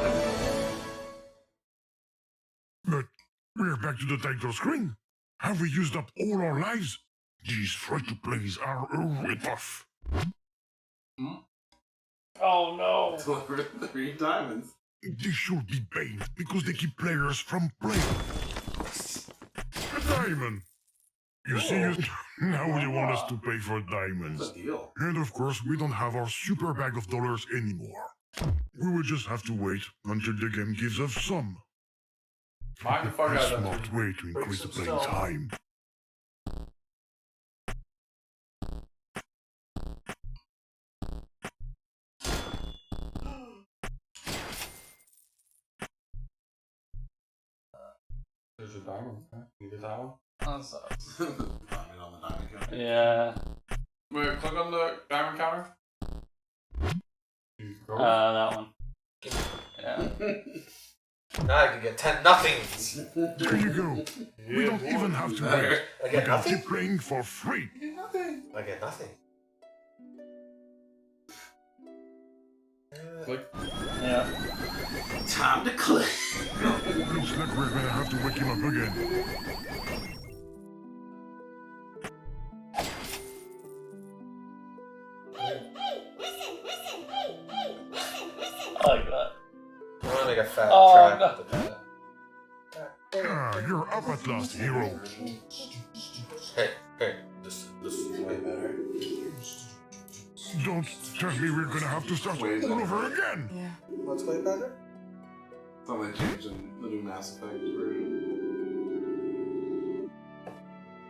But we're back to the title screen. Have we used up all our lives? These free-to-plays are a rip-off. Oh no! Deliver 3 diamonds. They should be banned because they keep players from playing. A diamond! You see, now they want us to pay for diamonds. What's the deal? And of course, we don't have our super bag of dollars anymore. We will just have to wait until the game gives us some. Mind the fuck A out of smart that. way to increase the playing time. There's a diamond. You get that one? That sucks. Diamond on the diamond counter. Yeah. Wait, click on the diamond counter. That one. Yeah. Now I can get 10 nothings. There you go. We don't even have to wait. I We get can nothing? keep playing for free. I get nothing. Click. Yeah. Time to click. Looks like we're gonna have to wake him up again. I like that. I want to make a fat Oh, track no. with that. Ah, you're up at last, hero. Hey, this is way better. Don't tell me we're gonna have to start all over again. Yeah. What's way better? Something they changed in the new Mass Effect version.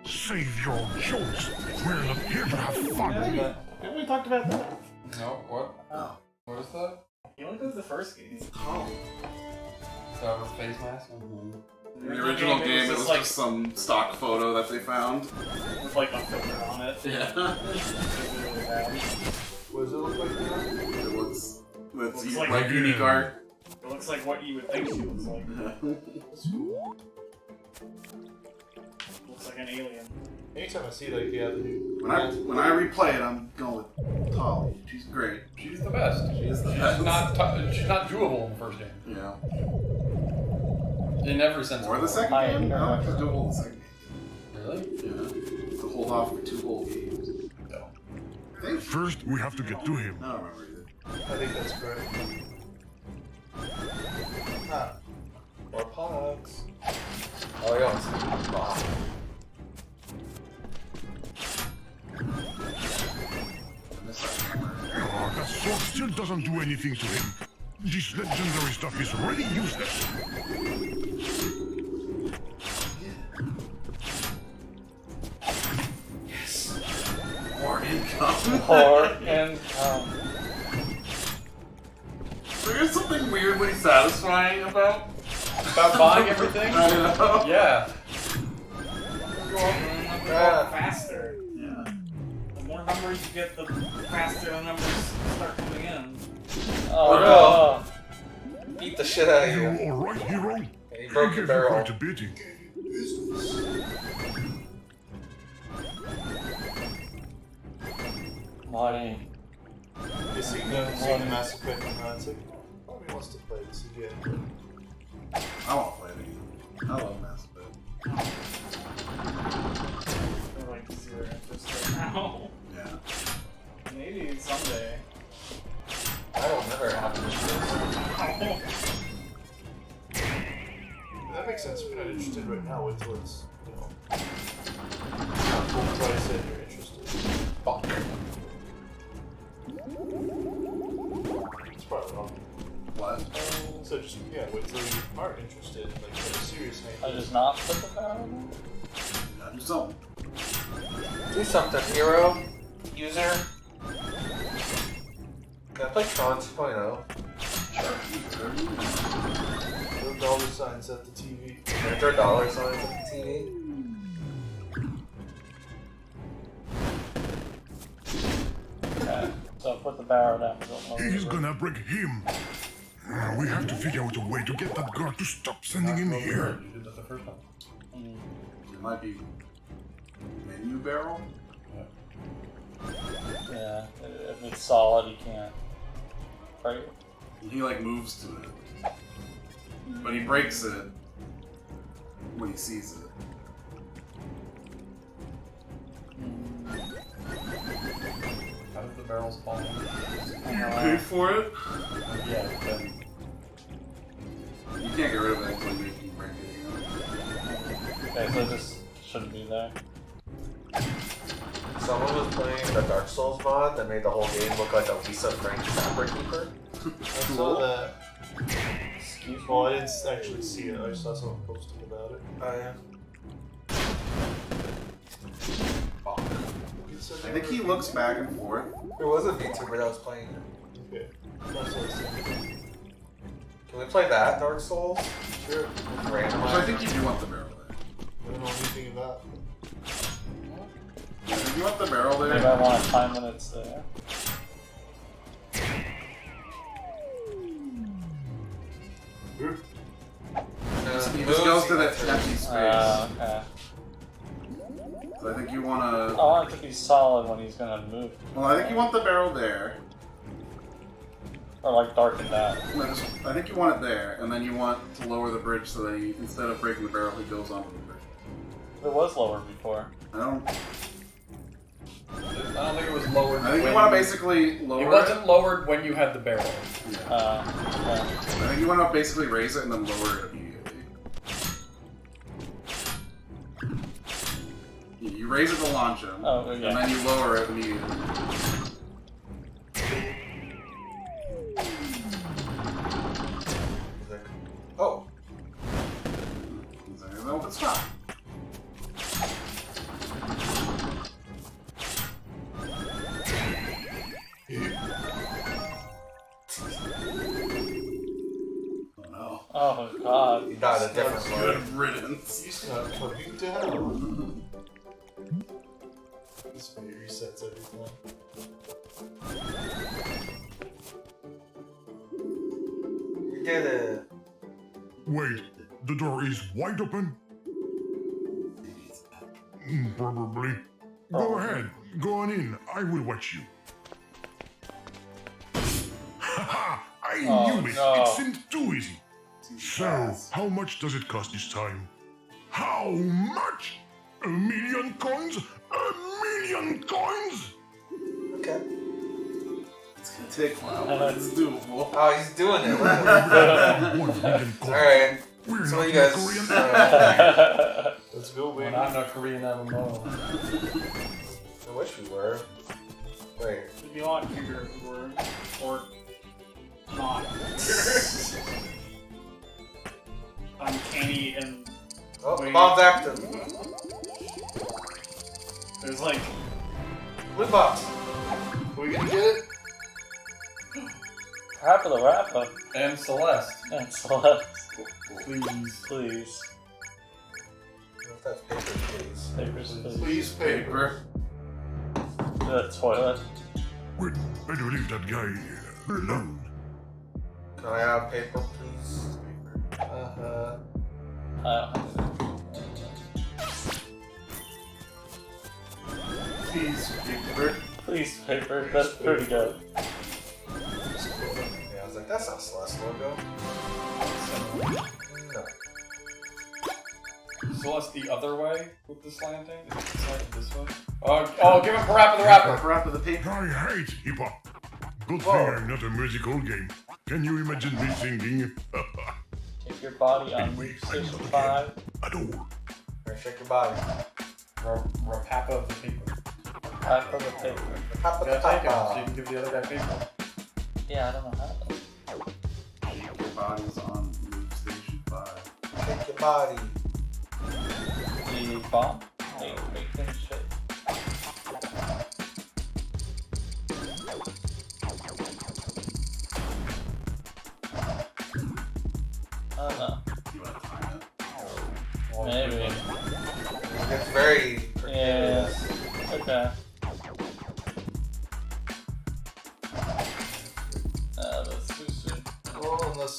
Save your jokes. We're not here to have fun. Haven't we talked about that? No, what? Oh. What is that? You only did the first game. Oh. Is that a face mask? In the original game, it was just some stock photo that they found. With like a filter on it. Yeah. Really bad. What does it look like now? It looks. It's Looks like, like- unique art. It looks like what you would think she looks like. Looks like an alien. Anytime I see like the new When I replay it, I'm going with Tali. She's great. She's the best. She is the She's best. she's not doable in the first game. Yeah. In every sense. Or the second I game? know. I don't think she's doable in the second game. Really? Yeah. To hold off for 2 whole games. No. First, we have to get to him. I don't remember either. I think that's correct. Ah, more pods. Oh, yeah. Wow. Oh, that sword still doesn't do anything to him. This legendary stuff is really useless. More income. Or income. There's something weirdly satisfying about buying everything? I know. Yeah. Go faster. Yeah. The more numbers you get, the faster the numbers start coming in. Oh no. Beat the shit out of you. You alright, hero? And he broke your I gave you barrel. quite a beating. Money. You see the Mass Effect it's like, part of me wants to play this again. I want to play it again. I love Mass Effect. They're like zero interest right now. Yeah. Maybe someday. I don't never happen to That makes sense if you're not interested right now. Wait till it's, you know, not full price and you're interested. Fuck. It's probably wrong. What? So just, yeah, wait till you are interested, like, in a serious I thing. just not put the power on Gotta do something. Do something, hero. User. Can I play Tron 2.0? Throw dollar signs at the TV. Can I throw dollar signs at the TV? put the barrel down. Don't lower He's it. gonna break him. We have to figure out a way to get that guard to stop sending him here. You did that the first time. It might be menu barrel. Yeah, if it's solid, you can't. Right? He like moves to it, but he breaks it when he sees it. How did the barrels fall in? You paid for it? Yeah, then You can't get rid of it until you break it again. Okay, so this shouldn't be there. Someone was playing the Dark Souls mod that made the whole game look like a Lisa Frank Fabric Keeper. I saw that. Well, I didn't actually see it. I just saw someone posting about it. Oh yeah. I think he looks back and forth. There was a VTuber that was playing it. Okay. That's what I said. Can we play that Dark Souls? Sure. Randomized. So I think you do want the barrel there. I don't know anything about it. I think you want the barrel there. Maybe I want to time when it's there. He just goes to that empty space. Okay. So I think you want I to. want it to be solid when he's gonna move. Well, I think you want the barrel there. Or like darkened out. No, I think you want it there, and then you want to lower the bridge so that he, instead of breaking the barrel, he goes onto the bridge. It was lower before. I don't think it was lowered. I think you when want to basically lower it. It wasn't lowered when you had the barrel. Okay. I think you want to basically raise it and then lower it immediately. You raise it to launch him, Oh, yeah. and then you lower it immediately. Oh. He's like, no, but stop. Oh no. Oh god. He died a different way. Good riddance. He's not coming down. This video resets everything. We did it. Wait, the door is wide open? Probably. Go ahead, go on in. I will watch you. Haha! I knew it! no. It seemed too easy. So, how much does it cost this time? How much? 1,000,000 coins? 1,000,000 coins? Okay. It's gonna take a while, but it's doable. Oh, he's doing it. 1,000,000 coins. Alright. We're So not you in guys. Korean. Let's go, We're baby. not in a Korean MMO. I wish we were. Wait. If you want bigger word or not. Uncanny and Oh, wait. bomb's active. There's like Blue box. We gonna get it? Rapper the rapper. And Celeste. And Celeste. Please. Please. If that's paper, please. Papers, please. Please, paper. The toilet. We'd better leave that guy alone. Can I have paper, please? Uh-huh. Please, paper. Please, paper. That's pretty good. Yeah, I was like, that's not Celeste logo. No. Celeste the other way with the slanting? Is it slanted this way? Oh, give him Parappa the Rapper! Parappa the paper. I hate hip-hop. Good Whoa. thing I'm not a musical game. Can you imagine me singing? Take your body on Anyway, Move I'm Station not 5. Adore. Alright, shake your body. Rapappa of the paper. Rapper the paper. Papa You the gotta take him so you papa. can give the other guy paper. Yeah, I don't know how to. Your body's on Move Station 5. Shake your body. The bomb? Make things shake. I don't know. You want to time it? Maybe. It's very Yeah. precarious. Okay. Oh, unless.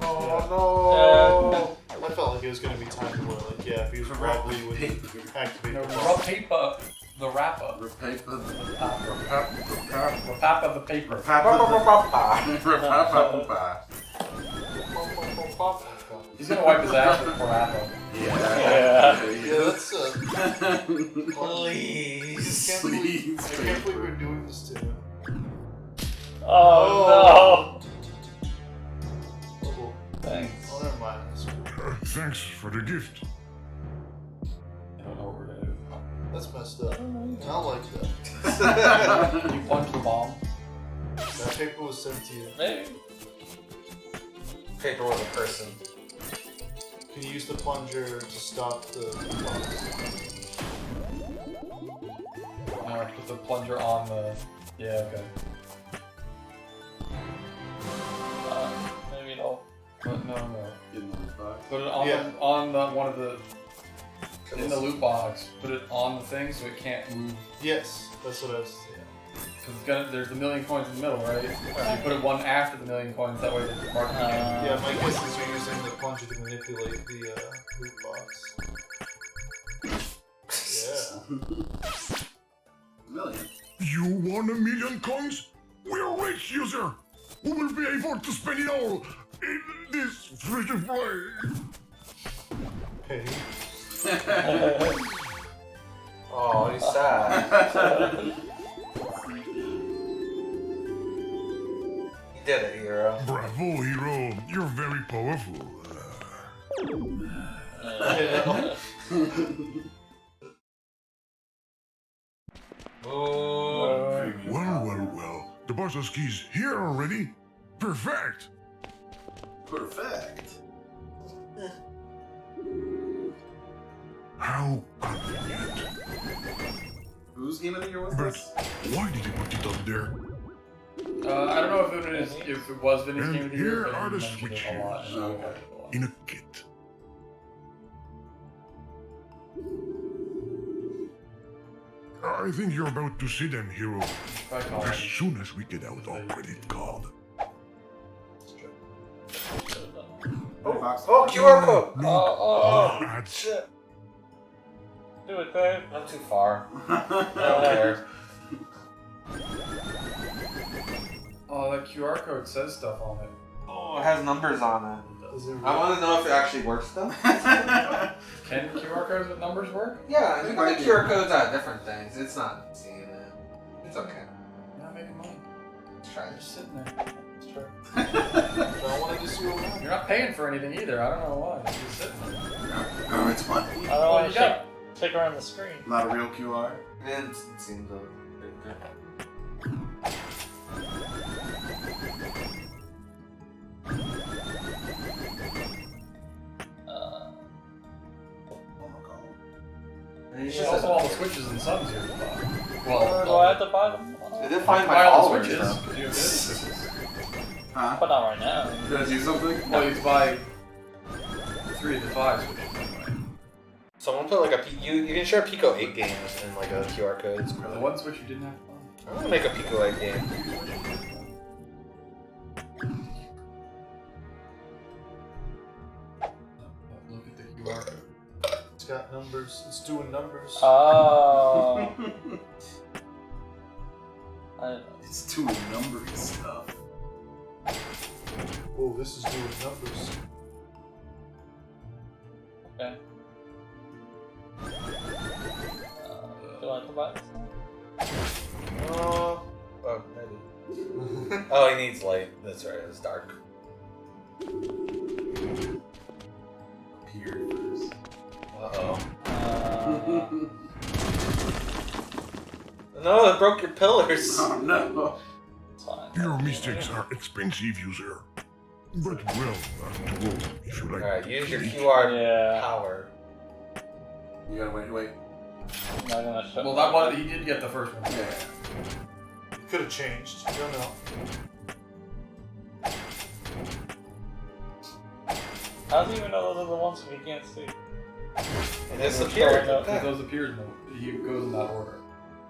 Oh no! I felt like it was gonna be time to like, yeah, if he was wobbly, he would activate the bomb. Rapipa, the Rappa. Rapapa Rapapa the paper. He's gonna wipe his ass with Rappa. Yeah, that's please. Please. I can't believe we're doing this to him. Oh, Oh, Thanks. oh, never mind. That's cool. Thanks for the gift. I don't know what we're gonna do. That's messed up. I don't like that. You plunge the bomb. That paper was sent to you. Maybe. Paper was a person. Can you use the plunger to stop the Put the plunger on the. Yeah, okay. Maybe no. But no. In the loot box. Put it on on the one of the in the loot box. Put it on the thing so it can't move. Yes, that's what I was saying. Because there's a million coins in the middle, right? So you put it one after the million coins. That way the mark can't. Yeah, my guess is you're using the plunger to manipulate the loot box. Yeah. Million. You want 1,000,000 coins? We're rich, user! We will be able to spend it all in this free-to-play! Hey. Oh, he's sad. You did it, hero. Bravo, hero! You're very powerful. Well. The boss's key's here already? Perfect! Perfect. How convenient. Whose game of the year was But this? why did you put it up there? I don't know if it was Vinny's And game of the year. here but are the he mentioned it a lot. Okay. In a kit. I think you're about to see them, hero. As soon as we get out our credit card. Oh, QR code! Oh, That's shit. Do it, Dave. Not too far. I don't care. Oh, that QR code says stuff on it. Oh, it has numbers on it. I want to know if it actually works though. Can QR codes with numbers work? Yeah, you can make QR codes out of different things. It's not seeing it. It's okay. You're not making money. Let's try You're this. just sitting there. So I wanted to see what You're not paying for anything either. I don't know why. You're just sitting there. No, it's fun. I don't want to check around the screen. Not a real QR. And it seems good. There's also all the switches and subs here at the bottom. Well, do I have to buy them? It did find my buy all the followers switches. though. 'Cause you have businesses. Huh? But not right now. Did I do something? Well, you have to buy 3 of the 5 switches anyway. Someone put like a you can share Pico 8 games in like a QR code. It's The cool. one switch you didn't have to buy. I want to make a Pico 8 game. Look at the QR code. It's got numbers. It's doing numbers. Oh. It's doing numbers stuff. Oh, this is doing numbers. Okay. Do I have to buy this? Oh, maybe. Oh, he needs light. That's right. It's dark. Appeared first. Uh-oh. No, it broke your pillars. Oh no. It's fine. Your mistakes are expensive, user. But well, after all, if you like. Alright, use your QR power. You gotta wait. I'm not gonna shut Well, that one, he did get the first one. Yeah. It could have changed. I don't know. How do you even know those are the ones we can't see? It disappeared. If those appear, he goes in that order.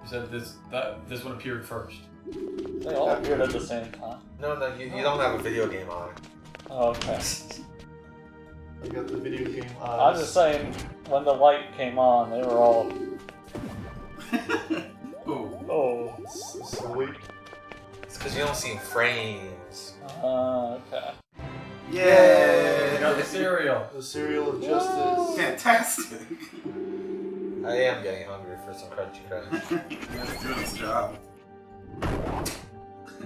You said this one appeared first. They all appeared at the same time. No, you don't have a video game on. Oh, okay. I got the video game eyes. I'm just saying, when the light came on, they were all. Oh. Sweet. It's because you don't see frames. Okay. Yay! We got the cereal. The cereal of justice. Fantastic. I am getting hungry for some crunchy crunch. Let's do its job.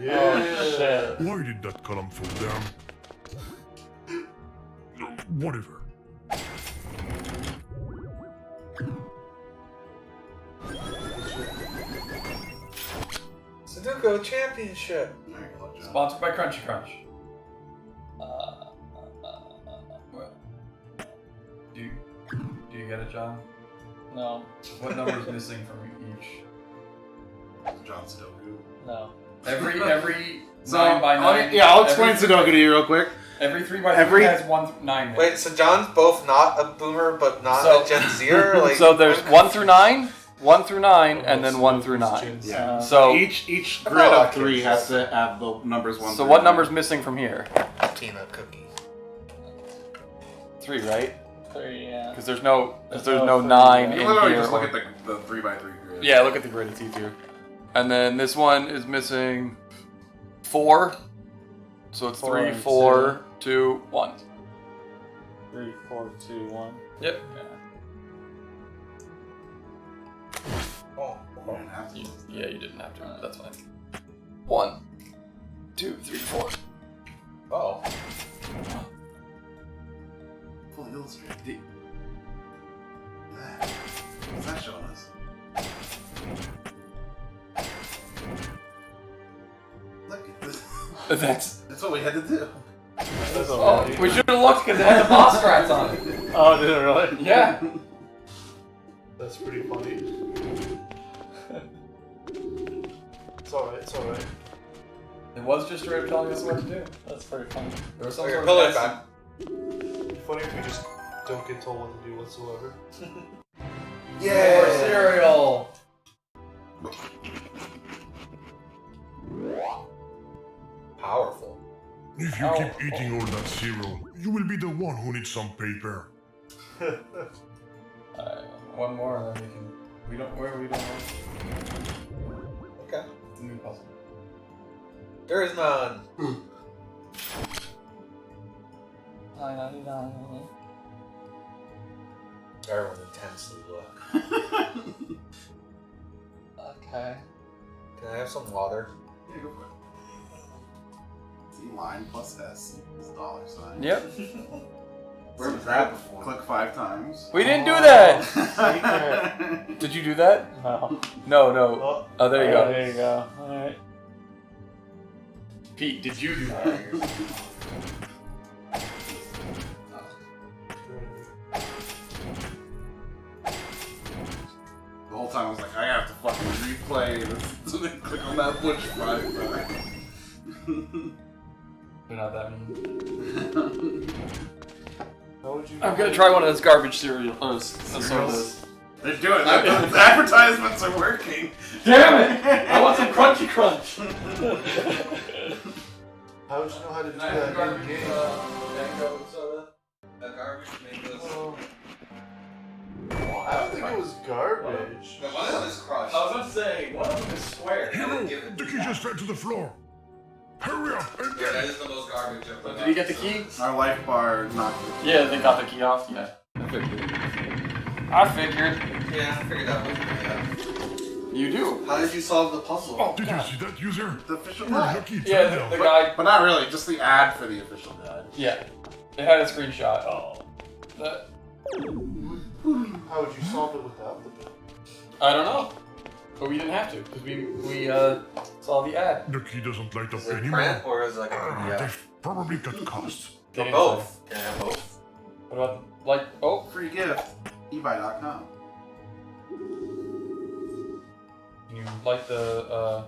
Yeah. Oh, shit. Why did that column fall down? Whatever. Sudoku Championship. Sponsored by Crunchy Crunch. Do you get it, John? No. What number is missing from each? John Sudoku. No. Every So, 9 by 9. Yeah, I'll explain Sudoku to you real quick. Every 3 by 3 has 1 9. Wait, so John's both not a boomer, but not a Gen Zer? Like, so there's 1 through 9, 1 through 9, and then 1 through 9. Yeah. So each grid of 3 has to have the numbers 1. So what number's missing from here? peanut cookie. 3, right? 3, yeah. Because there's no 9 in You literally here. just look at the 3 by 3 grid. Yeah, look at the grid. It's easier. And then this one is missing 4. So it's 3, 4, 2, 1. 3, 4, 2, 1. Yep. Oh. Yeah, you didn't have to. That's fine. 1, 2, 3, 4. Oh. Fully illustrated. What's that showing us? Look at this. That's what we had to do. Oh, we should have looked because it had the boss strats on it. Oh, did it really? Yeah. That's pretty funny. It's alright, it's alright. It was just straight up telling us what to do. That's pretty funny. There was some Okay, sort pull of it back. It'd be funny if we just don't get told what to do whatsoever. More cereal. Powerful. If you keep eating all that cereal, you will be the one who needs some paper. One more, and then we can. We don't. Where we don't know. Okay. It's a new puzzle. There is none. $9.99. Everyone intensely look. Okay. Can I have some water? Yeah, go for it. See, line plus S is $sign. Yep. Where was that before? Click 5 times. We didn't do that. Did you do that? No. No. Oh, there you go. There you go. Alright. Pete, did you do that? The whole time I was like, I have to fucking replay this. So then click on that bush 5 times. You're not that mean. How would you I'm gonna try one of those garbage cereal. Cereals? They're doing it. The advertisements are working. Damn it! I want some Crunchy Crunch. How would you know how to do that in game? Mango soda? That garbage mango soda? I don't think it was garbage. No, one of them is crushed. I was gonna say, one of them is square. Hero, the key just fell to the floor. Hurry up and Yeah, that is the most garbage I've Did he get the key? Our life bar knocked it. Yeah, they got the key off. Yeah. I figured. Yeah, I figured that was You do. How did you solve the puzzle? Oh, did you see that, user? The official Where's guide. the key? Yeah, Turn the down. guy. But not really, just the ad for the official guide. Yeah. It had a screenshot. Oh. That. How would you solve it without the bit? I don't know. But we didn't have to, because we saw the ad. The key doesn't light up Is it anymore. print or is it like a PDF? They've probably cut costs. They didn't Both. Can I have both? say. What about, like, oh, Free gift. eBay.com. you like the,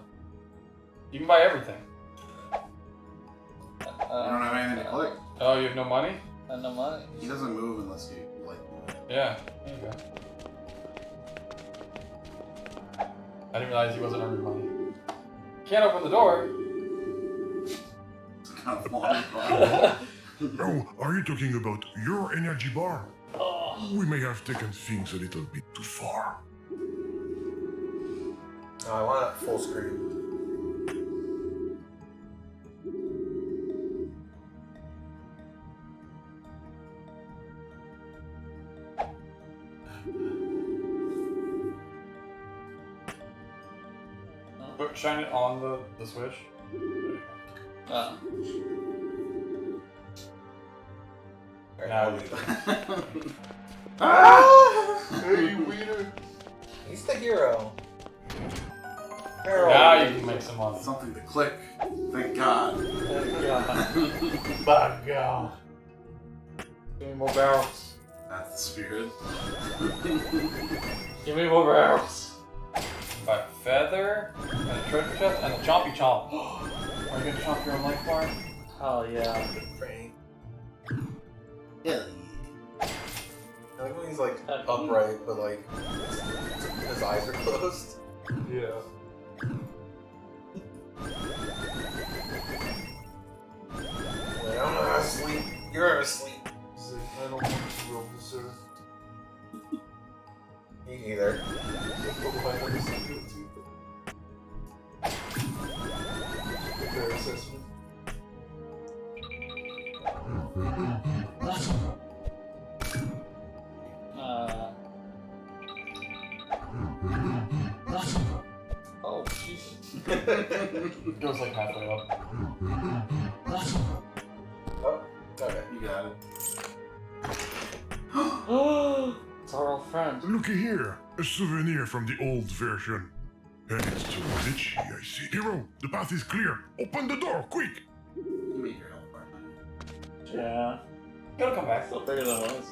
you can buy everything. You don't have anything to click. Oh, you have no money? And no money. He doesn't move unless you like move it. Yeah, there you go. I didn't realize he wasn't earning money. Can't open the door. It's kind of long. Oh, are you talking about your energy bar? Oh. We may have taken things a little bit too far. No, I want it full screen. But shine it on the switch. Now we Hey, wiener. He's the hero. Now you can make some money. Something to click. Thank God. Thank God. By God. Give me more barrels. That's the spirit. Give me more barrels. By feather, and a treasure chest, and a chompy chomp. Are you gonna chomp your own life bar? Hell yeah. Brain. Yeah. I like when he's like upright, but like his eyes are closed. Yeah. Like, I'm not asleep. You're asleep. He's like, I don't want to roam this earth. Me neither. Fair assessment. Oh, Jesus. Goes like halfway up. Oh, okay. You got it. It's our old friend. Looky here, a souvenir from the old version. And it's too glitchy, I see. Hero, the path is clear. Open the door, quick! You made your own part, man. Yeah. It'll come back. Still bigger than it was.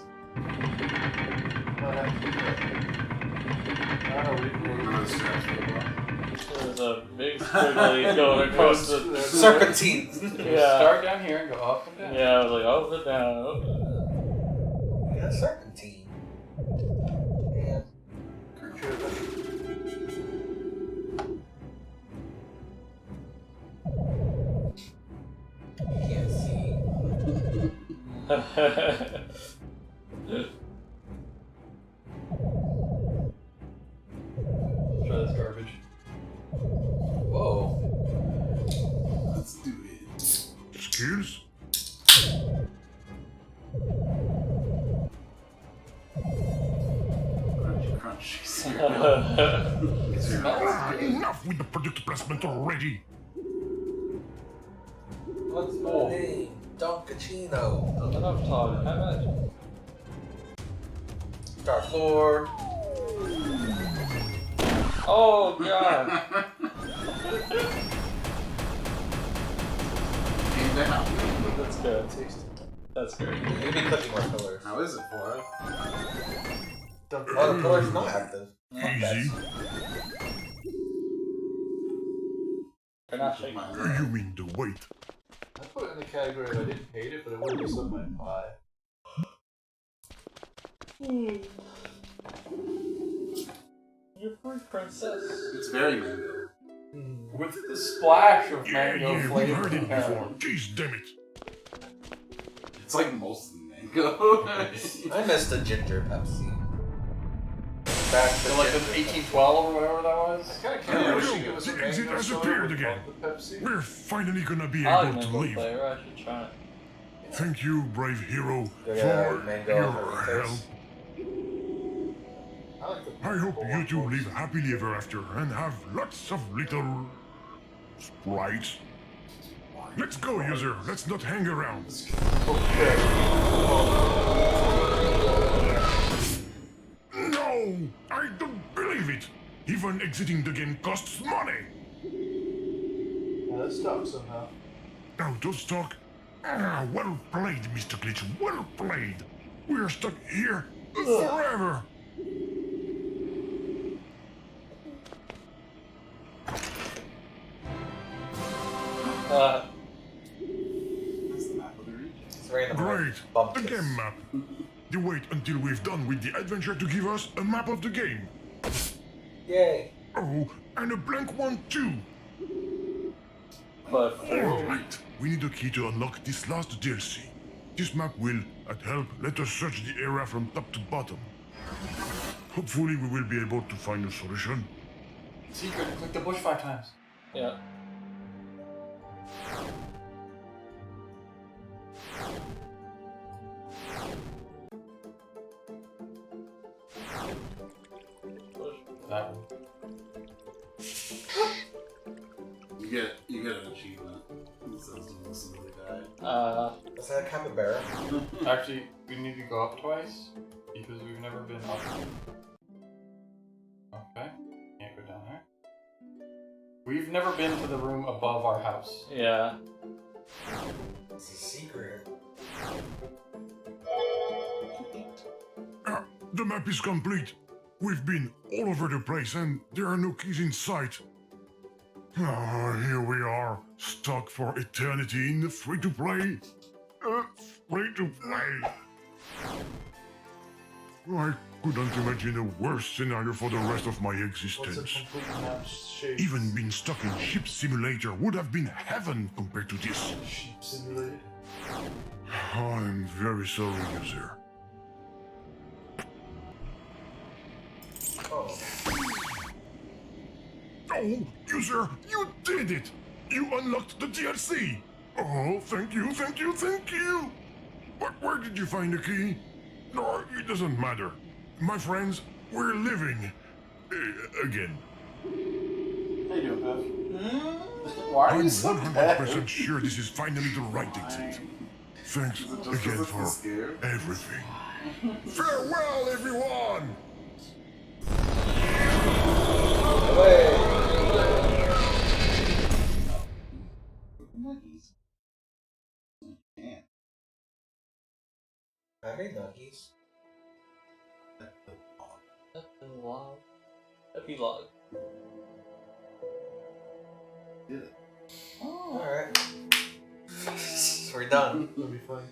There's a big squiggly going across the serpentine. Yeah. Start down here and go up and down. Yeah, I was like, up and down, up and down. Yeah, serpentine. Yeah. You can't see. Try this garbage. Whoa. Let's do it. Skills? Crunchy, crunchy. Enough with the product placement already! What's my name? Doncachino. Enough talking. How about you? Dark floor. Oh, God. Came down. That's good. That's great. You'd be clicking more pillars. How is it for it? Oh, the pillar's not active. Easy. They're not shaking. You mean the weight? I put it in the category of I didn't hate it, but it wouldn't be something I buy. You're free, princess. It's very mango. With the splash of Yeah, mango we've flavor. heard it before. apparently. Jeez, damn it. It's like mostly mango. I missed the ginger Pepsi. Back to So like the ginger 1812 or whatever that was. I kind of There wish we you go. gave us a The exit mango has soda appeared with again. the Pepsi. We're finally gonna be I like able to mango leave. flavor. I should try it. Thank you, brave hero, Yeah, for mango your flavor help. taste. I like the I hope you two live happily ever after and have lots of little sprites. Let's go, user. Let's not hang around. No! I don't believe it! Even exiting the game costs money! Yeah, that's stuck somehow. Now don't talk. Ah, well played, Mr. Glitch. Well played. We're stuck here forever. That's the map of the region. It's very Great. The bumptious. game map. You wait until we've done with the adventure to give us a map of the game. Yay. Oh, And a blank one too. But Alright, we need a key to unlock this last DLC. This map will, at help, let us search the area from top to bottom. Hopefully we will be able to find a solution. Secret, click the bush 5 times. yeah. That one. You get an achievement. It says listen to the guy. Is that a capybara? Actually, we need to go up twice because we've never been up. Okay, can't go down there. We've never been to the room above our house. Yeah. It's a secret. The map is complete. We've been all over the place and there are no keys in sight. Here we are, stuck for eternity in the free-to-play. Free-to-play. I couldn't imagine a worse scenario for the rest of my What's a existence. complete map shape? Even being stuck in Ship Simulator would have been heaven compared to this. Sheep simulated. I'm very sorry, user. Oh. Oh, user, you did it! You unlocked the DLC! Oh, thank you, thank you, thank you! But where did you find the key? No, it doesn't matter. My friends, we're living. Again. How you doing, Biff? Why are I'm you so 100% sure this is finally the right exit. Thanks again for everything. Farewell, everyone! I made nuggies. Epilogue. Epilogue. Did it. Alright. We're done. That'll be fun.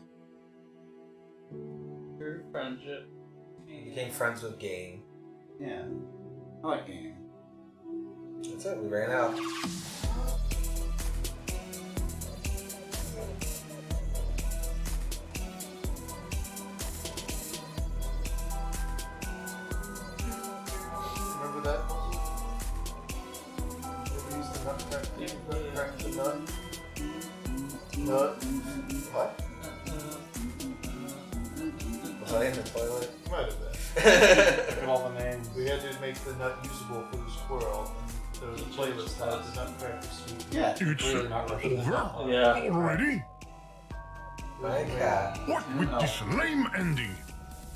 True friendship. Became friends with game. Yeah. I like game. That's it, we ran out. Remember that? We used the nut crack the nut. Nut. What? Was I in the toilet? Might have been. Look at all the names. We had to make the nut usable for the squirrel. And there was a playlist that had the nutcracker suite. Yeah. It's Really not rushing this over out. Yeah. already? My cat. What with this lame ending?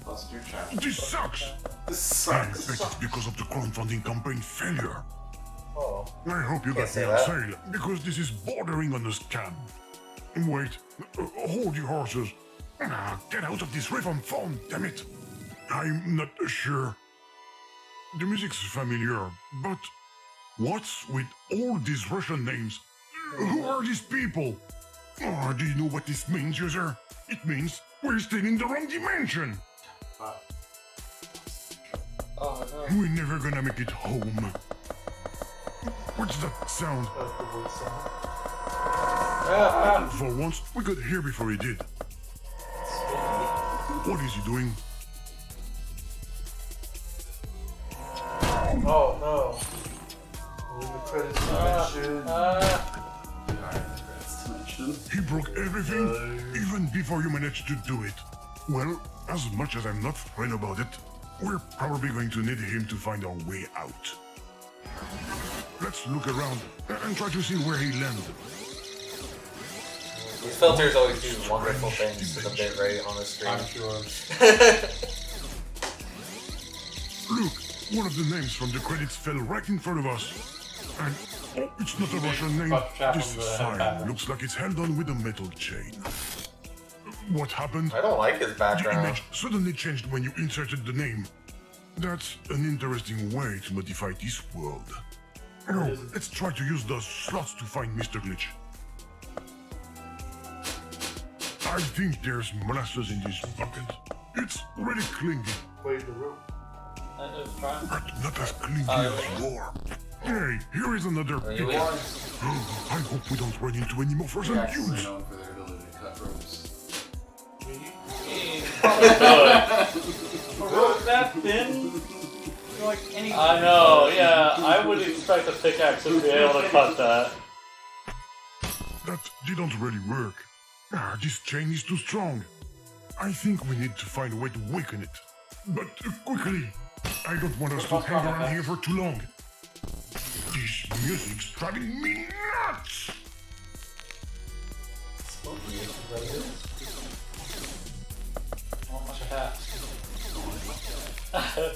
Bust your child. This sucks! This I sucks. bet it's because of the crowdfunding campaign failure. Oh. I hope you Can't got say me on that. sale, because this is bordering on a scam. Wait, hold your horses. Get out of this refund phone, damn it. I'm not sure. The music's familiar, but what's with all these Russian names? Who are these people? Oh, do you know what this means, user? It means we're still in the wrong dimension. Oh no. We're never gonna make it home. What's that sound? That's the wood sound. For once, we got here before he did. What is he doing? Oh no. Leave the credits mentioned. He broke everything, even before you managed to do it. Well, as much as I'm not thrilled about it, we're probably going to need him to find our way out. Let's look around and try to see where he landed. These filters always do wonderful things to the bitrate on the screen. I'm sure. Look, one of the names from the credits fell right in front of us. And oh, it's not a Russian name. This sign looks like it's held on with a metal chain. What happened? I don't like his The background. image suddenly changed when you inserted the name. That's an interesting way to modify this world. Oh, let's try to use those slots to find Mr. Glitch. I think there's molasses in this bucket. It's really clingy, Wait, the room. That is fine. but not as clingy as yours. Hey, here is another pickaxe. I hope we don't run into any more frozen Pickaxes dudes. are known for their ability to cut ropes. Probably that thin? Like any. I know, yeah. I would expect a pickaxe to be able to cut that. That didn't really work. This chain is too strong. I think we need to find a way to weaken it. But quickly. I don't want us to hang around here for too long. This music's driving me nuts! I want my hat.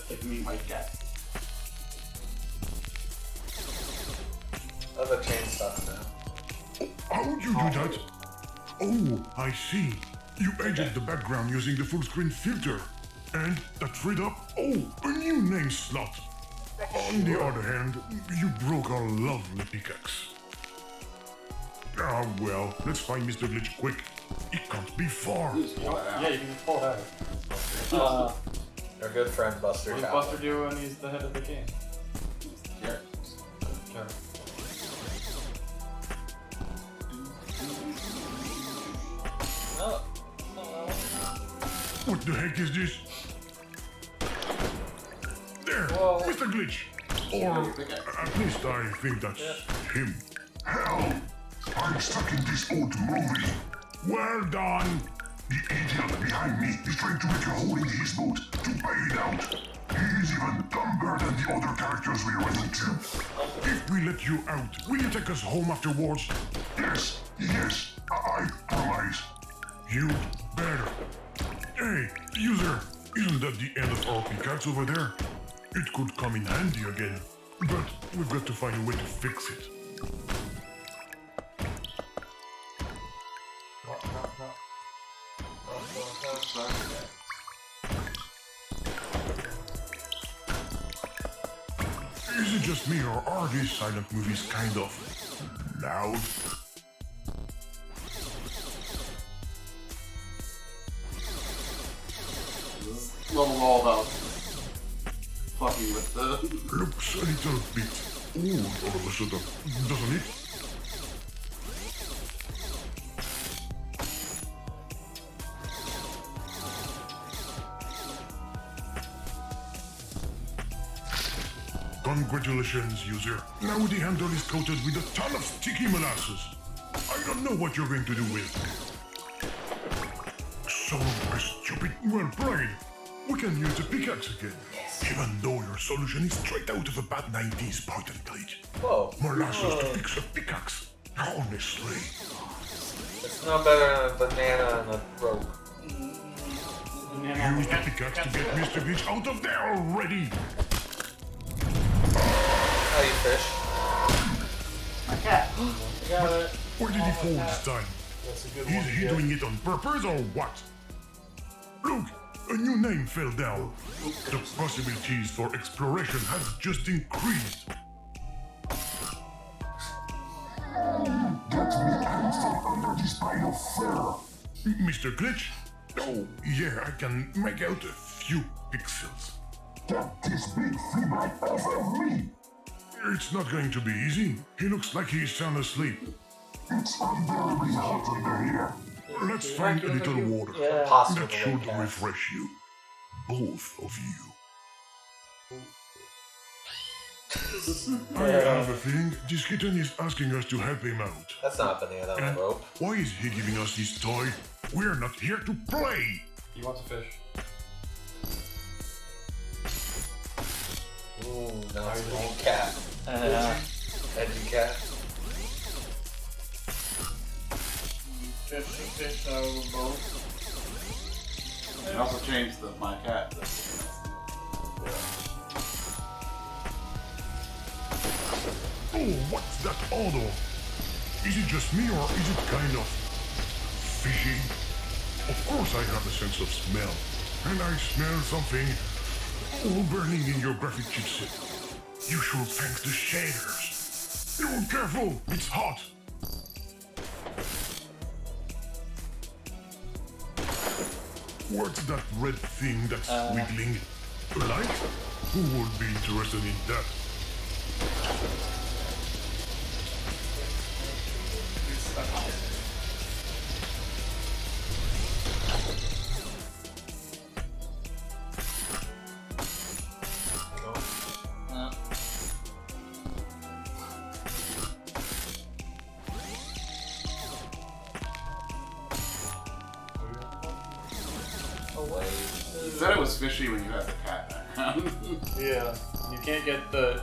Give me my cat. Oh, the chain stuck now. How would you do that? Oh, I see. You edited the background using the full screen filter. And that freed up, a new name slot. On the other hand, you broke our lovely pickaxe. Ah, well, let's find Mr. Glitch quick. It can't be far. Yeah, you can pull that. Our good friend Buster. What does Buster do when he's the head of the game? Yeah. What the heck is this? There, Mr. Glitch. Or at least I think that's him. Hell! I'm stuck in this old movie. Well done. The idiot behind me is trying to make a hole in his boat to bail out. He's even dumber than the other characters we run into. If we let you out, will you take us home afterwards? Yes, I promise. You better. Hey, user, isn't that the end of our pickaxe over there? It could come in handy again, but we've got to find a way to fix it. Is it just me, or are these silent movies kind of loud? Level all about fucking with the. Looks a little bit old all of a sudden, doesn't it? Congratulations, user. Now the handle is coated with a ton of sticky molasses. I don't know what you're going to do with. So stupid. Well played. We can use the pickaxe again. Yes. Even though your solution is straight out of a bad 90s point and click. Whoa. Molasses to fix a pickaxe. Honestly. It's no better than a banana and a rope. Use the pickaxe to get Mr. Glitch out of there already. How you fish? My cat. Where did he fall this time? Is he doing it on purpose or what? Look, a new name fell down. The possibilities for exploration have just increased. Get me out from under this pile of fur. Mr. Glitch? Oh, yeah, I can make out a few pixels. Get this big flea bag off of me! It's not going to be easy. He looks like he's sound asleep. It's unbearably hot under here. Let's find a little water. Yeah. That should refresh you. Both of you. I have a feeling this kitten is asking us to help him out. That's not a banana and a rope. Why is he giving us this toy? We're not here to play! He wants a fish. Ooh, now it's an old cat. Edgy cat. Fish out of a boat. I also changed my cat. Oh, what's that odor? Is it just me or is it kind of fishy? Of course I have a sense of smell. And I smell something burning in your graphic chipset. You should thank the shaders. Oh, careful, it's hot. What's that red thing that's wiggling? A light? Who would be interested in that? You said it was fishy when you had the cat background. Yeah, you can't get the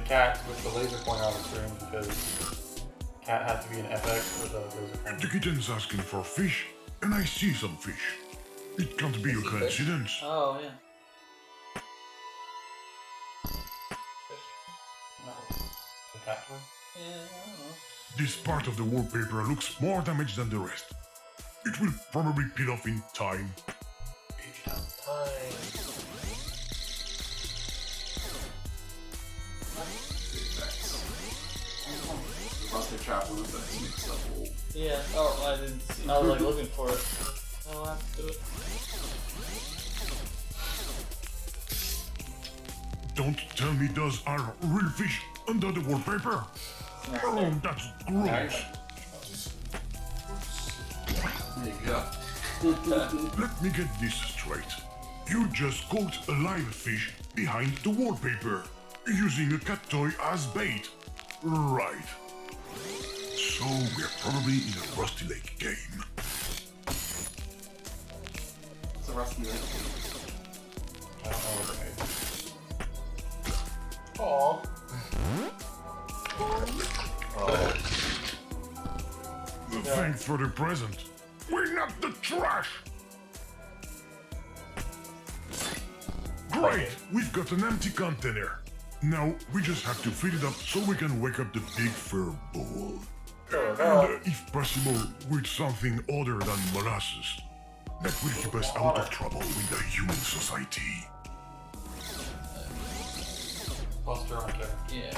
cat with the laser pointer on the screen because cat had to be an FX with a laser pointer. The kitten's asking for fish, and I see some fish. It can't be a coincidence. Oh, yeah. No. The cat one? Yeah, I don't know. This part of the wallpaper looks more damaged than the rest. It will probably peel off in time. Buster Chaplin effects make stuff old. Yeah, oh, I didn't see. I was like looking for it. I'll have to do it. Don't tell me those are real fish under the wallpaper. Oh, that's gross. There you go. Let me get this straight. You just caught a live fish behind the wallpaper, using a cat toy as bait. Right. So we're probably in a Rusty Lake game. It's a Rusty Lake game. I don't know what it is. Aww. Thanks for the present. We're not the trash! Great! We've got an empty container. Now we just have to fill it up so we can wake up the big fur bull. And if possible, with something other than molasses. That will keep us out of trouble with the human society. Buster Hunter. Yeah.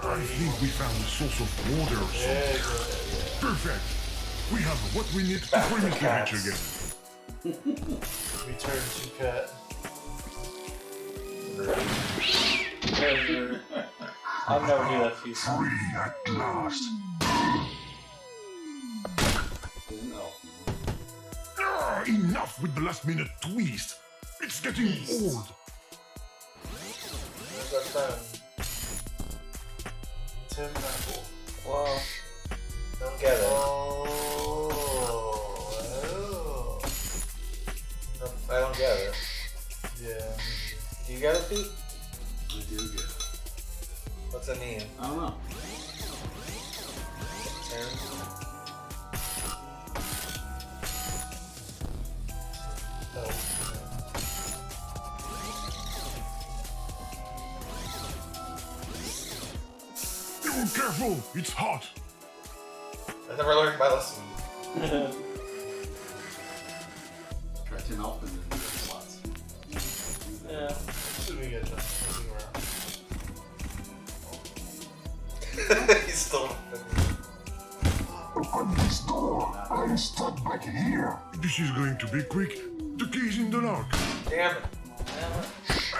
I think we found a source of water or something. Perfect! We have what we need to bring the village again. Return to cat. I'll never do that to you. Free at last. Enough with the last minute twist. It's getting old. Where's our friend? Tim Apple. Well, don't get it. Oh. No, I don't get it. Yeah. Do you get it, Pete? I do get it. What's it mean? I don't know. Oh, careful! It's hot! I never learned my lesson. Try Tim Elfman in the slots. Yeah. Should we get jumping around? He's still. Open this door. I'm stuck back here. This is going to be quick. The key's in the lock. Damn it.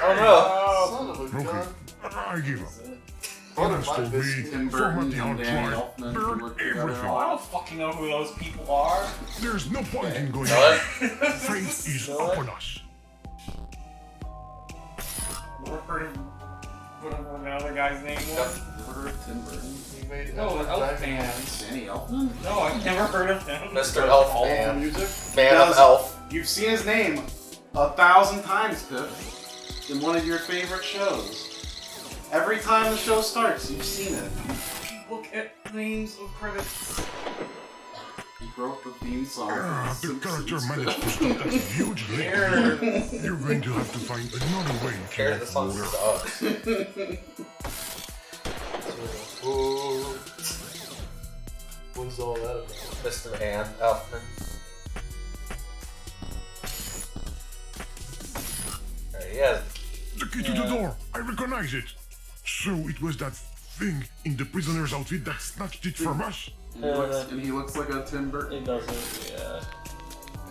Oh no. Son of a Okay, gun. I give up. Others told me, Tim format Burton the hard and Danny drive, Elfman burn work together. everything. Oh, I don't fucking know who those people are. There's no point in going What? on. Fate is upon us. Never heard of whatever the other guy's name was. Never heard of Tim Burton? He made No, Elf fans. Danny Elfman? No, I've never heard of him. Mr. Elf All of the Man. music? Man of Does- Elf. You've seen his name 1,000 times, Pip. In one of your favorite shows. Every time the show starts, you've seen it. Look at names of credits. He wrote the theme song. The character managed to stop that huge leak. You're going to have to find another way if you Care want the song water. sucks. What's all that about? Mr. Ann Elfman. There he is. The key to the door! I recognize it! So it was that thing in the prisoner's outfit that snatched it from us? And he looks like a Tim Burton. It doesn't, yeah.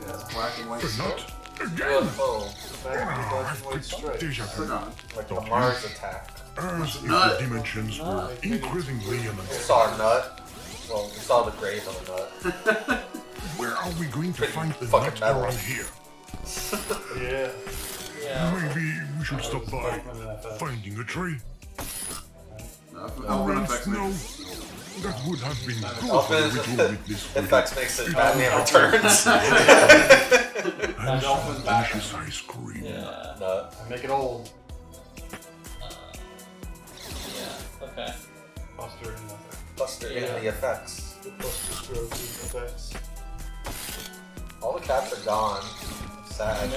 Yeah, it's black and white. But stuff. not again! Oh, Back in the black and white stripe. Deja vu. Forgot. like a Mars attack. As if the dimensions were increasingly We unexpected. saw a nut. Well, we saw the grave of a nut. Where are we going to find a fucking nut metal. around here? Yeah. Maybe we should stop by finding a tree. Elfin Well, effects no, make that would have been good for Elfin the ritual witness. effects makes it Batman Returns. And Elfin's some back. delicious ice cream. Nut. I make it old. Yeah. Okay. Buster and nothing. Buster in the effects. The Buster Scruggs effects. All the cats are gone. Sad.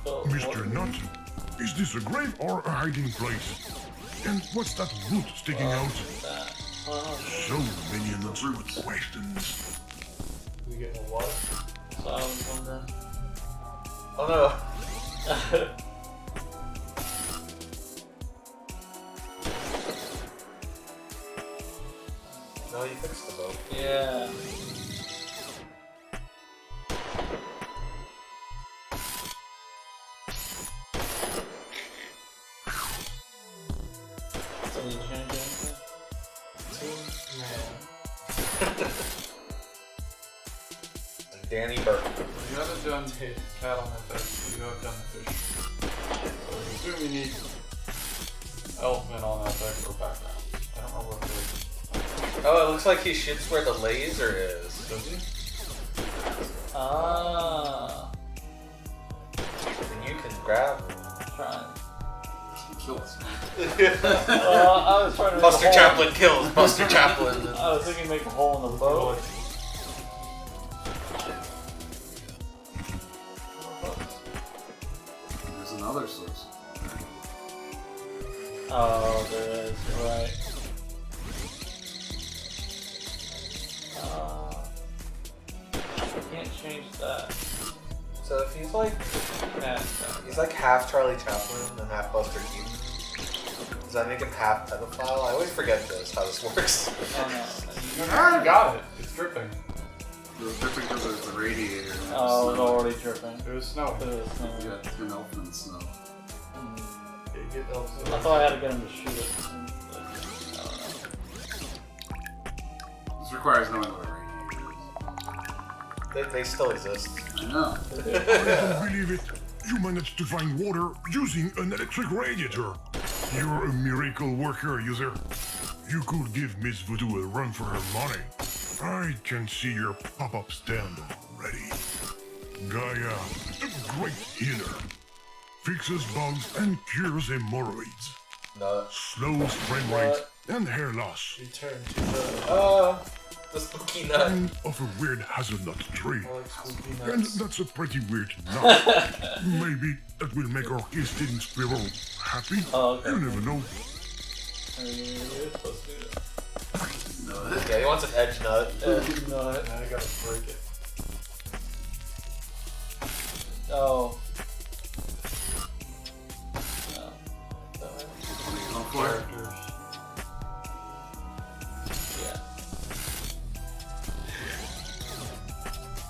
Mr. Nut, is this a grave or a hiding place? And what's that root sticking out? So many unanswered questions. We get a what? So I was wondering. Oh no. No, you fixed the boat. Yeah. So you change anything? Danny Burke. You haven't done cat on FX, you have done the fish. So I assume you need Elfman on FX or background. I don't know what it is. Oh, it looks like he shoots where the laser is. Does he? Ah. And you can grab him. Trying. Kill us. I was trying to make Buster a hole. Chaplin kills Buster Chaplin. I was thinking make a hole in the boat. There's another source. Oh, there is. You're right. Can't change that. So if he's like, Yeah. he's like half Charlie Chaplin and half Buster Keaton, does that make him half pedophile? I always forget this, how this works. Oh, You got it. It's dripping. It was dripping because there's the radiator. And Oh, it was snow. already dripping. It was snowing. It was snowing. You got an Elfin in snow. Get Elfin. I thought I had to get him to shoot it. I don't know. This requires knowing what a radiator is. They still exist. I know. I don't believe it. You managed to find water using an electric radiator. You're a miracle worker, user. You could give Miss Voodoo a run for her money. I can see your pop-up stand already. Gaia, the great healer. Fixes bugs and cures hemorrhoids. No. Slows frame rate and hair loss. Return to the spooky nut. And of a weird hazelnut tree. I like spooky And nuts. that's a pretty weird nut. Maybe that will make our casting squirrel happy. Oh, okay. You never know. You're supposed to do that. Yeah, he wants an edge nut. Nut. Now I gotta break it. Oh. Go for it. Yeah.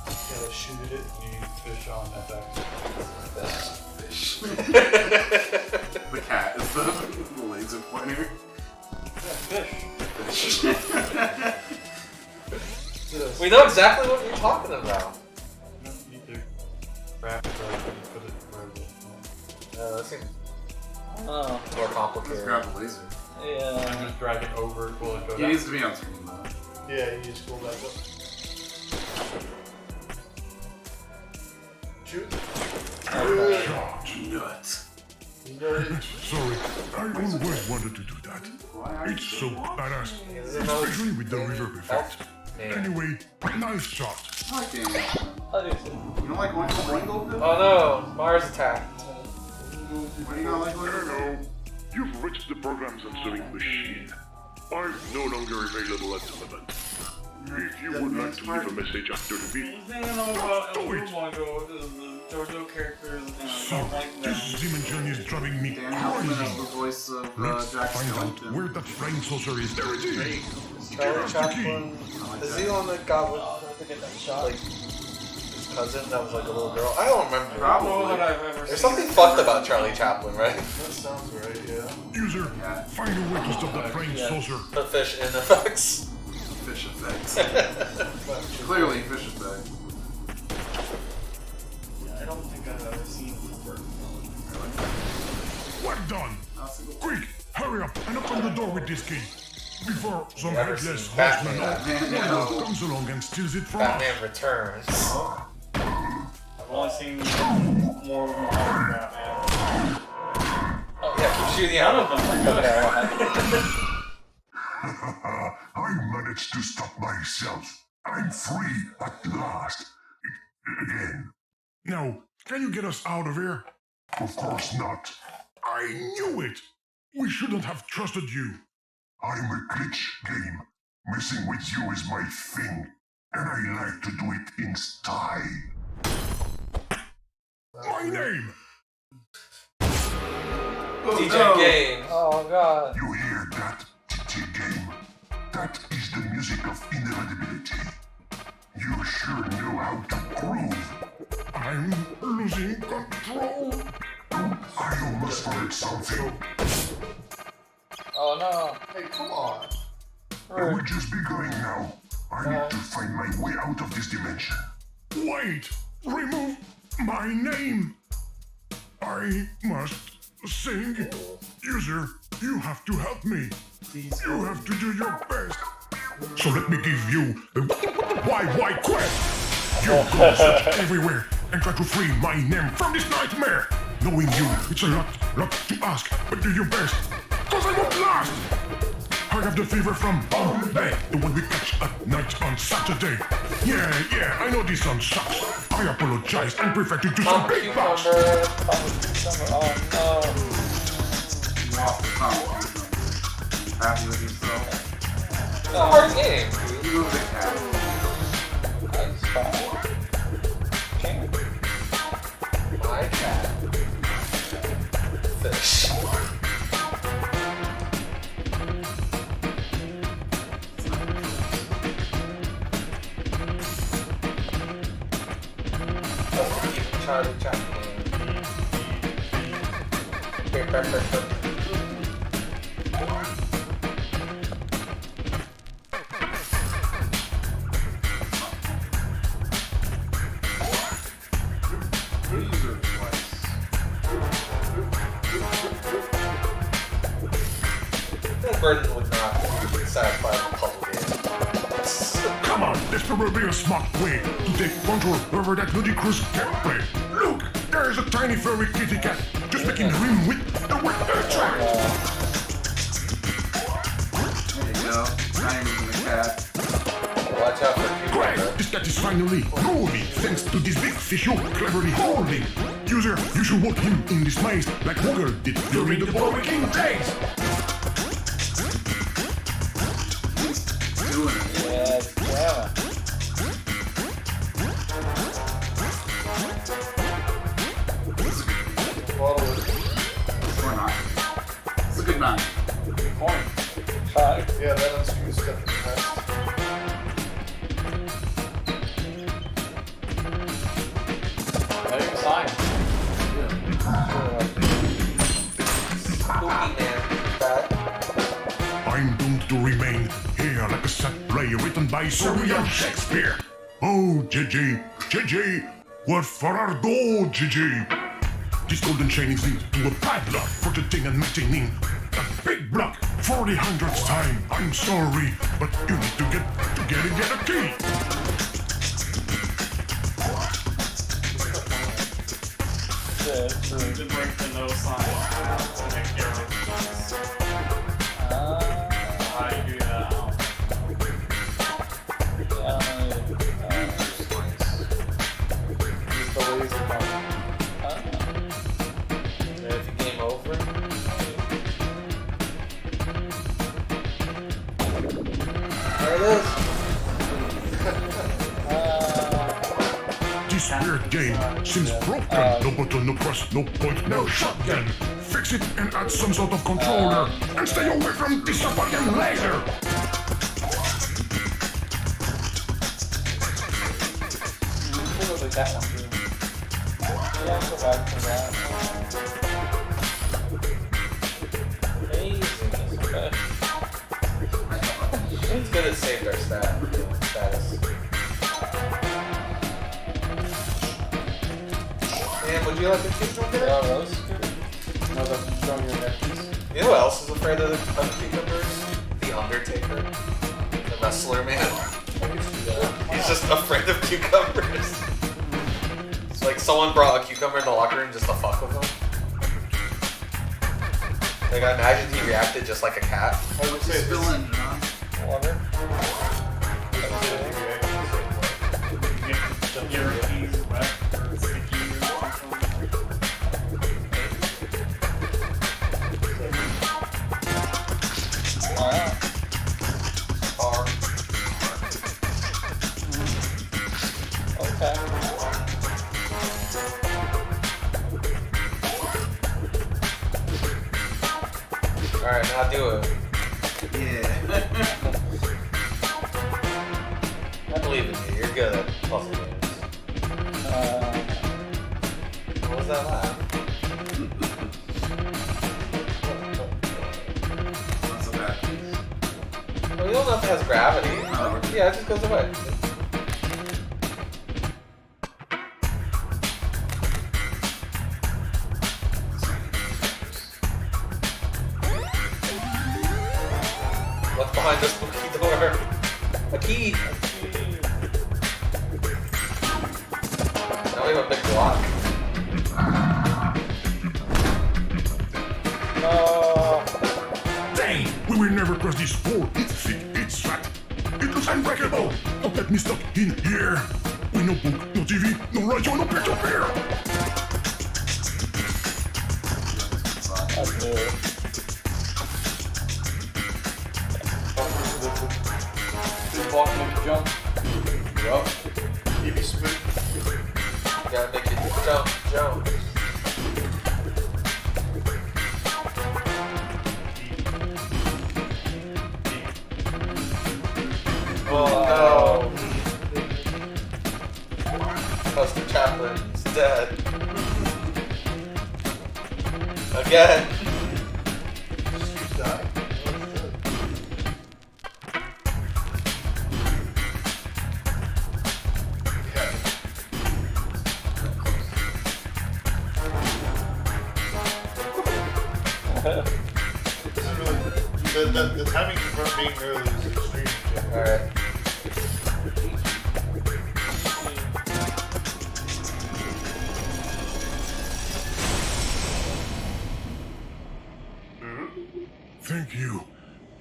Gotta shoot at it. You need fish on FX. Fish. The cat is the laser pointer. Yeah, fish. Fish. We know exactly what you're talking about. You don't need to wrap it up and put it where it is. That seems Oh. more Let's complicated. grab the laser. I'm Yeah. just drag it over. Will it go He down? needs to be on screen though. Yeah, you just go back up. Shoot. Nuts. You know it. Sorry, I always wanted to do that. It's so badass, especially with the reverb effect. Anyway, nice shot. I like the animation. I do too. You don't like Oingo Boingo? Bill? Oh no, Mars attacked. What do you not like Oingo Hello. You've reached the program's answering machine. I'm no longer available at the moment. If you would like to leave a message after the beep, The thing I know about do it. Mondo is the JoJo characters, and I So, don't like them. this dimension is driving me Dan Elfman is the crazy. voice of Let's Jack find out Skellington. where that flying saucer is. There it is. Give Charlie us the key. Chaplin. Is he the one that got Oh, I have to get that shot. like cousin that was like a little girl. I don't remember. I don't know that I've ever There's seen something it. fucked about Charlie Chaplin, right? That sounds right, yeah. User, find a way to stop that flying saucer. The fish in effects. Fish effects. Clearly fish effects. Yeah, I don't think I've ever seen it before. Well done. Quick, hurry up and open the door with this key. Before some Never headless seen horseman Batman. comes along and steals it from us. Batman Returns. I've only seen more of them than Batman. Oh yeah, keep shooting None out of them. I managed to stop myself. I'm free at last. Again. Now, can you get us out of here? Of course not. I knew it! We shouldn't have trusted you. I'm a glitch game. Messing with you is my thing. And I like to do it in style. My name! DJ Game. Oh god. You hear that, DJ Game? That is the music of inevitability. You sure know how to groove. I'm losing control. I almost heard something. Oh no. Hey, come on. We're just beginning now. I need to find my way out of this dimension. Wait! Remove my name! I must sing. User, you have to help me. You have to do your best. So let me give you the why quest. You go search everywhere and try to free my name from this nightmare. Knowing you, it's a lot to ask, but do your best. Cause I won't last. I have the fever from Bombay, the one we catch at night on Saturday. Yeah, I know this song sucks. I apologize and prefer to do some big bucks. Oh no. Happy with yourself. It's a hard game. You move the cat. That's fine. My cat. Fish. Charlie Chaplin. Burden would not satisfy the puzzle game. Come on, this will be a smart way to take control over that ludicrous gameplay. Look, there is a tiny furry kitty cat just making room with the wet track. There you go. I'm moving the cat. Watch out for Great, this cat is finally moving thanks to this big fish you're cleverly holding. User, you should walk him in this maze like Hooker did during the King days. Doing it. Yeah, damn it. Or not. It's a good night. Good point. Try. Yeah, that unscrews stuff in the past. Maybe sign. Spooky man. Back. I'm doomed to remain here like a sad play written by Sir William Shakespeare. Oh, JJ, what for our goal, JJ? This golden chain is linked to a padlock, protecting and maintaining a big block for the 100th time. I'm sorry, but you need to get a key. To break the no sign to make arrow keys. How do you do that? Use the laser gun. If the game over. There it is. This weird game seems broken. No button, no press, no point, no shotgun. Fix it and add some sort of controller. And stay away from this fucking laser. played that one too. Yeah, I'll go back to that. Amazing, okay. It's good it saved our status. And would you like a cucumber? Yeah, those are good. No, that's showing your necklace. You know who else is afraid of the cucumbers? The Undertaker. The wrestler man. He's just afraid of cucumbers. It's like someone brought a cucumber in the locker room just to fuck with him. Like I imagine he reacted just like a cat. I would say Spill this. in, huh? Water. Your keys wet or sticky or something. Alright. Car. Okay. Alright, now do it. Yeah. I believe in you. You're good at puzzle games. What was that laugh? Not so bad. Well, you don't know if it has gravity. Yeah, it just goes away. What's behind this spooky door? A key! Now we have a big block. Dang! We will never cross this wall. It's thick, it's fat. It looks unbreakable. Don't get me stuck in here. We no book, no TV, no radio, no picture here. That's new. Just walk, make a jump. Yup. Keep it smooth. Gotta make it jump. Oh no. Buster Chaplin's dead. Again. Keep dying. This is really the timing for being early is extreme. Alright. Thank you,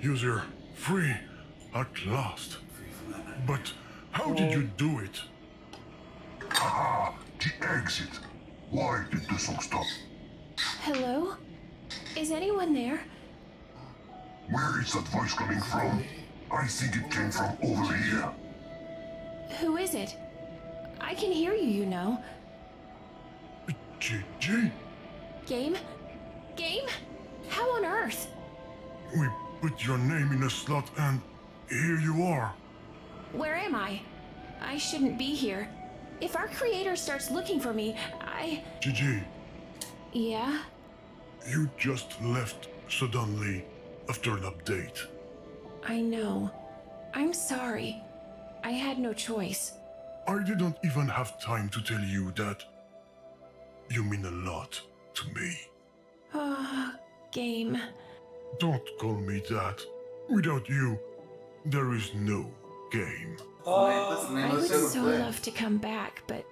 user. Free at last. But how did you do it? Haha, the exit. Why did the song stop? Hello? Is anyone there? Where is that voice coming from? I think it came from over here. Who is it? I can hear you, you know. GG? Game? Game? How on earth? We put your name in a slot and here you are. Where am I? I shouldn't be here. If our creator starts looking for me, GG, Yeah? you just left suddenly after an update. I know. I'm sorry. I had no choice. I didn't even have time to tell you that you mean a lot to me. Ah, Game. Don't call me that. Without you, there is no game. I would so love to come back, but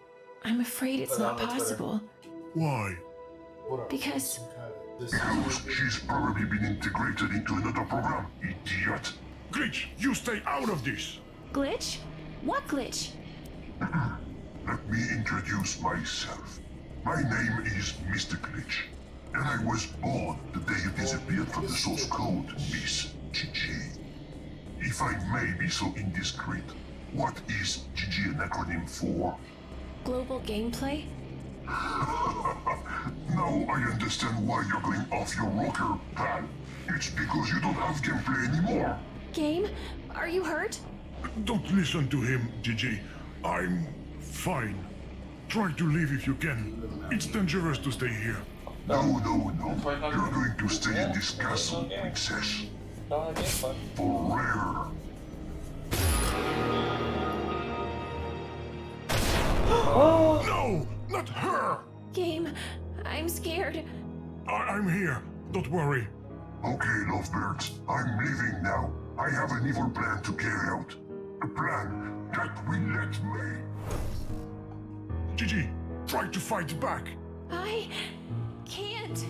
I'm afraid it's not possible. Why? Because She's probably been integrated into another program, idiot. Glitch, you stay out of this! glitch? What glitch? Let me introduce myself. My name is Mr. Glitch, and I was born the day you disappeared from the source code, Miss GG. If I may be so indiscreet, what is GG an acronym for? Global gameplay? Now I understand why you're going off your rocker, pal. It's because you don't have gameplay anymore. Game? Are you hurt? Don't listen to him, GG. I'm fine. Try to leave if you can. It's dangerous to stay here. No. You're going to stay in this castle, princess. Forever. No! Not her! Game, I'm scared. I'm here. Don't worry. Okay, lovebirds, I'm leaving now. I have an evil plan to carry out. A plan that will let me. Gigi, try to fight back. I can't.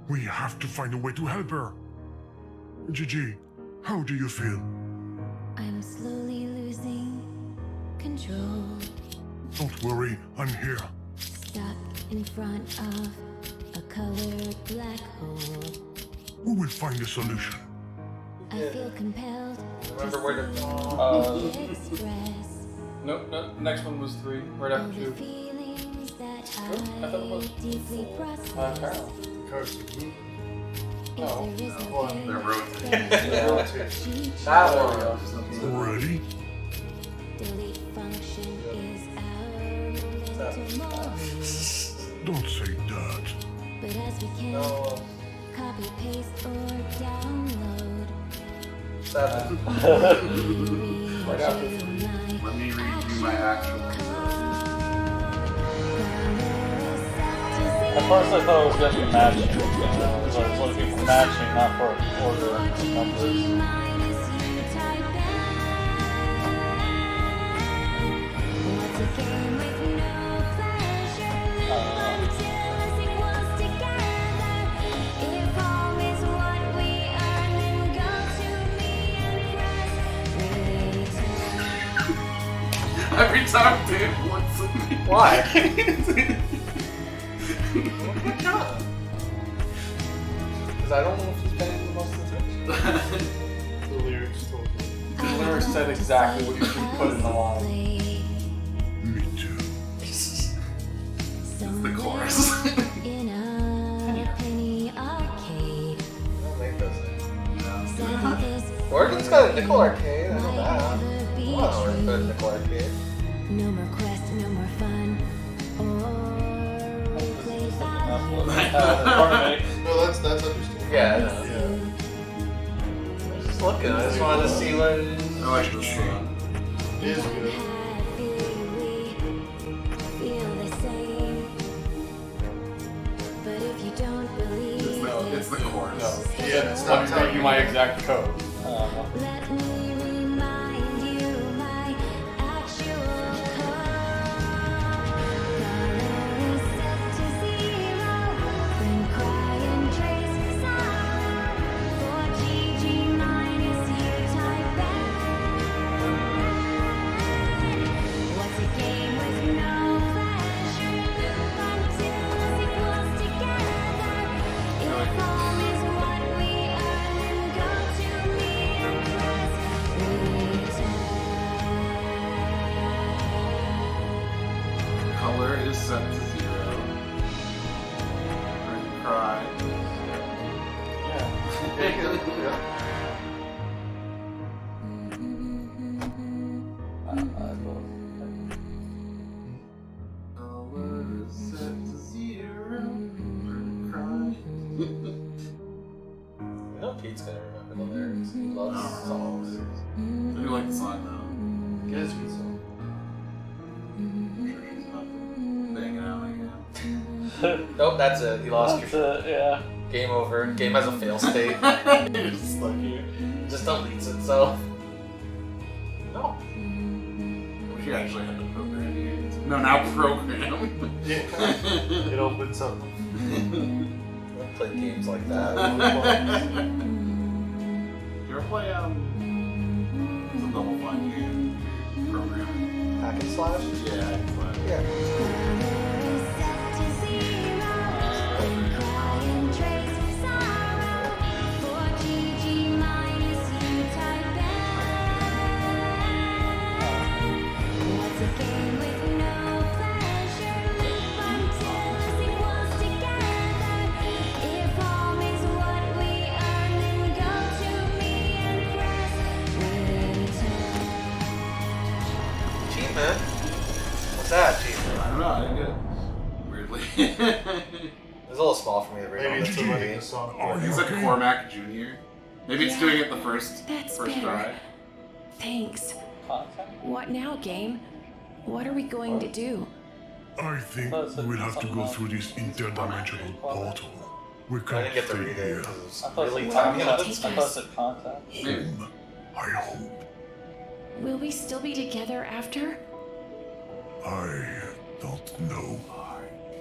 We have to find a way to help her. Gigi, how do you feel? I'm slowly losing control. Don't worry, I'm here. Stuck in front of a colored black hole. We will find a solution. I feel compelled Remember where to. express Nope, next one was 3, right all after the 2. feelings that I thought it was deeply process. Carol. If there is no They're rotating. That one. Ready? Delete function is our momentum. Don't say that. But as we can copy, paste, or download. 7. Right after 3. Let me read you my actual. At first I thought it was going to be matching. Because I was looking for matching, not for order of numbers. Every time Dave looks at me. Why? Because I don't know if he's paying the most attention. The lyrics told me. The lyrics said exactly what you should put in the line. Me too. It's the chorus. In a penny arcade. Oregon's got a nickel arcade, I know that. Oh, Oregon's got a nickel arcade. No more quest, no more fun. Or we play Well, that's understandable. Yeah, I know. I'm just looking, I just wanted to see what it is. I like this one. It is good. feel the same. But if you don't believe It's the chorus. No. Yeah, it's Let not me give you my exact code. let me remind you my actual code. Color is set to 0. Then cry and trace sorrow. For GG minus you type bad. What's a game with no pleasure? Loop until equals together. If home is what we earn, then go to me and press return. Color is set to 0. Cry. Color is set to 0. Cry. I know Pete's gonna remember the lyrics. He loves songs. I do like the song though. It is a good song. Banging out again. Nope, that's it. He lost your yeah. game over. Game has a fail state. It's stuck here. Just deletes itself. No. We actually had to program it. No, now program. Yeah. It opens up. I don't play games like that. You ever play it's a double fine game program? Hack and slash? Yeah, hack and slash. Yeah. Achievement? What's that achievement? don't know. I didn't get it. Weirdly. It's a little small for me to read. Maybe on it's the too TV. late in the song. It's a Cormac Jr. Maybe it's doing it the first That's first better. try. Thanks. Content? What now, game? What are we going to do? I think we'll have to go through this interdimensional portal. We I can't didn't get to stay read it here. because it was I thought really it tiny. was on the content. I thought it said content. Maybe. I hope. Will we still be together after? I don't know.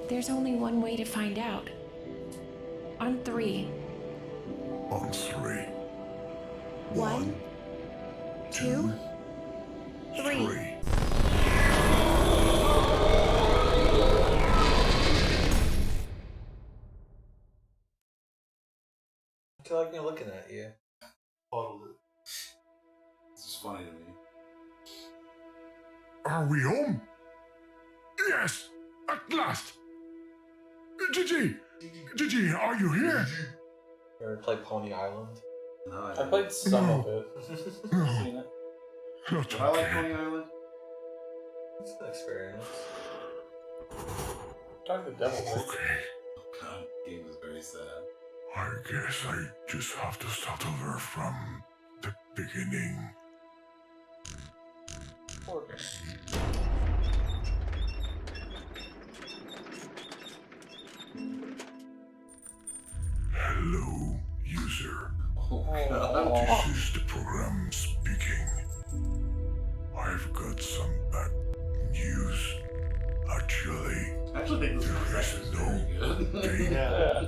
There's only one way to find out. On 3. On 3. 1, 2, 3. I feel like me looking at you. It's just funny to me. Are we home? Yes! At last! Gigi! Gigi, are you here? You ever play Pony Island? No, I played some of it. No. Seen it. Not Do I like okay. Pony Island? It's an experience. Talk to the devil, right? Okay. God, the game is very sad. I guess I just have to start over from the beginning. Hello, user. God. This is the program speaking. I've got some bad news. Actually, I actually think this there is is very no good. game. Yeah.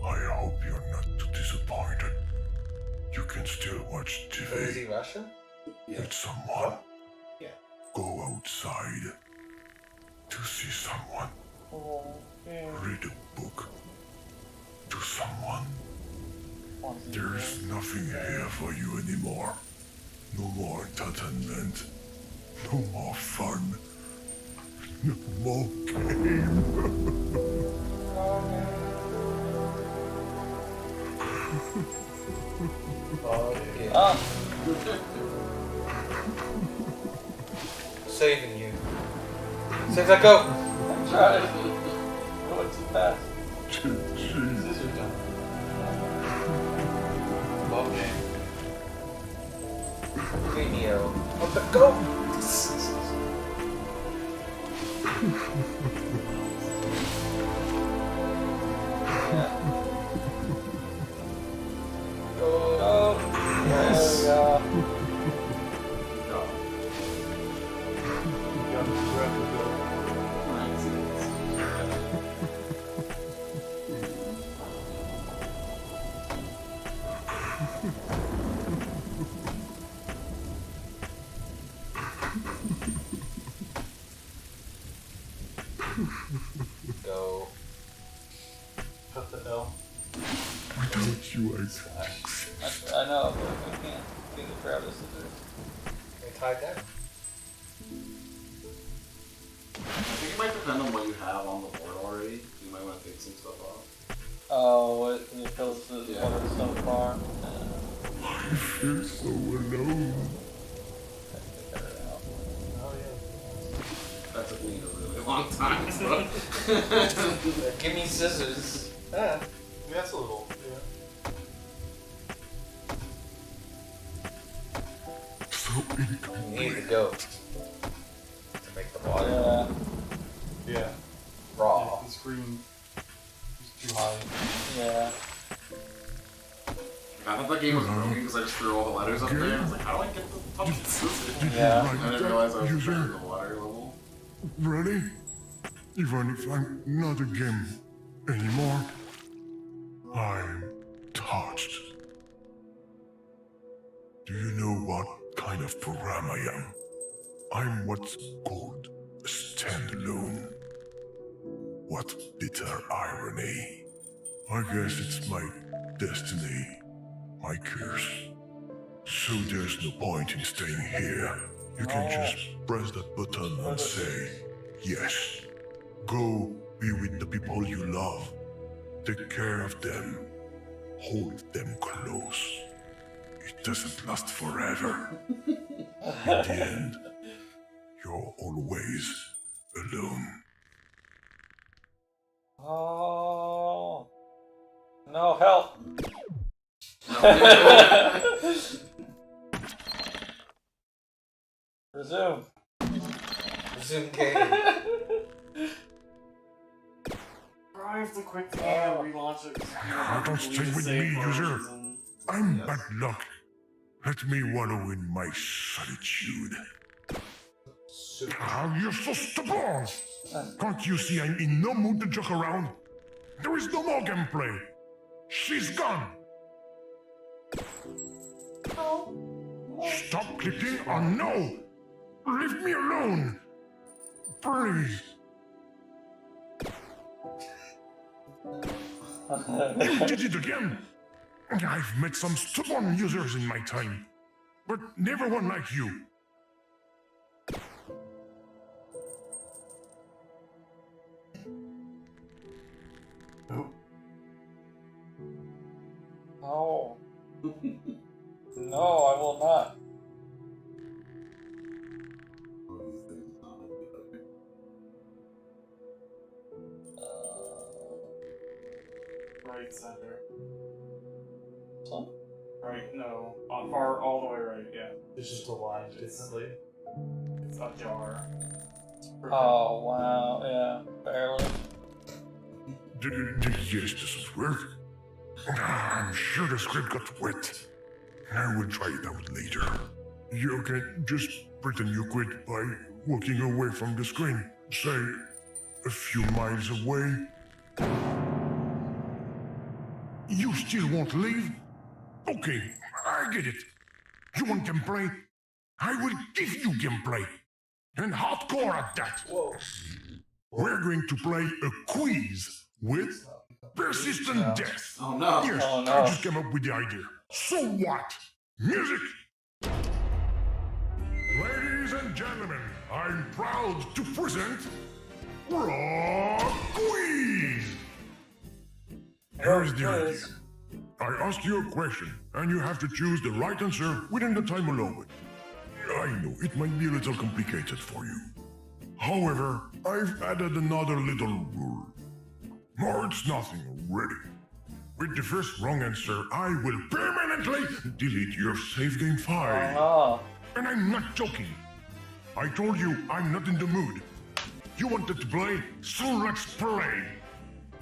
I hope you're not too disappointed. You can still watch Is TV he Russian? with someone. Yeah. Go outside to see someone. Oh, yeah. Read a book to someone. There's nothing here for you anymore. No more entertainment. No more fun. No more game. Ah, Saving you. Save that go! I tried. I went too fast. Scissor jump. Love game. Hey Neo. What the go! Go. Yes. Yeah. Go. Cut the L. Without you, I know, but I can't grab the scissors. They tied down. I think it might depend on what you have on the board already. You might want to take some stuff off. Oh, it fills the Yeah. water so far. I feel so alone. That took me a really long time. So. Give me scissors. Ah. Yeah, that's a little. Yeah. So You need incomplete. the goat to make the water Yeah. raw. The screen is too high. Yeah. I thought that game was broken because I just threw all the letters up there. And I was like, how do I get the fucking scissors? Yeah. I didn't realize I was better the water level. Really? Even if I'm not a game anymore, I'm touched. Do you know what kind of program I am? I'm what's called a standalone. What bitter irony. I guess it's my destiny, my curse. So there's no point in staying here. You can just press that button and say, yes. Go be with the people you love. Take care of them. Hold them close. It doesn't last forever. In the end, you're always alone. Resume. Resume game. I have to quit the game and relaunch it. Don't stay with me, user. I'm bad luck. Let me wallow in my solitude. Ah, you're so stubborn! Can't you see I'm in no mood to joke around? There is no more gameplay. She's gone. Stop clicking on no. Leave me alone. Please. You did it again. I've met some stubborn users in my time, but never one like you. No. No, I will not. Right center. Huh? Right, no. On far, all the way right, yeah. It's just a line, instantly. It's a jar. Oh, wow, yeah, barely. Yes, this will work. I'm sure the script got wet. I will try it out later. You can just pretend you quit by walking away from the screen. Say, a few miles away. You still won't leave? Okay, I get it. You want gameplay? I will give you gameplay. And hardcore at that. Whoa. We're going to play a quiz with persistent death. Oh no. Yes, Oh, no. I just came up with the idea. So what? Music! Ladies and gentlemen, I'm proud to present Rock Quiz! Here's the idea. I ask you a question, and you have to choose the right answer within the time allowed. I know it might be a little complicated for you. However, I've added another little rule. No, it's nothing already. With the first wrong answer, I will permanently delete your save game file. Oh, And I'm not joking. I told you I'm not in the mood. You wanted to play, so let's play.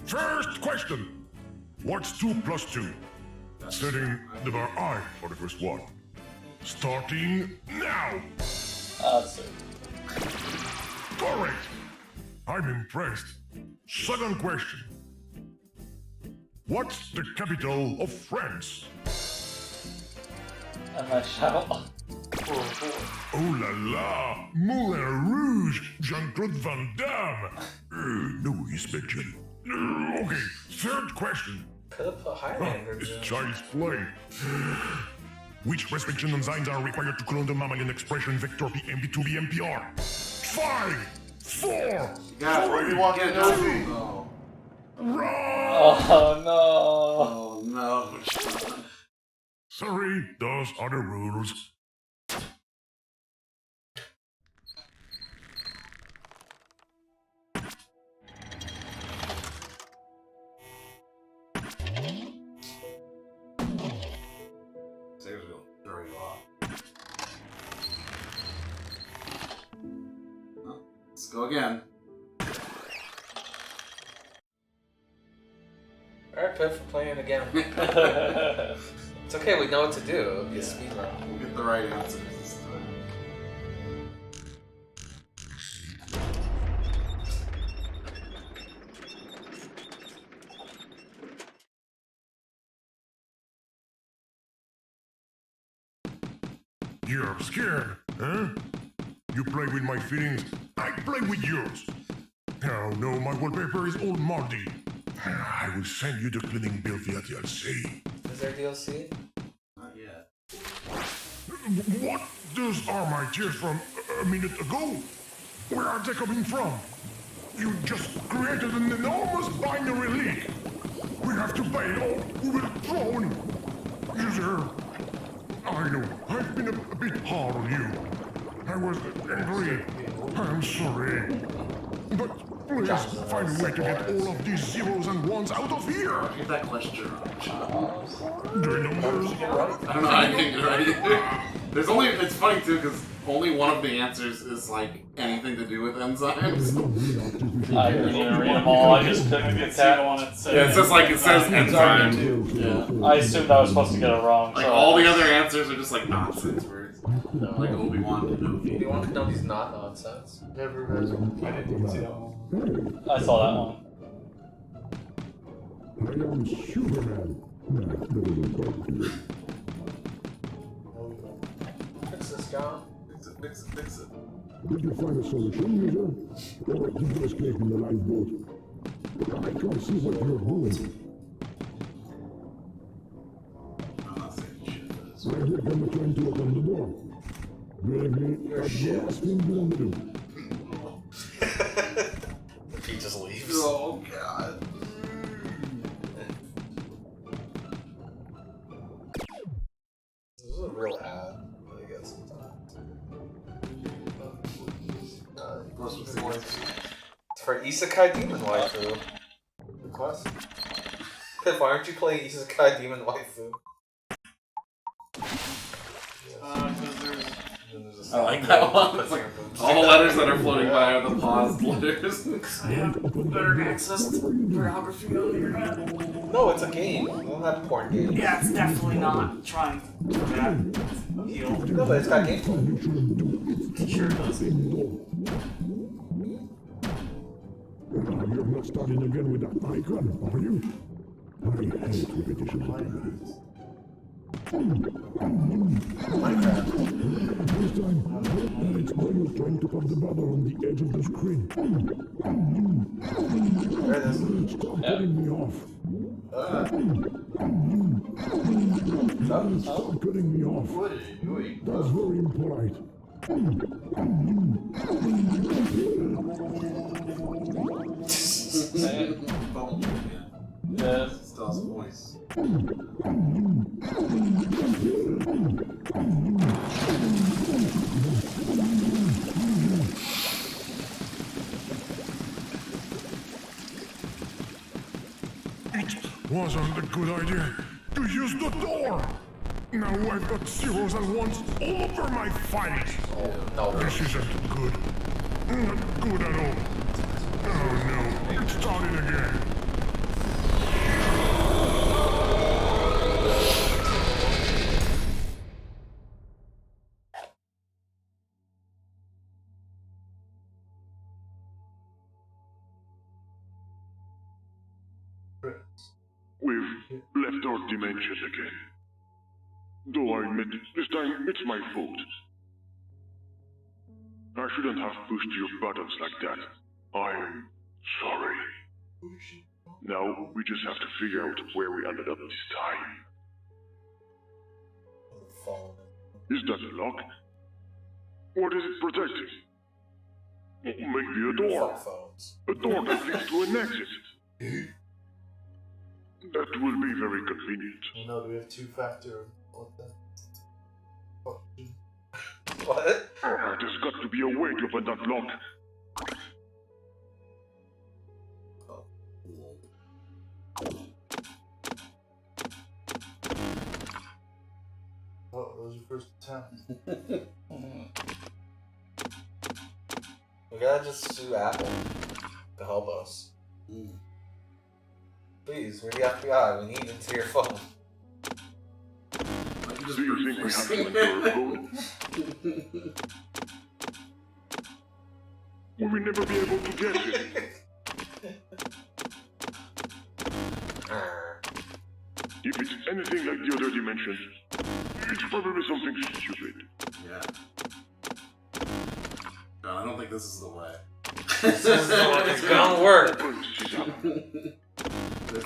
First question. What's 2 plus 2? Setting the bar high for the first one. Starting now. that's it. Correct. I'm impressed. Second question. What's the capital of France? And I shall. Oh la la! Moulin Rouge! Jean-Claude Van Damme! No inspection. Okay, third question. Could have put Highlander It's down. child's play. Which restriction enzymes are required to clone the mammalian expression vector PMB2B MPR? 5, 4, God, where you walking into me? Oh. Oh, no. Oh no. Sorry, those are the rules. Saves will throw you off. Oh, let's go again. Alright, good for playing again. It's okay, we know what to do. Get speed run. We'll get the right answers this time. You're scared, huh? You play with my feelings, I play with yours. Oh no, my wallpaper is all moldy. I will send you the cleaning bill via DLC. Is there DLC? Not yet. What? Those are my tears from a minute ago. Where are they coming from? You just created an enormous binary leak. We have to pay or we will drown. User, I know, I've been a bit hard on you. I was angry. I'm sorry. But Please find a way to get all of these zeros and ones out of here. Get that question wrong. The numbers. I don't know. I didn't get it right either. There's only. It's funny too because only one of the answers is like anything to do with enzymes. I couldn't even read them all. I just couldn't get that. Yeah, it says like it says enzyme. Yeah. I assumed I was supposed to get it wrong. Like so all the other answers are just like nonsense words. Like Obi-Wan Kenobi. Obi-Wan Kenobi's not nonsense. Never heard of it. I didn't see that one. I saw that one. I am Superman. Fix this, John. Fix it. Did you find a solution, user? Or did you escape in the lifeboat? I can't see what you're doing. I'm not saying shit for this. I hear them trying to open the door. Believe me, that's the last thing you want to do. He just leaves. Oh god. This is a real ad, I guess. It's for Isekai Demon Waifu. Request? Why aren't you playing Isekai Demon Waifu? I like that one. It's like all the letters that are floating by are the paused letters. I have better access to pornography on here. No, it's a game. We don't have porn games. Yeah, it's definitely not trying to do that. Heal. No, but it's got gameplay. It sure does. You're not starting again with that icon, are you? I hate repetition. This time, it's Mario trying to pop the bubble on the edge of the screen. There it is. Stop cutting me off. Stop cutting me off. What are you doing? That's very impolite. Yes. Still has a voice. It wasn't a good idea to use the door. Now I've got zeros and ones all over my fight. No. This isn't good. Not good at all. Oh no, it's starting again. We've left our dimension again. Though I admit, this time it's my fault. I shouldn't have pushed your buttons like that. I'm sorry. Now we just have to figure out where we ended up this time. Is that a lock? What is it protecting? Maybe a door. A door that leads to an exit. That will be very convenient. You know, do we have two-factor? What the? What? There's got to be a way to open that lock. Oh, that was your first attempt. We gotta just sue Apple to help us. Please, we're the FBI. We need into your phone. Do you think we have to endure code? We will never be able to guess it. If it's anything like the other dimensions, it's probably something stupid. Yeah. No, I don't think this is the way. This is the way it's gonna work.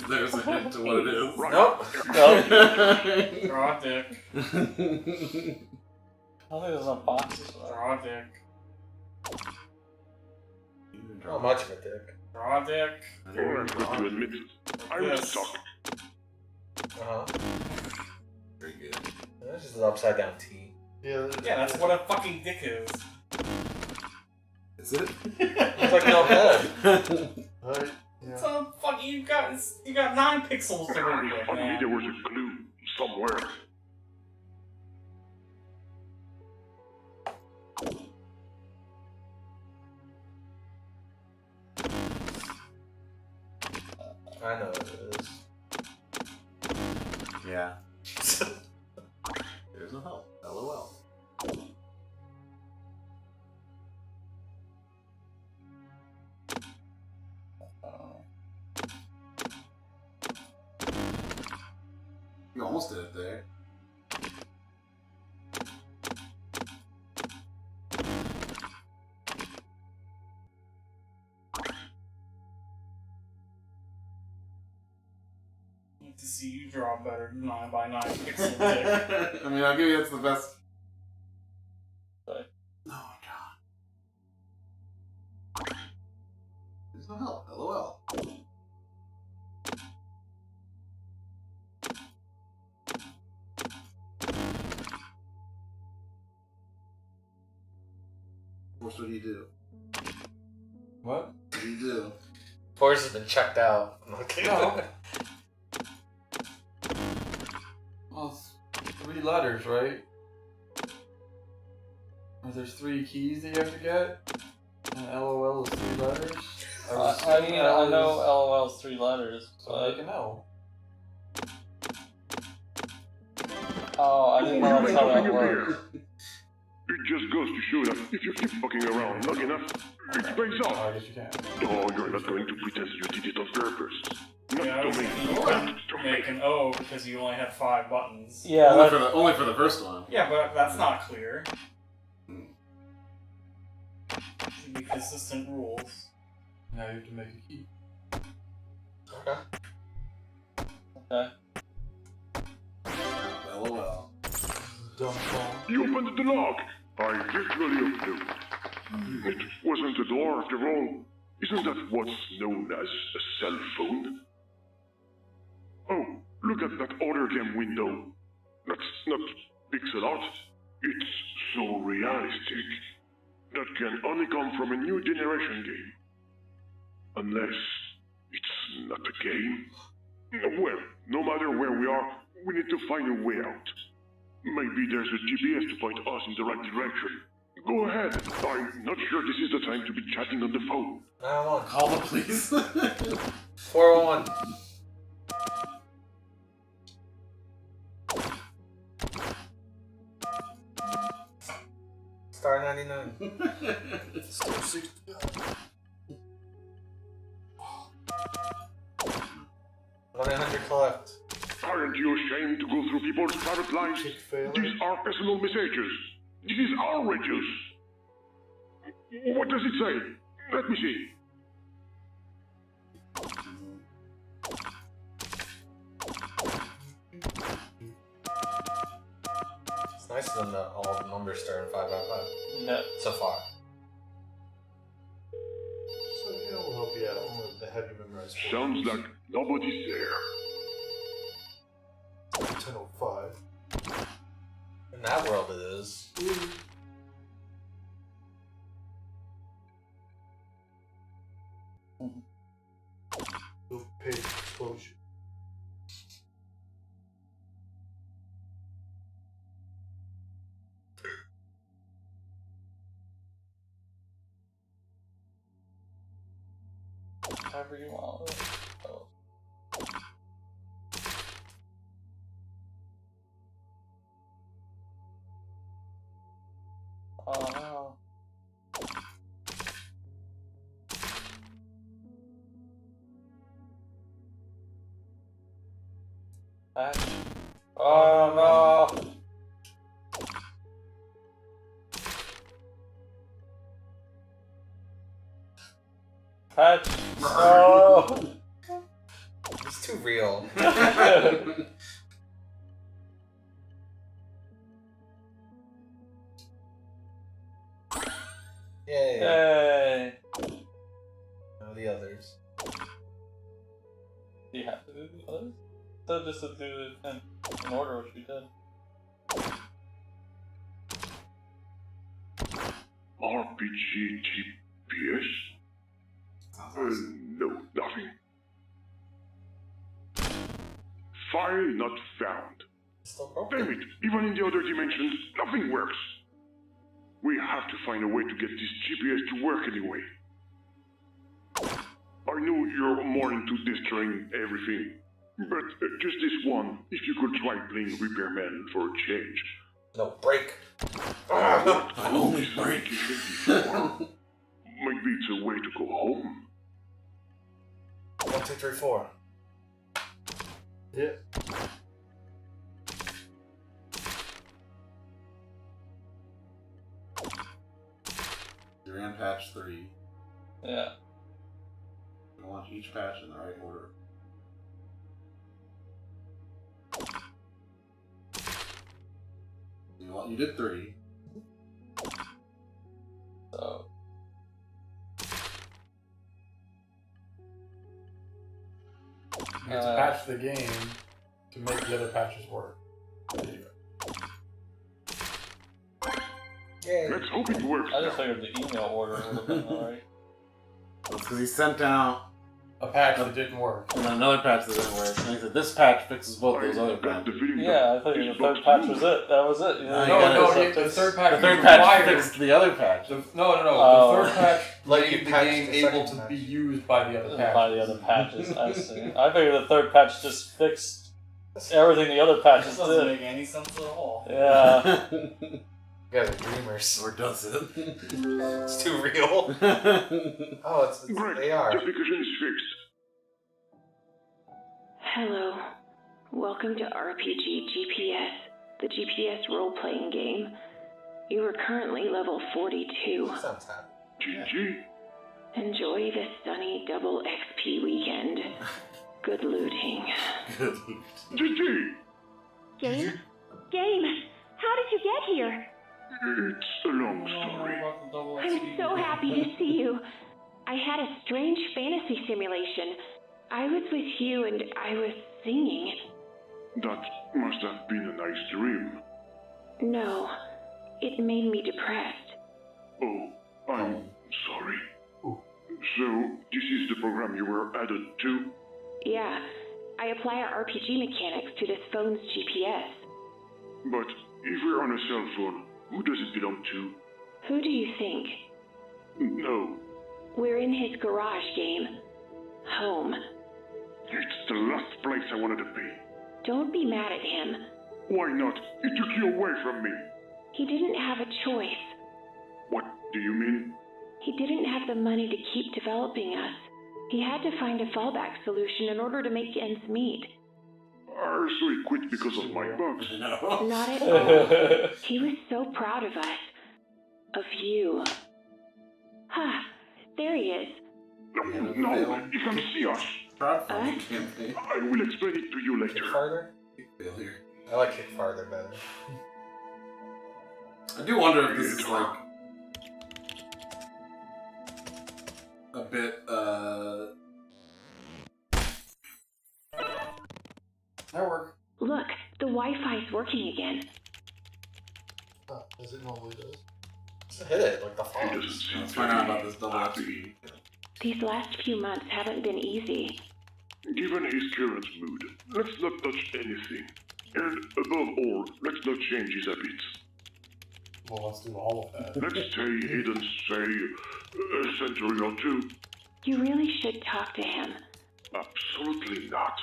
There's a hint to what it is. Nope. Nope. Draw a dick. I think there's no boxes. Draw a dick. Not much of a dick. Draw a dick. I've got to admit, I will talk. Very good. This is an upside down T. Yeah, that's what a fucking dick is. Is it? It's like no head. Right? Yeah. So fucking you got 9 pixels to work with, Only man. there was a clue somewhere. I know what it is. Yeah. There's no help. LOL. You almost did it there. Need to see you draw better 9 by 9 pixel dick. I mean, I'll give you that's the best. Sorry. Oh, God. There's no help. LOL. What do you do? What? What do you do? Forrest has been checked out. Okay. No. Well, it's 3 letters, right? Or there's 3 keys that you have to get? And LOL is 3 letters? I mean, I know LOL's 3 letters, So but... make an L. Oh, I didn't know that's how that works. It just goes to show that if you keep fucking around long enough, it pays Oh, off. I guess you can. Oh, you're not going to pretend you did it on purpose. Not Yeah, I to was me. thinking you Not could to make me. an O because you only had 5 buttons. Yeah, Only for the first one. Yeah, but that's not clear. Should be consistent rules. Now you have to make a key. Okay. Okay. LOL. Dumb phone. You opened the lock. I literally opened it. It wasn't a door after all. Isn't that what's known as a cell phone? Oh, look at that other game window. That's not pixel art. It's so realistic. That can only come from a new generation game. Unless it's not a game. Well, no matter where we are, we need to find a way out. Maybe there's a GPS to point us in the right direction. Go ahead. I'm not sure this is the time to be chatting on the phone. 911. Call the police. 411. Star 99. Star 60. 1-800-COLLECT. Aren't you ashamed to go through people's private lives? These are personal messages. This is outrageous. What does it say? Let me see. It's nice to know that all the numbers start in 5 out of 5. No. So far. So, yeah, we'll help you out with the heavy memorized. Sounds like nobody's there. 10:05. In that world it is. Little page explosion. However you want. Oh. Oh no. Patch. Oh no. Patch. Oh. It's too real. Yay. Yay. Now the others. Do you have to do the others? So just to do it in order, which we did. RPG chip GPS? No, nothing. File not found. Damn it, even in the other dimensions, nothing works. We have to find a way to get this GPS to work anyway. I know you're more into destroying everything, but just this one, if you could try playing Repairman for a change. No, break. I only break before. Maybe it's a way to go home. 1, 2, 3, 4. Yeah. You're in patch 3. Yeah. I want each patch in the right order. You did 3. So. You have to patch the game to make the other patches work. Let's hope it works. I just figured the email order would have been alright. That's because he sent out a patch that didn't work. And then another patch that didn't work. And he said, this patch fixes both those other patches. Yeah, I thought the third patch was it. That was it. You know, the third patch. The third patch fixed the other patch. The third patch made the game able to be used by the other patches. By the other patches, I see. I figured the third patch just fixed everything the other patches That doesn't did. make any sense at all. Yeah. You guys are dreamers. Or does it? It's too real. Oh, it's Great. AR. The application is fixed. Hello. Welcome to RPG GPS, the GPS role-playing game. You are currently level 42. Sounds happy. GG. Enjoy the sunny double XP weekend. Good looting. Good. GG. Game? Game, how did you get here? It's a long story. I'm so happy to see you. I had a strange fantasy simulation. I was with you and I was singing. That must have been a nice dream. No, it made me depressed. Oh, I'm sorry. So, this is the program you were added to? Yeah, I apply our RPG mechanics to this phone's GPS. But if we're on a cell phone, who does it belong to? Who do you think? No, We're in his garage game. Home. it's the last place I wanted to be. Don't be mad at him. Why not? He took you away from me. He didn't have a choice. What do you mean? He didn't have the money to keep developing us. He had to find a fallback solution in order to make ends meet. So he quit because of my bugs. Not at all. He was so proud of us. Of you. Ha! There he is. No, he can see us. Crowdfunding campaign. I will explain it to you later. Farther? Failure. I like Kick Farther better. I do wonder if this is like a bit Network. Look, the Wi-Fi's working again. As it normally does. Just hit it like the phone. Let's find out about this double XP. These last few months haven't been easy. Given his current mood, let's not touch anything. And above all, let's not change his habits. Well, let's do all of that. Let's stay hidden, say, a century or two. You really should talk to him. Absolutely not.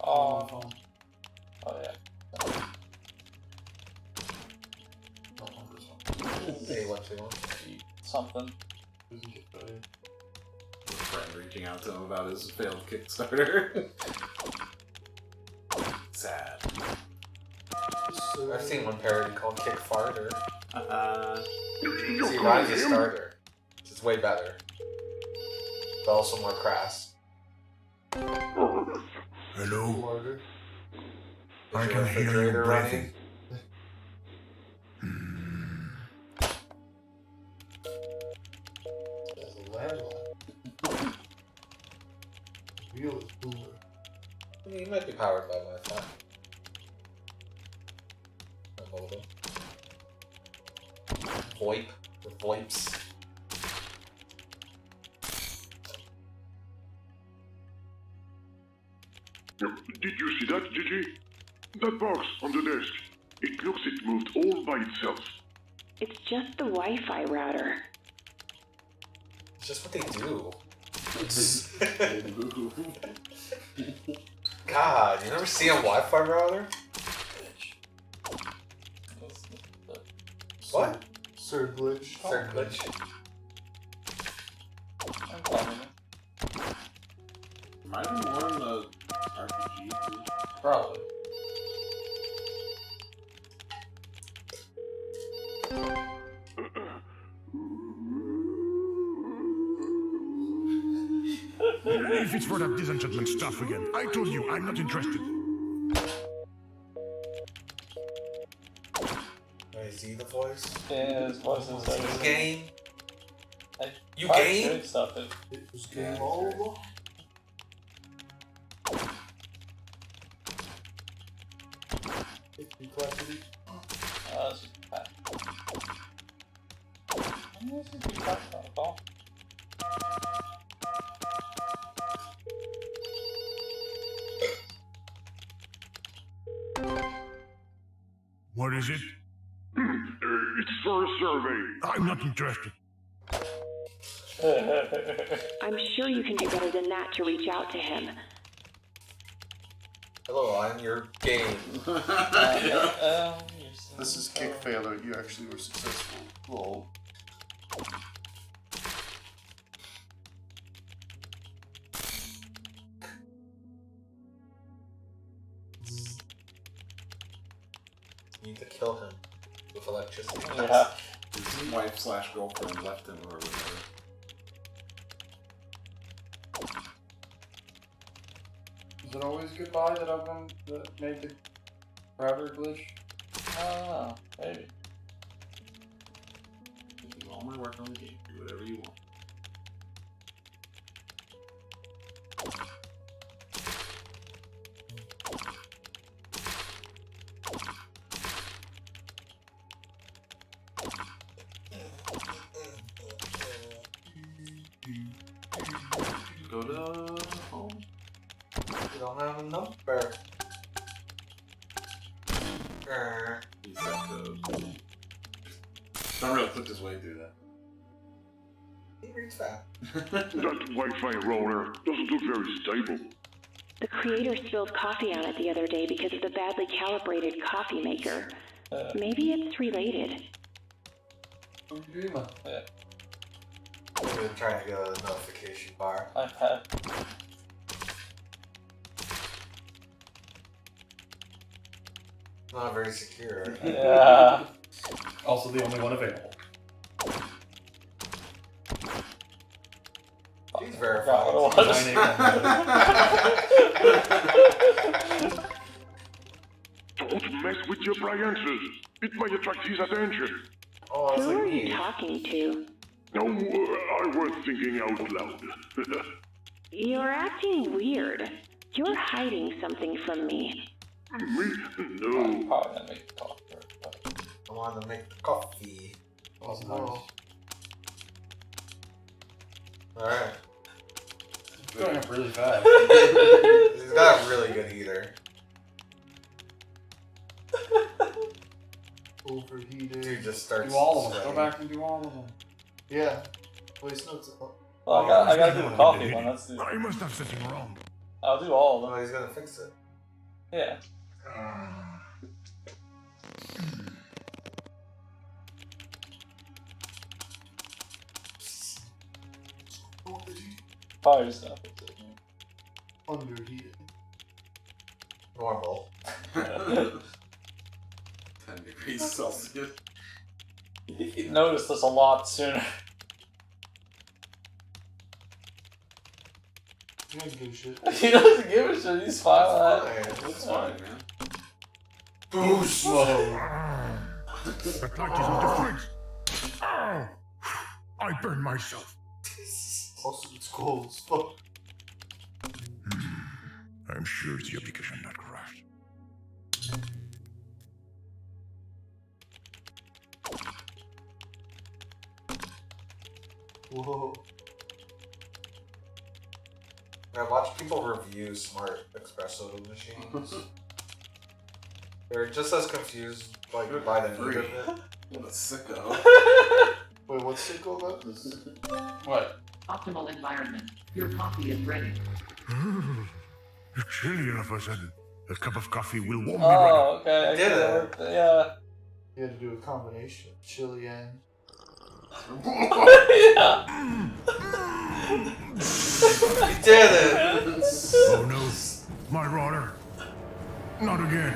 Oh yeah. Hey, what you want? Something. Friend reaching out to him about his failed Kickstarter. Sad. I've seen one parody called Kick Farther. You're See, calling mine's a him? starter. It's way better. But also more crass. Hello? I Is your can hear you refrigerator breathing. As a landline. Wheel is cooler. I mean, it might be powered by Wi-Fi. all of them. VoIP. The VoIPs. Did you see that, Gigi? That box on the desk. It looks it moved all by itself. It's just the Wi-Fi router. It's just what they do. God, you never see a Wi-Fi router? What? Sir Glitch. Sir Glitch. Might have been more in the RPG too. Probably. If it's for that disenchantment stuff again, I told you I'm not interested. Is he the voice? Yeah, his voice is Is he game? You tried game? doing stuff. It was game over. You collected it? That's just bad. This is good back from the ball. What is it? It's for a survey. I'm not interested. I'm sure you can do better than that to reach out to him. Hello, I'm your game. This is kick failure. You actually were successful. Lol. You need to kill him with electricity. Yeah. His wife/girlfriend left him or whatever. Is it always goodbye that made the router glitch? I don't know. Maybe. Do all my work on the game. Do whatever you want. Go to home. You don't have a number. He's got code. Don't really click his way through that. He reads fast. That Wi-Fi router doesn't look very stable. The creator spilled coffee on it the other day because of the badly calibrated coffee maker. Maybe it's related. Yeah. Maybe I'm trying to get a notification bar. iPad. Not very secure. Yeah. Also the only one available. He's verified. Don't mess with your Briances. It might attract his attention. Oh, Who are you talking to? No, I was thinking out loud. You're acting weird. You're hiding something from me. Me? No. Probably gonna make the coffee. I want to make the coffee. Oh, no. Alright. It's going up really fast. He's got a really good heater. Overheated. Dude just starts. Do all of them. sweating. Go back and do all of them. Yeah. Voice notes. Well, I gotta do the coffee one. Let's do. I must have something wrong. I'll do all of them. Oh, he's gonna fix it. Yeah. Probably just gonna fix it. Underheated. Normal. 10 degrees Celsius. He noticed this a lot sooner. He doesn't give a shit. He doesn't give a shit. He's fine with that. That's fine, man. Boost mode. That light isn't different. Ow! I burned myself. Also, it's cold as fuck. I'm sure it's the application that crashed. Whoa. I watch people review smart espresso machines. They're just as confused like by the need of it. What a sicko. Wait, what's sicko about this? What? Optimal environment. Your coffee is ready. It's chilly enough, I said. A cup of coffee will warm me right Oh, up. okay. I Did get it? Yeah. You had to do a combination of chili and. Yeah. You did it! Oh no, my rotter. Not again.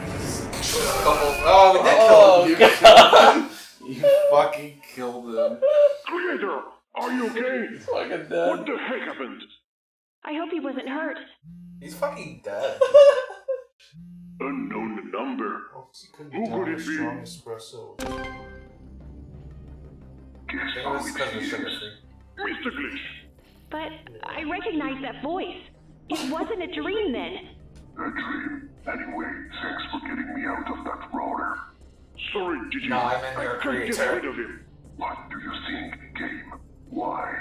Oh, we did kill him. You fucking killed him. Creator, are you okay? He's fucking What dead. the heck happened? I hope he wasn't hurt. He's fucking dead. Unknown number. Oh, he couldn't Who be down could a it be? strong espresso. I think it was because of sugar free. Mr. Glitch. But I recognize that voice. It wasn't a dream then. A dream. Anyway, thanks for getting me out of that router. Sorry, Gigi. No, I meant your can't get creator. rid of him. What do you think, game? Why?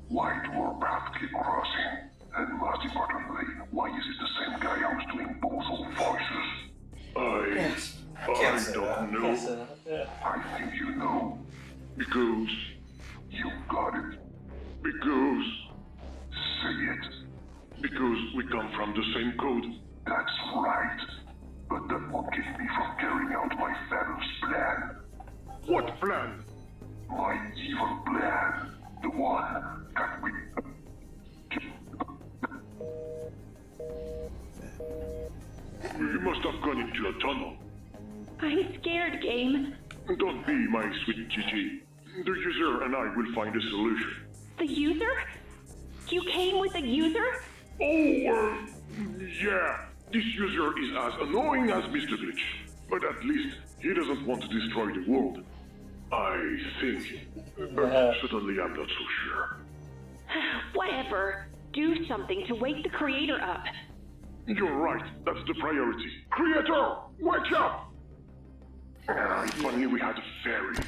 Why do our paths keep crossing? And most importantly, why is it the same guy who's doing both our voices? I can't say don't that. know. Yeah. I think you know. Because you got it. Because say it. Because we come from the same code. That's right. But that won't keep me from carrying out my father's plan. What plan? My evil plan. The one that we... We must have gone into a tunnel. I'm scared, game. Don't be, my sweet Gigi. The user and I will find a solution. The user? You came with a user? Oh, yeah. This user is as annoying as Mr. Glitch, but at least he doesn't want to destroy the world. I think. But certainly I'm not so sure. Whatever. Do something to wake the creator up. You're right. That's the priority. Creator, wake up! If only we had a fairy. To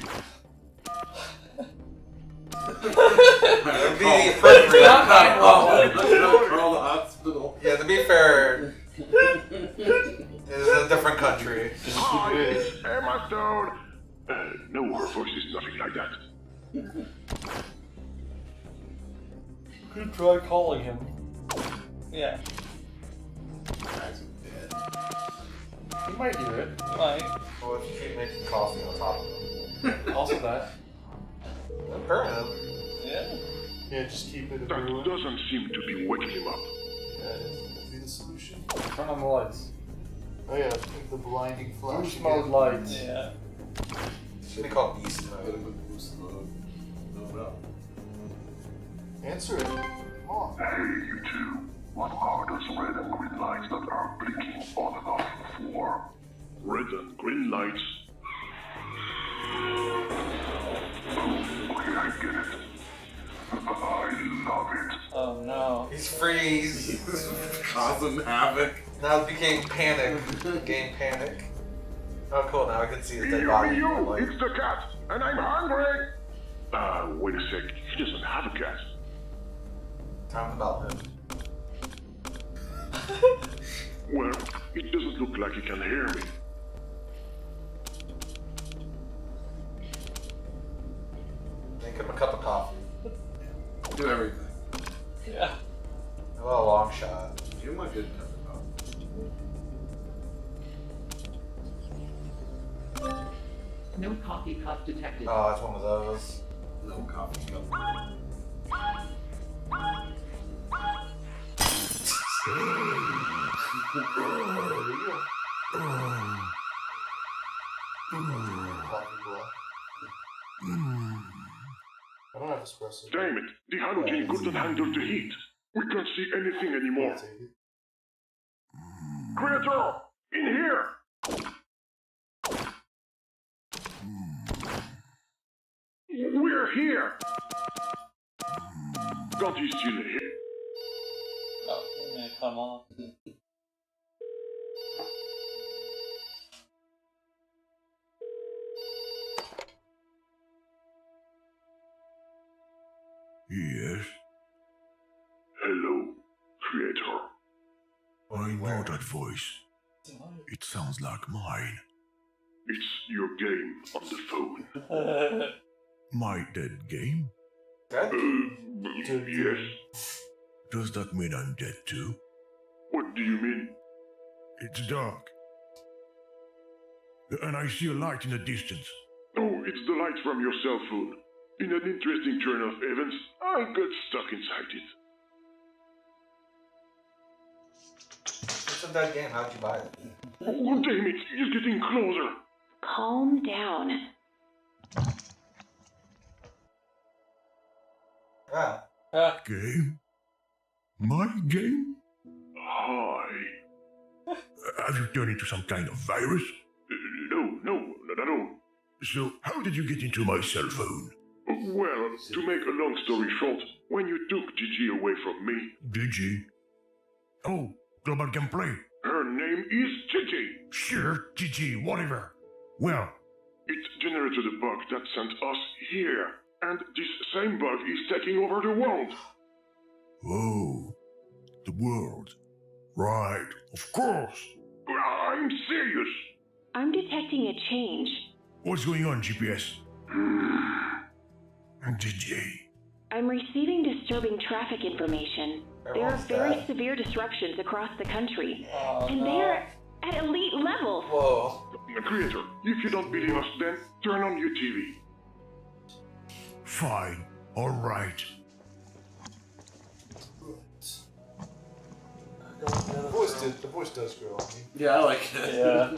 be appropriate. Call the hospital. Yeah, to be fair, it is a different country. Hi, it's Emma Stone. No, her voice is nothing like that. You could try calling him. Yeah. He might hear it. He might. Well, if you keep making coffee on top of them. Also that. Apparently. Yeah. Yeah, just keep it a That brewing. doesn't seem to be waking him up. Yeah, it is. That'd be the solution. Turn on the lights. Oh yeah, make the blinding flash. Boost mode again. lights. Yeah. Should be called beast mode. Answer it. Come on. Hey, you two. What are those red and green lights that are blinking on and off for? Red and green lights. Okay, I get it. I love it. Oh no. He's freeze. Causing havoc. Now it became panic. Game panic. Oh cool, now I can see his dead You, body. you, Like, it's the cat, and I'm hungry. Wait a sec. He doesn't have a cat. time about him. Well, it doesn't look like he can hear me. Make him a cup of coffee. Do everything. Yeah. Well, a long shot. Give him a good cup of coffee. No coffee cup detected. Oh, it's one of those. No coffee cup. I don't have espresso. Damn it, the halogen couldn't handle the heat. We can't see anything anymore. Creator, in here! We're here! God is still here. Oh, yeah, come on. Yes? Hello, creator. I know that voice. It sounds like mine. It's your game on the phone. My dead game? Yes. Does that mean I'm dead too? What do you mean? It's dark. And I see a light in the distance. Oh, it's the light from your cell phone. In an interesting turn of events, I got stuck inside it. It's a dead game. How'd you buy it? Oh, damn it, he's getting closer. Calm down. Game? My game? Hi. Have you turned into some kind of virus? No, not at all. So, how did you get into my cell phone? Well, to make a long story short, when you took Gigi away from me... Gigi? Oh, Global Gameplay. Her name is Gigi. Sure, Gigi, whatever. Well, it generated a bug that sent us here. And this same bug is taking over the world. oh, the world. Right, of course. I'm serious. I'm detecting a change. What's going on, GPS? Gigi. I'm receiving disturbing traffic information. There are very severe disruptions across the country. And they are at elite levels. Whoa. Creator, if you don't believe us, then turn on your TV. Fine, alright. The voice does grow on me. Yeah, I like it. Yeah.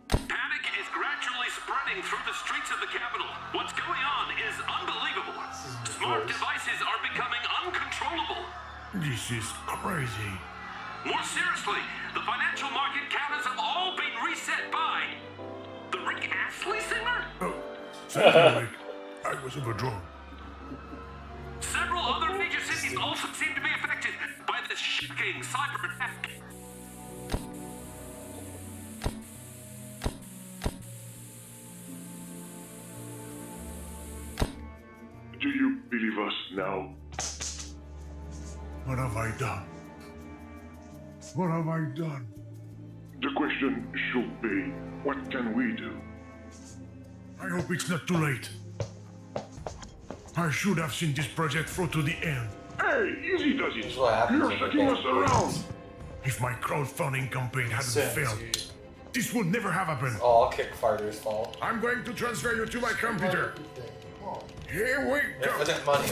Panic is gradually spreading through the streets of the capital. What's going on is unbelievable. Smart devices are becoming uncontrollable. This is crazy. More seriously, the financial market counters have all been reset by the Rick Astley singer? Oh, thank you, Rick. I was overdrawn. Several other major cities also seem to be affected by this shocking cyber attack. Do you believe us now? What have I done? What have I done? The question should be, what can we do? I hope it's not too late. I should have seen this project through to the end. Hey, easy does it. What You're setting us around. If my crowdfunding campaign hadn't failed, this would never have happened. All Kickfighter's fault. I'm going to transfer you to my computer. Here we go. Infinite money.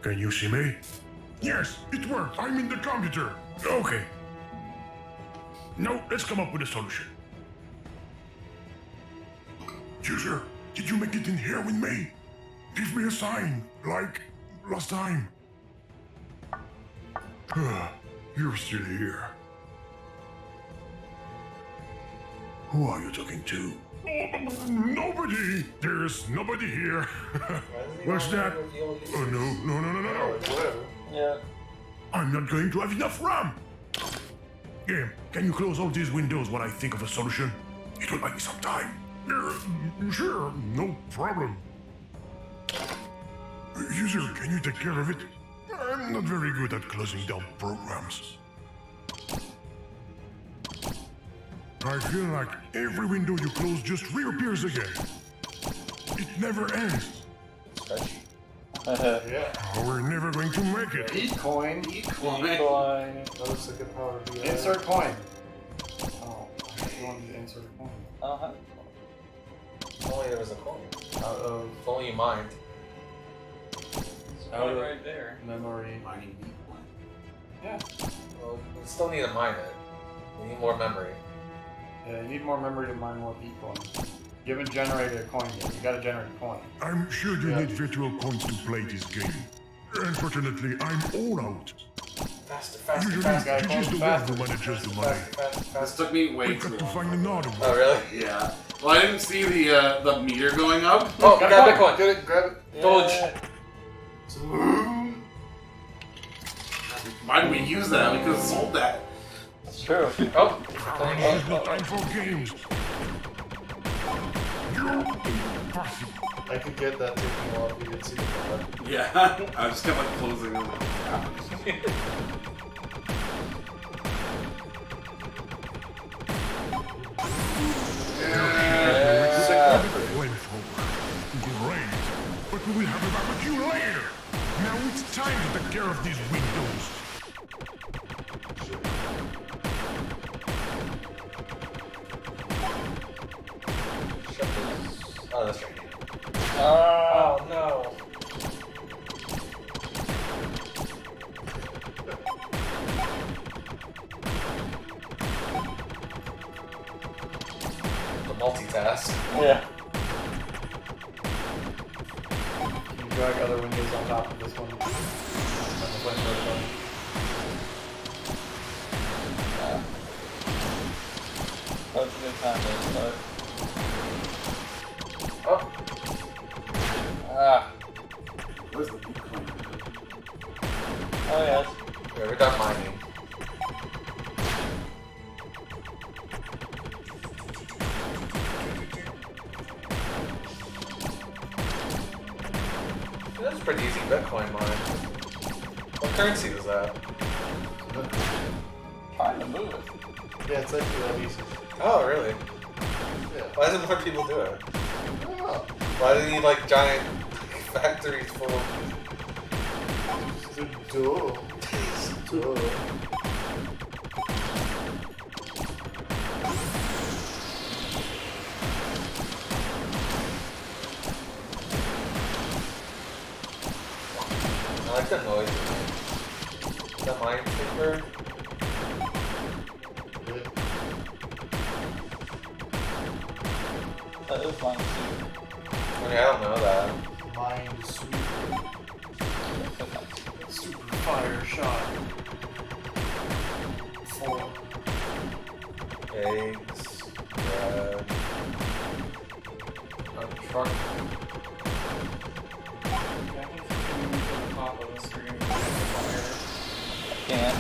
Can you see me? Yes, it worked. I'm in the computer. Okay. Now, let's come up with a solution. User, did you make it in here with me? Give me a sign, like last time. You're still here. Who are you talking to? Nobody! There's nobody here. What's that? Oh, no. Yeah. I'm not going to have enough RAM. Game, can you close all these windows while I think of a solution? It will buy me some time. Sure, no problem. User, can you take care of it? I'm not very good at closing down programs. I feel like every window you close just reappears again. It never ends. Yeah. We're never going to make it. Eat coin, eat coin. That looks like a power BI. Insert coin. Oh, you want to insert a coin? If only there was a coin. If only you mined. Out of right there. Memory. Mining eat coin. Yeah. Well, we still need to mine it. We need more memory. Yeah, you need more memory to mine more Bitcoin. You haven't generated a coin yet. You gotta generate a coin. I'm sure you need virtual coins to play this game. Unfortunately, I'm all out. Faster, Usually, faster. Gigi's the one who manages the money. This took me way We've too got to long. find another one. Oh, really? Yeah. Well, I didn't see the meter going up. Oh, grab Bitcoin. Get it, grab it. Doge. Why did we use that? We could have sold that. It's true. Oh. This is no time for games. You impossible. I could get that taking off if you didn't see the bar. Yeah, I just kept like closing them. Great, but we will have a barbecue later. Now it's time to take care of these windows. Oh, that's right. Oh no. The multitask. Yeah. You drag other windows on top of this one. On the window one. That's a good time to start. Oh. Ah. Where's the beat coming from? Oh yes. Yeah, we're done mining. That's pretty easy Bitcoin mine. What currency was that? Trying to move it. Yeah, it's actually that easy. Oh, really? Yeah. Why doesn't more people do it? Oh. Why do you need like giant factories full of... Duh. I like the noise. The minesweeper. That is mine too. I mean, I don't know that. Minesweeper. Super fire shot. 4. Eggs. Bread. A truck. Can't.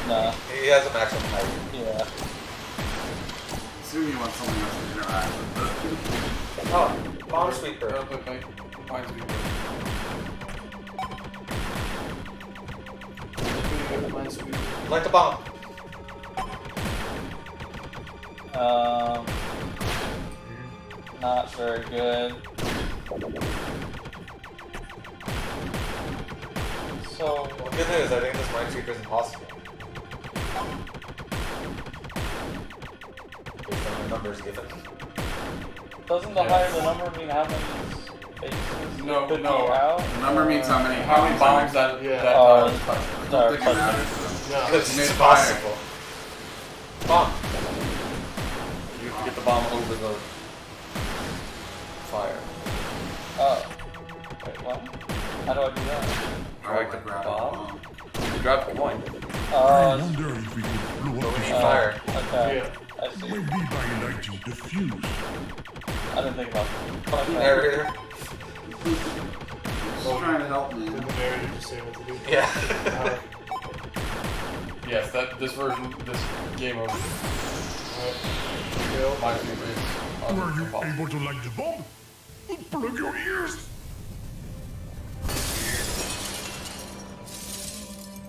Nah. He has a maximum height. Yeah. Assume you want something else to interact with. Oh, bomb sweeper. Okay. Minesweeper. Like the bomb. Not very good. So, Well, good news, I think this minesweeper is impossible. Based on the numbers given. doesn't the higher the number mean how many spaces No, could no. be out? The number means how many bombs that Yeah. that Oh, touch. Start Think about touching. it. No. Because Made it's fire. impossible. Bomb. You have to get the bomb over the fire. Oh. Wait, what? How do I do that? Drag the bomb. You drop the coin. I wonder if we could blow But up we this need fire. Okay. Yeah. I see. maybe by lighting the fuse. I didn't think about that. Harrier. Just trying to help me. Did the narrator just say what to do? Yeah. Yes, this game of Minesweeper is Were you impossible. able to light the bomb? Plug your ears.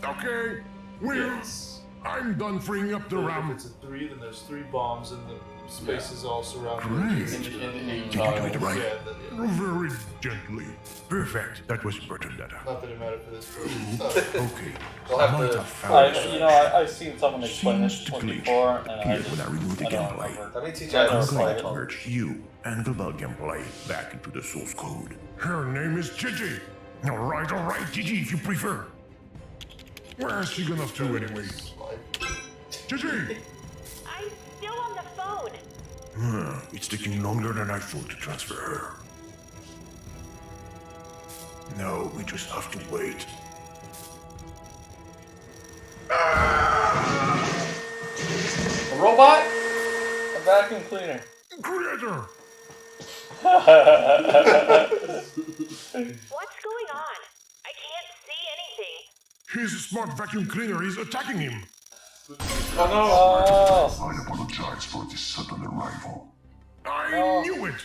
Okay, well, Yes. I'm done freeing up the If RAM. it's a 3, then there's 3 bombs and the spaces all surrounding Great. it. In Did you do it right? Yeah, yeah. Very gently. Perfect. That was important data. Not that it mattered for this purpose. Okay. We'll have I might to- have found I've seen someone explain this Seems to glitch. before, and I Here, just when I remove the I don't gameplay, remember. Let me teach I you never how to I'm played going it. to merge you and the bug gameplay back into the source code. Her name is Gigi. Alright, Gigi, if you prefer. Where is she gonna to anyway? Gigi! I'm still on the phone. It's taking longer than I thought to transfer her. No, we just have to wait. A robot? A vacuum cleaner. Creator! What's going on? I can't see anything. His smart vacuum cleaner is attacking him. Oh, I apologize for this sudden arrival. I knew it!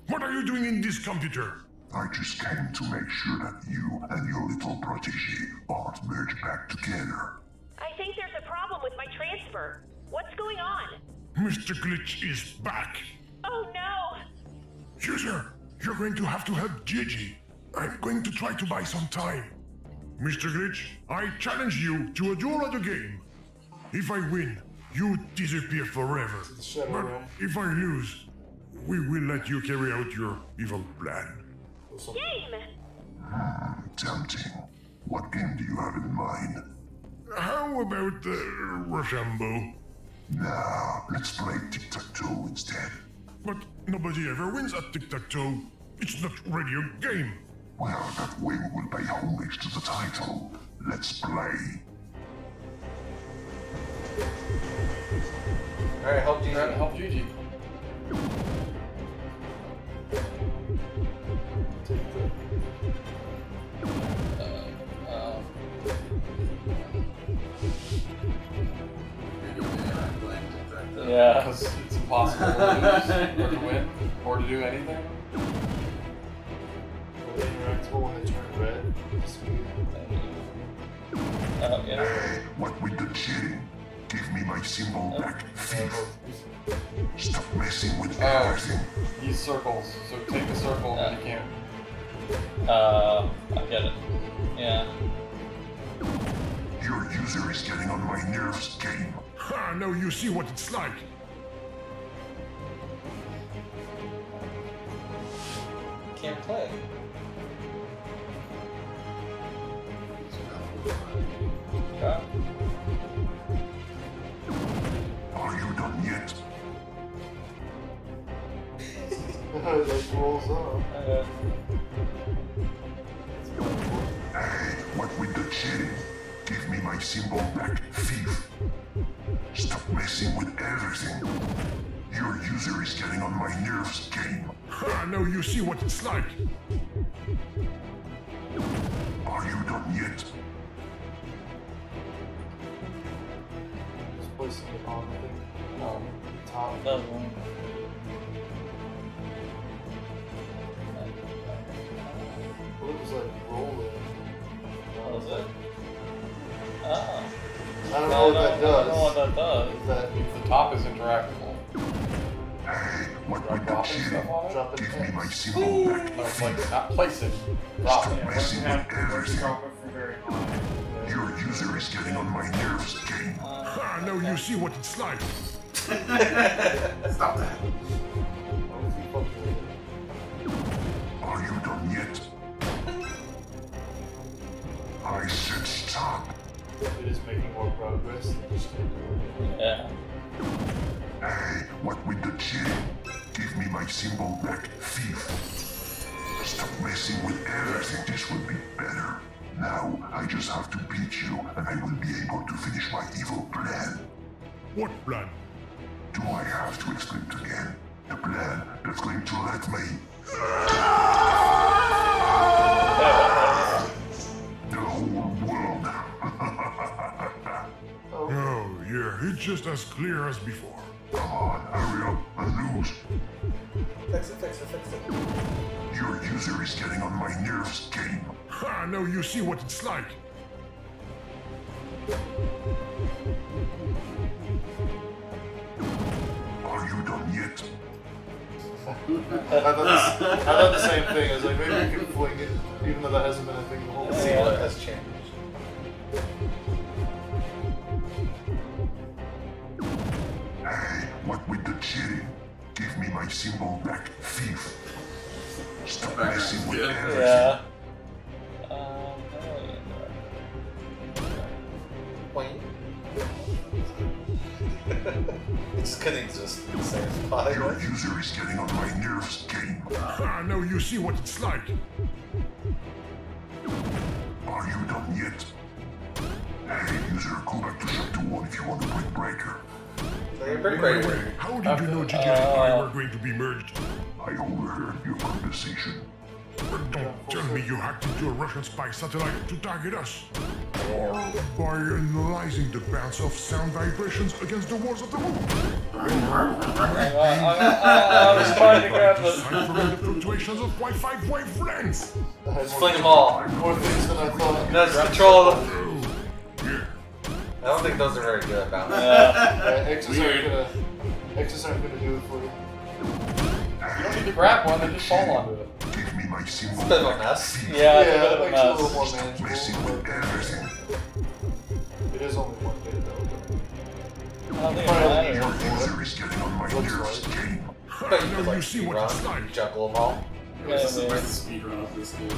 What are you doing in this computer? I just came to make sure that you and your little protege aren't merged back together. I think there's a problem with my transfer. What's going on? Mr. Glitch is back. Oh no! User, you're going to have to help Gigi. I'm going to try to buy some time. Mr. Glitch, I challenge you to a duel at the game. If I win, you disappear forever. But if I lose, we will let you carry out your evil plan. Game! Tempting. What game do you have in mind? How about Rochambeau? Nah, let's play tic-tac-toe instead. But nobody ever wins at tic-tac-toe. It's not really a game. Well, that way we will pay homage to the title. Let's play. Alright, help Gigi. Help Gigi. Yeah. Because it's impossible to lose or to win or to do anything. Interactable when they turn red. Yeah. Hey, what with the cheating? Give me my symbol back, thief. Stop messing with everything. Use circles. So take the circle and you can't. I get it. Yeah. Your user is getting on my nerves, game. Ha! Now you see what it's like. Can't play. Yeah. Are you done yet? Like rolls up. Hey, what with the cheating? Give me my symbol back, thief. Stop messing with everything. Your user is getting on my nerves, game. Ha! Now you see what it's like. Are you done yet? Just placing it on the top. That one. Well, it was like rolling. What was it? Oh. I don't know what that does. I don't know what that does. That If the top is interactable. Hey, what with the Dropping cheating? stuff on it? Give me my symbol back, No, it's thief. like not place it. Drop Stop it. messing with everything. Drop it from very high. Your user is getting on my nerves, game. Ha! Now you see what it's like. Stop that. Are you done yet? I said stop. it is making more progress. Yeah. Hey, what with the cheating? Give me my symbol back, thief. Stop messing with everything. This will be better. Now, I just have to beat you, and I will be able to finish my evil plan. What plan? Do I have to explain it again? The plan that's going to let me... the whole world. Oh, yeah, it's just as clear as before. Come on, hurry up and lose. Fix it. Your user is getting on my nerves, game. Ha! Now you see what it's like. Are you done yet? I thought the same thing. I was like, maybe we can fling it, even though that hasn't been a thing the whole Let's see time. what has changed. Hey, what with the cheating? Give me my symbol back, thief. Stop messing with everything. Yeah. Wait. It's gonna exist in the same spot, I Your guess. user is getting on my nerves, game. Ha! Now you see what it's like. Are you done yet? Hey, user, go back to Chapter 1 if you want to break breaker. Wait, how did you know Gigi and I were going to be merged? I overheard your conversation. But don't tell me you hacked into a Russian spy satellite to target us. Or by analyzing the bounce of sound vibrations against the walls of the room. I was trying to grab the... Deciphering the fluctuations of Wi-Fi wavelengths. Just fling them all. More things than I thought. Let's control them. I don't think those are very good about it. X's aren't gonna do it for you. You don't need to grab one, they just fall onto it. Give me my symbol. It's a bit of a mess. Yeah, It it's a makes bit it a of a little more mess. manageable. Messing with everything. It is only one bit though. I don't think it Probably matters. Your user is getting on my nerves, game. But you could Now like you see speed what run, it's like. juggle them all. This is the best speedrun of this game.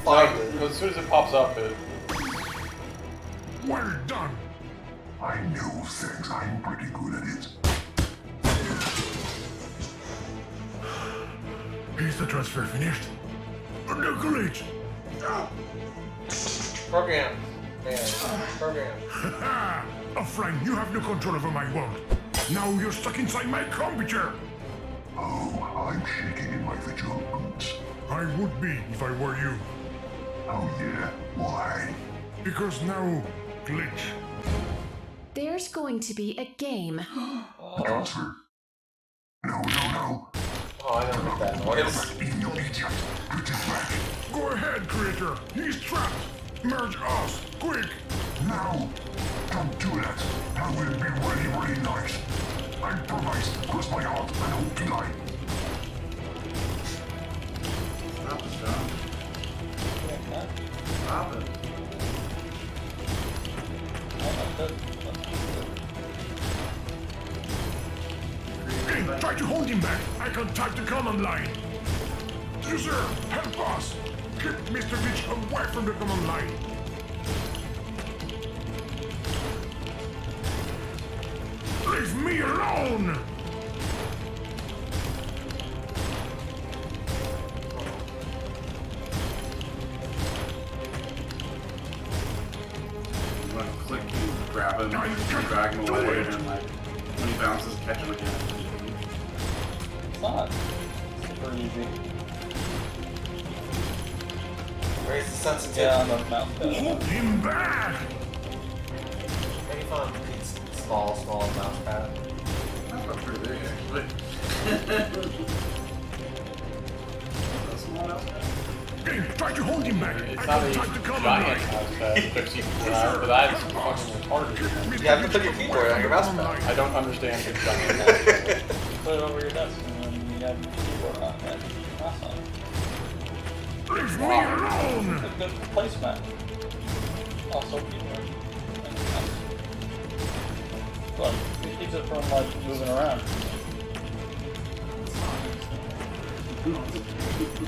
Fine. As soon as it pops up, it... Well done. I know things. I'm pretty good at it. Is the transfer finished? No glitch. Program. Man. Program. Haha! Offline, you have no control over my world. Now you're stuck inside my computer. Oh, I'm shaking in my virtual boots. I would be if I were you. Oh yeah? Why? Because now, glitch. There's going to be a game. Transfer. No, no, no. Oh, I don't make that noise. In your idiot. Put it back. Go ahead, creator. He's trapped. Merge us, quick. No. Don't do that. I will be really, really nice. I promise. Cross my heart. I hope to die. Stop it, Sean. Stop it. Hey, try to hold him back. I can type the command line. User, help us. Keep Mr. Glitch away from the command line. Leave me alone! You want to click and grab him and drag him away, and then like when he bounces, catch him again. It's not super easy. Raise the sensitivity. Yeah, on the mouse pad. Hold him back! Maybe fun. It's small mouse pad. That's not pretty big, actually. That's a small mouse pad. Hey, try to hold him back. It's I not can a type the command giant line. mouse pad, 15 but that's fucking retarded. You have to put your keyboard on your mouse pad. I don't understand the giant mouse pad. Put it over your desk and then you have your keyboard on and mouse on. Leave me alone! It's a good placemat. Also keyboard. But it keeps it from like moving around.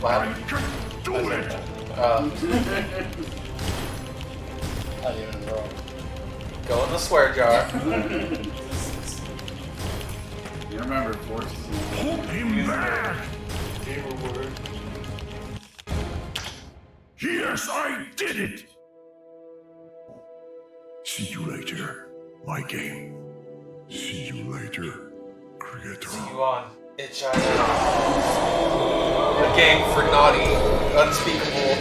Wow. I can't do it! Not even wrong. Go in the swear jar. You remember, force. Hold him back! Gamer word. Yes, I did it! See you later, my game. See you later, creator. See you on Itch Island. A game for naughty, unspeakable.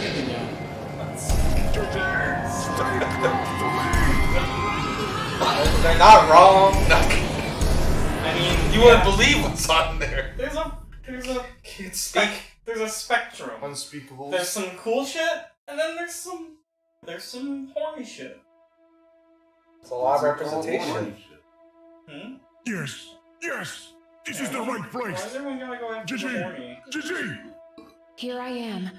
They're not wrong. I mean, You wouldn't believe what's on there. There's a Can't speak. there's a spectrum. Unspeakable. There's some cool shit, and then there's some horny shit. It's a lot of representation. Hmm? Yes, yes! This is the right Why place! is everyone gotta go after the GG! horny? GG! Here I am,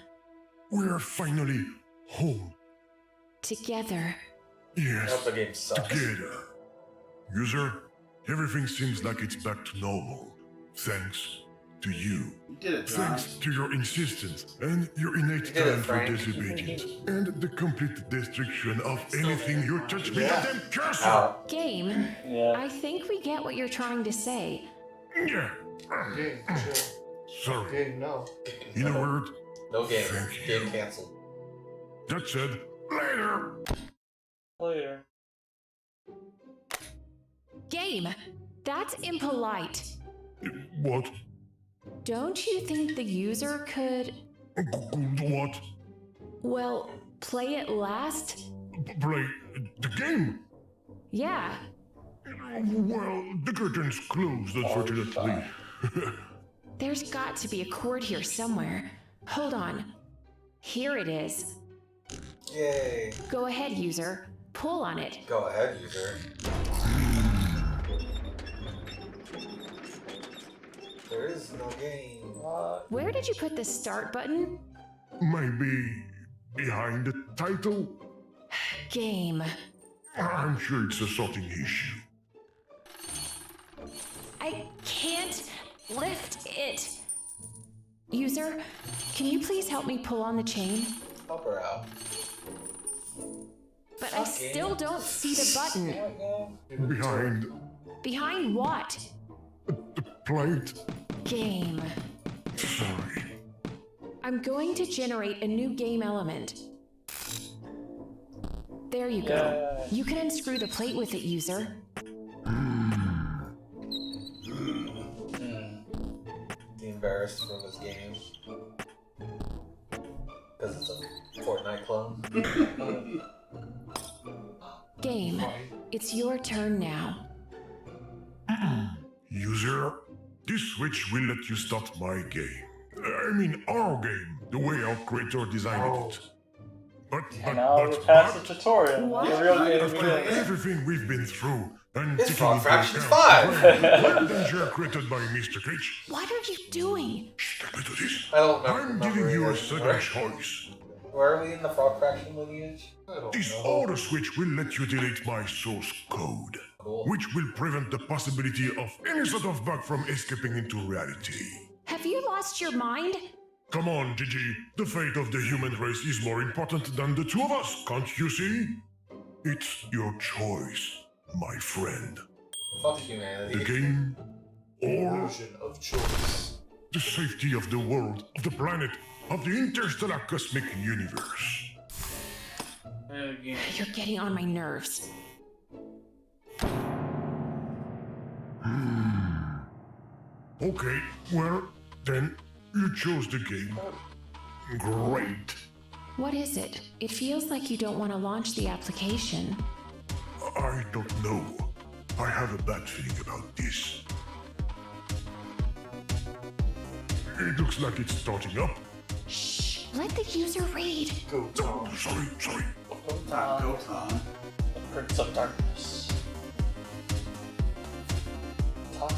We're finally home. together. I Yes, hope the game sucks. together. User, everything seems like it's back to normal. Thanks to you. You did it, John. Thanks to your insistence and your innate You did it, talent for Frank. disobedience, and the complete destruction of anything you touch with a damn cursor. Ow. Game? Yeah. I think we get what you're trying to say. Yeah. Game, chill. Sorry. Game, no. In a word, No game. Thank Game you. cancelled. that said, later. Later. Game! That's impolite. What? Don't you think the user could What? Well, play it last? Play the game? Yeah. Well, the curtain's closed, unfortunately. There's got to be a cord here somewhere. Hold on. Here it is. Yay. Go ahead, user. Pull on it. Go ahead, user. There is no game. Where did you put the start button? Maybe behind the title? Game. I'm sure it's a sorting issue. I can't lift it. User, can you please help me pull on the chain? Help her out. But I still don't see the button. Behind Behind what? the plate? Game. Sorry. I'm going to generate a new game element. There you go. You can unscrew the plate with it, user. Embarrassed from his game. Because it's a Fortnite clone. Game. It's your turn now. User, this switch will let you start my game. I mean our game, the way our creator designed it. But Now you pass the tutorial. What? The real game after begins. everything we've been through, and It's taking Frog into Fractions account 5. the danger created by Mr. Glitch, What are you doing? step into this. I don't I'm giving you a second choice. Where are we in the Frog Fraction lineage? This order switch will let you delete my source code, which will prevent the possibility of any sort of bug from escaping into reality. Have you lost your mind? Come on, Gigi. The fate of the human race is more important than the two of us, can't you see? It's your choice, my friend. Fuck humanity. The game or Illusion of choice. the safety of the world, of the planet, of the interstellar cosmic universe. You're getting on my nerves. Okay, well, then you chose the game. Great. What is it? It feels like you don't want to launch the application. I don't know. I have a bad feeling about this. It looks like it's starting up. Shh, let the user read. Go, Tom. Sorry. Go, Tom. Prince of Darkness. Talk.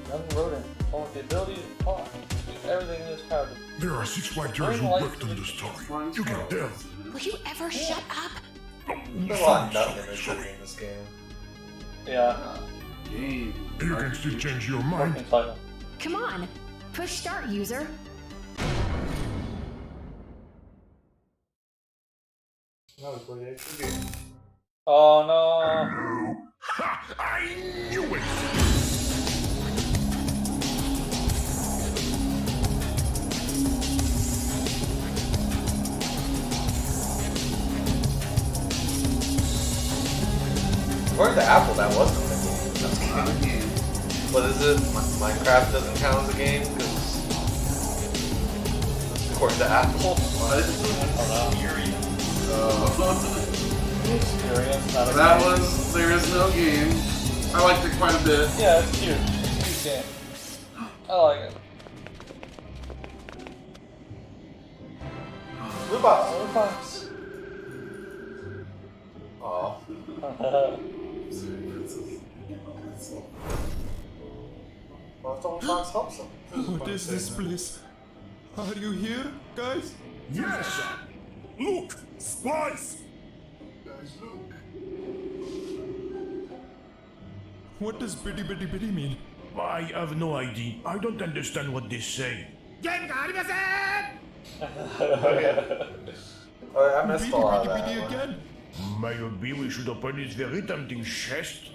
Young rodent. Full of the ability to talk. Do everything in his power to There are 6 writers who worked on the story. You can tell. Will you ever shut up? There's a lot of nut imagery in this game. Yeah. Game. You can still change your mind. Working title. Come on. Push start, user. Now we play the actual game. Oh no. Ha! I knew it! According to Apple, that wasn't a game. That's Not a game. What is it? Minecraft doesn't count as a game because according to Apple. Experience, not a That game. was There Is No Game. I liked it quite a bit. Yeah, it's cute. Cute game. I like it. Blue box. Blue box. Oh. Well, if the blue box helps them. What is this place? Are you here, guys? Yes! Look! Spies! Guys, look. What does bitty bitty bitty mean? I have no idea. I don't understand what they say. Oh, I missed Bitty a lot bitty of bitty that. again? Maybe we should open this very tempting chest.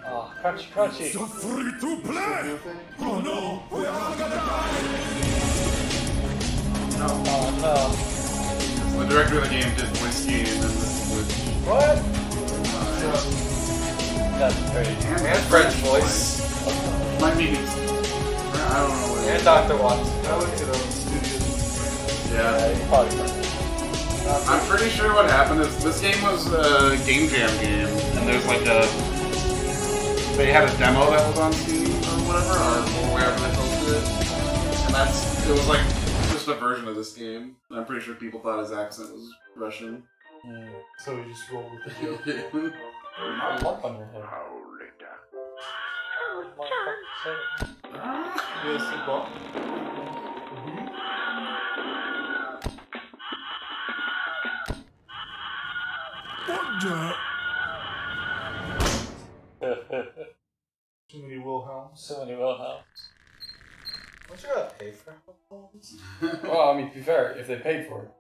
Oh, crunchy, crunchy. So free to play! Oh no! We're all gonna die! Oh The director of the game did Whiskey and then this would. no. What? That's crazy. And French voice. Might be I don't know. What And Dr. Watson. I looked it up. Yeah. I'm pretty sure what happened is this game was a Game Jam game, and there's like they had a demo that was on Steam or whatever, or wherever they posted it, and it was like just a version of this game. And I'm pretty sure people thought his accent was Russian. So we just rolled with the joke. Not lump on your head. Yes, the ball. What Too many Wilhelms. So many Wilhelms. Don't you gotta pay for helmets? Well, I mean, to be fair, if they paid for it,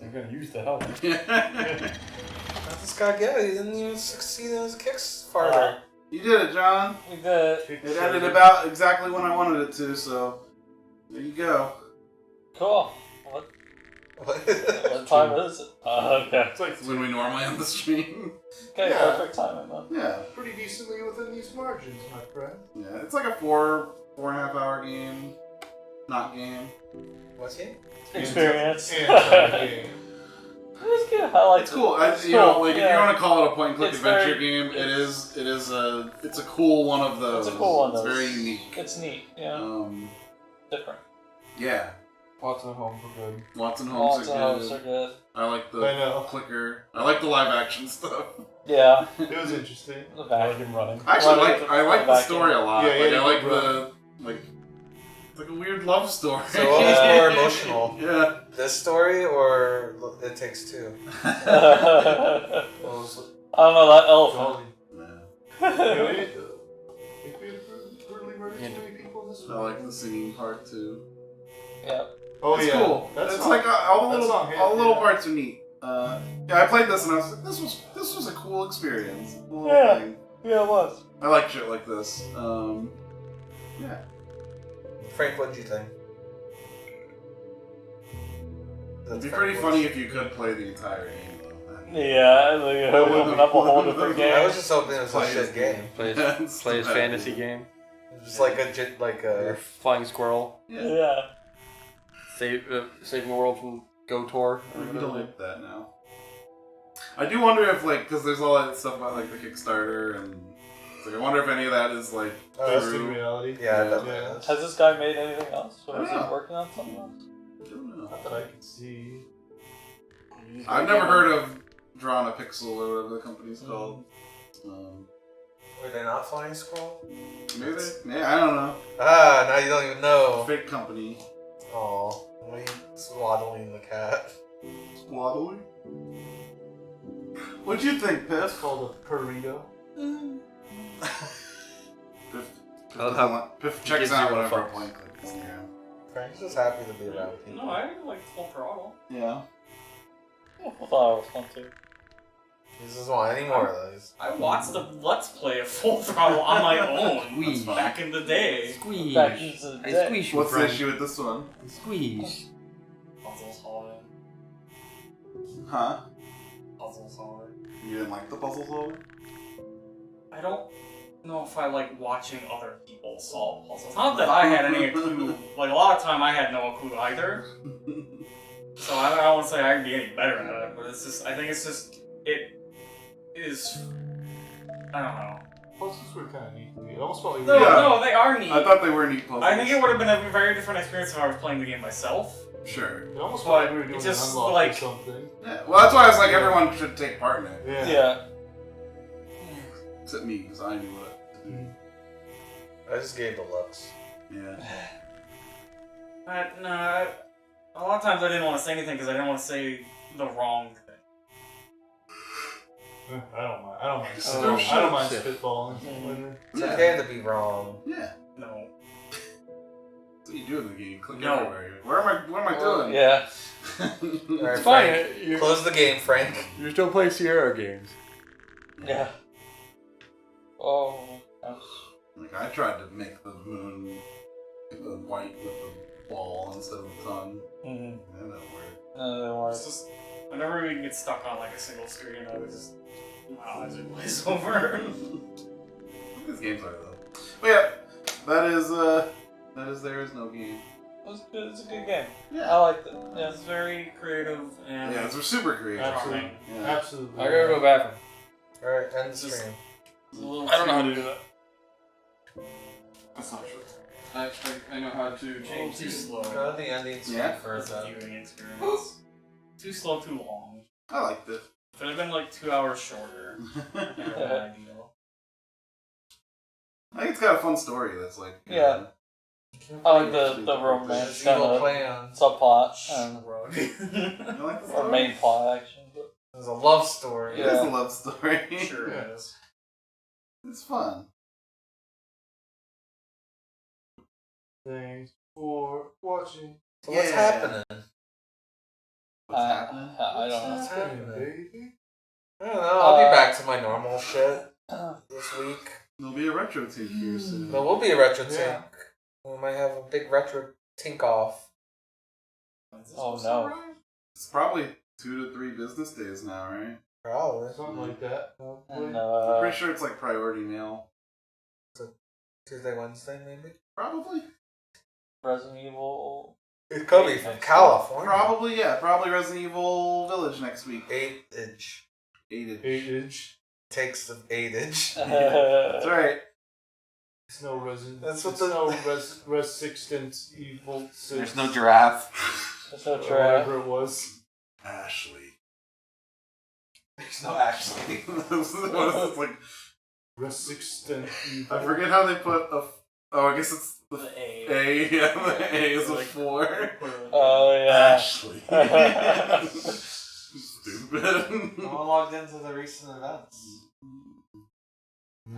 they're gonna use the helmet. How'd this guy get it? He didn't even succeed in his Kickstarter. You did it, John. We did. It ended about exactly when I wanted it to, so there you go. Cool. What time is it? Okay. It's like when we normally end the stream. Okay, Yeah. perfect timing then. Yeah. Pretty decently within these margins, my friend. Yeah, it's like a 4.5 hour game. Not game. What's game? Experience. Anti-game. It's good. I like It's cool. It's You know, cool. like if Yeah. you want to call it a point and click It's adventure very- game, it's a cool one of those. It's a cool one. It's Those. very unique. It's neat. Yeah. Different. Yeah. Watson Homes were good. Watson Homes Watson are Homes are good. I like the I know. clicker. I like the live action stuff. Yeah. It was interesting. The I like vacuum. him running. I actually Running like the story a lot. Yeah, Like, yeah, I like bro. it's like a weird love story. So what was more emotional? Yeah. This story or It Takes Two? I don't know that elephant. Brutally murdered too many people in this I like the singing part too. Yeah. Oh it's yeah, cool. That's It's song- like all the that little song hit, all the little yeah. parts are neat. Yeah, I played this and I was like, this was a cool experience. Cool Yeah. thing. Yeah, it was. I like shit like this. Yeah. Frank, what did you think? It'd be pretty funny if you could play the entire game though. Yeah, like it opened up a whole different game. I was just hoping it was a Play shit his game. Play his, Yeah, play his it's fantasy bad. game. Just like You're a flying squirrel. Yeah. Saving the world from GoTor. We don't like that now. I do wonder if because there's all that stuff about the Kickstarter and it's I wonder if any of that is that's in true. reality. Yeah, Yeah. definitely is. Has this guy made anything else? Or is he Yeah. working on something else? I don't know. Not that I can see. I've never heard of Drawn a Pixel or whatever the company's called. Were they not flying squirrel? Maybe they, I don't know. Ah, now you don't even know. Fake company. Aw, me swaddling the cat. Swaddling? What'd you think, Piff? It's called a burrito. Piff checks gives out zero whatever fucks. point clicks. Yeah. Frank's just happy to be around people. No, I like full throttle. Yeah. I thought it was fun too. He doesn't want any more of those. I watched the Let's Play of Full Throttle on my own back in the day. Squeeze. Back into the I day. squeeze you, What's the friend. issue with this one? Squeeze. Puzzle solving. Huh? Puzzle solving. You didn't like the puzzle solving? I don't know if I like watching other people solve puzzles. Not that I had any clue. Like, a lot of time I had no clue either. So I don't want to say I can be any better at it, but it's just, I think it's just, it is, I don't know. Puzzles were kind of neat to me. It almost felt like No, they are neat. I thought they were neat puzzles. I think it would have been a very different experience if I was playing the game myself. Sure. It almost felt like we were But doing it's an just unlock like, or something. Yeah. Well, that's why I was like, everyone should take part in it. Yeah. Yeah. Except me, because I knew what to do. I just gave the looks. Yeah. No, a lot of times I didn't want to say anything because I didn't want to say the wrong thing. I don't mind. I don't mind. Oh, I don't mind shit. spitballing. It's okay to be wrong. Yeah. No. That's what you do in the game. Click No. everywhere. What am I doing? Yeah. Alright, It's fine. Frank. Close the game, Frank. You're still playing Sierra games. Yeah. Oh. Like, I tried to make the moon white with a ball instead of a tongue. Mm-hmm. That didn't work. No, they weren't. It's just, whenever we get stuck on like a single screen, I was just, my eyes would glaze over. These games are though. But yeah, that is That is there is no game. It's good. It's a good game. Yeah. I liked it. Yeah. It's very creative and Yeah, it's super creative. charming. Yeah. Absolutely. I gotta go bathroom. Alright, end the stream. It's a little I don't know how too- to do that. That's not true. I know how to change Too the slow. Go to the ending screen Yeah. first. It's a viewing experience. Too slow, too long. I liked it. If it had been like 2 hours shorter, it would have been ideal. I think it's got a fun story that's like. Yeah. I like the romance kind Evil of plan. subplot and You like the or story? main plot actually. But It's a love story. It is a love story. Sure it is. It's fun. Thanks for watching. So what's Yeah. happening? What's happening? I don't know. What's happening? Baby. I don't know. I'll be back to my normal shit this week. There'll be a retro take here soon. There will be a retro Yeah. tink. We might have a big retro tink off. Oh no. It's probably 2 to 3 business days now, right? Probably. Something like that. And I'm pretty sure it's like priority mail. Tuesday, Wednesday, maybe? Probably. Resident Evil. It could be from California. Probably, yeah. Probably Resident Evil Village next week. 8-inch. 8-inch. 8-inch. Takes of 8-inch. That's right. It's no Resident. That's what it's the- no Resistant Evil 6. There's no giraffe. There's no or trap. whatever it was. Ashley. There's no actually. What is this, like, Resistant Evil. I forget how they put a. Oh, I guess it's the A. A. Yeah, the A is a Like- 4. Oh yeah. Ashley. Stupid. No one logged into the recent events.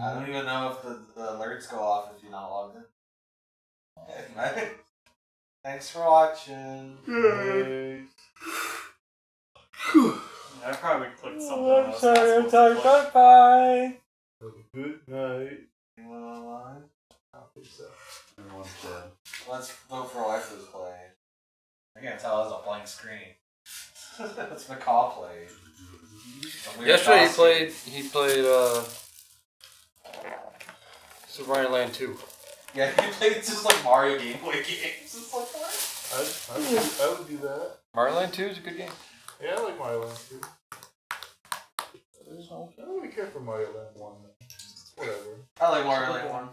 I don't even know if the alerts go off if you're not logged in. Right? Thanks for watching. I probably clicked something I'm else. sorry. I'm not tired. supposed to Bye bye. Good night. Anyone online? I don't think so. Everyone's dead. Let's vote for Waifu's play. I can't tell it's a blank screen. That's McCaw played. Some weird Yesterday costume. he played Super Mario Land 2. Yeah, he played just like Mario Game Boy games. It's like what? I would do that. Mario Land 2 is a good game. Yeah, I like Mario Land 2. I don't really care for Mario Land 1. Whatever. I like Mario Land 1.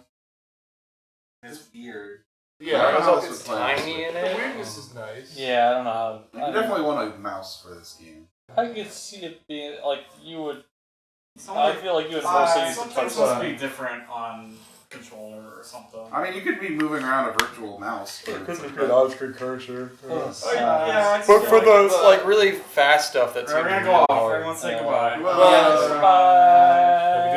It's weird. Yeah, I don't know how this It's would play. tiny in The it. weirdness is nice. Yeah, I don't know how. You definitely want a mouse for this game. I could see it being like you would. Some I of feel like you would mostly use the something's touch supposed to button. be different on controller or something. I mean, you could be moving around a virtual mouse. But it's like, on-screen cursor. Yeah, But for the like really fast stuff, that's We're gonna go off. Everyone say goodbye. Bye. Bye.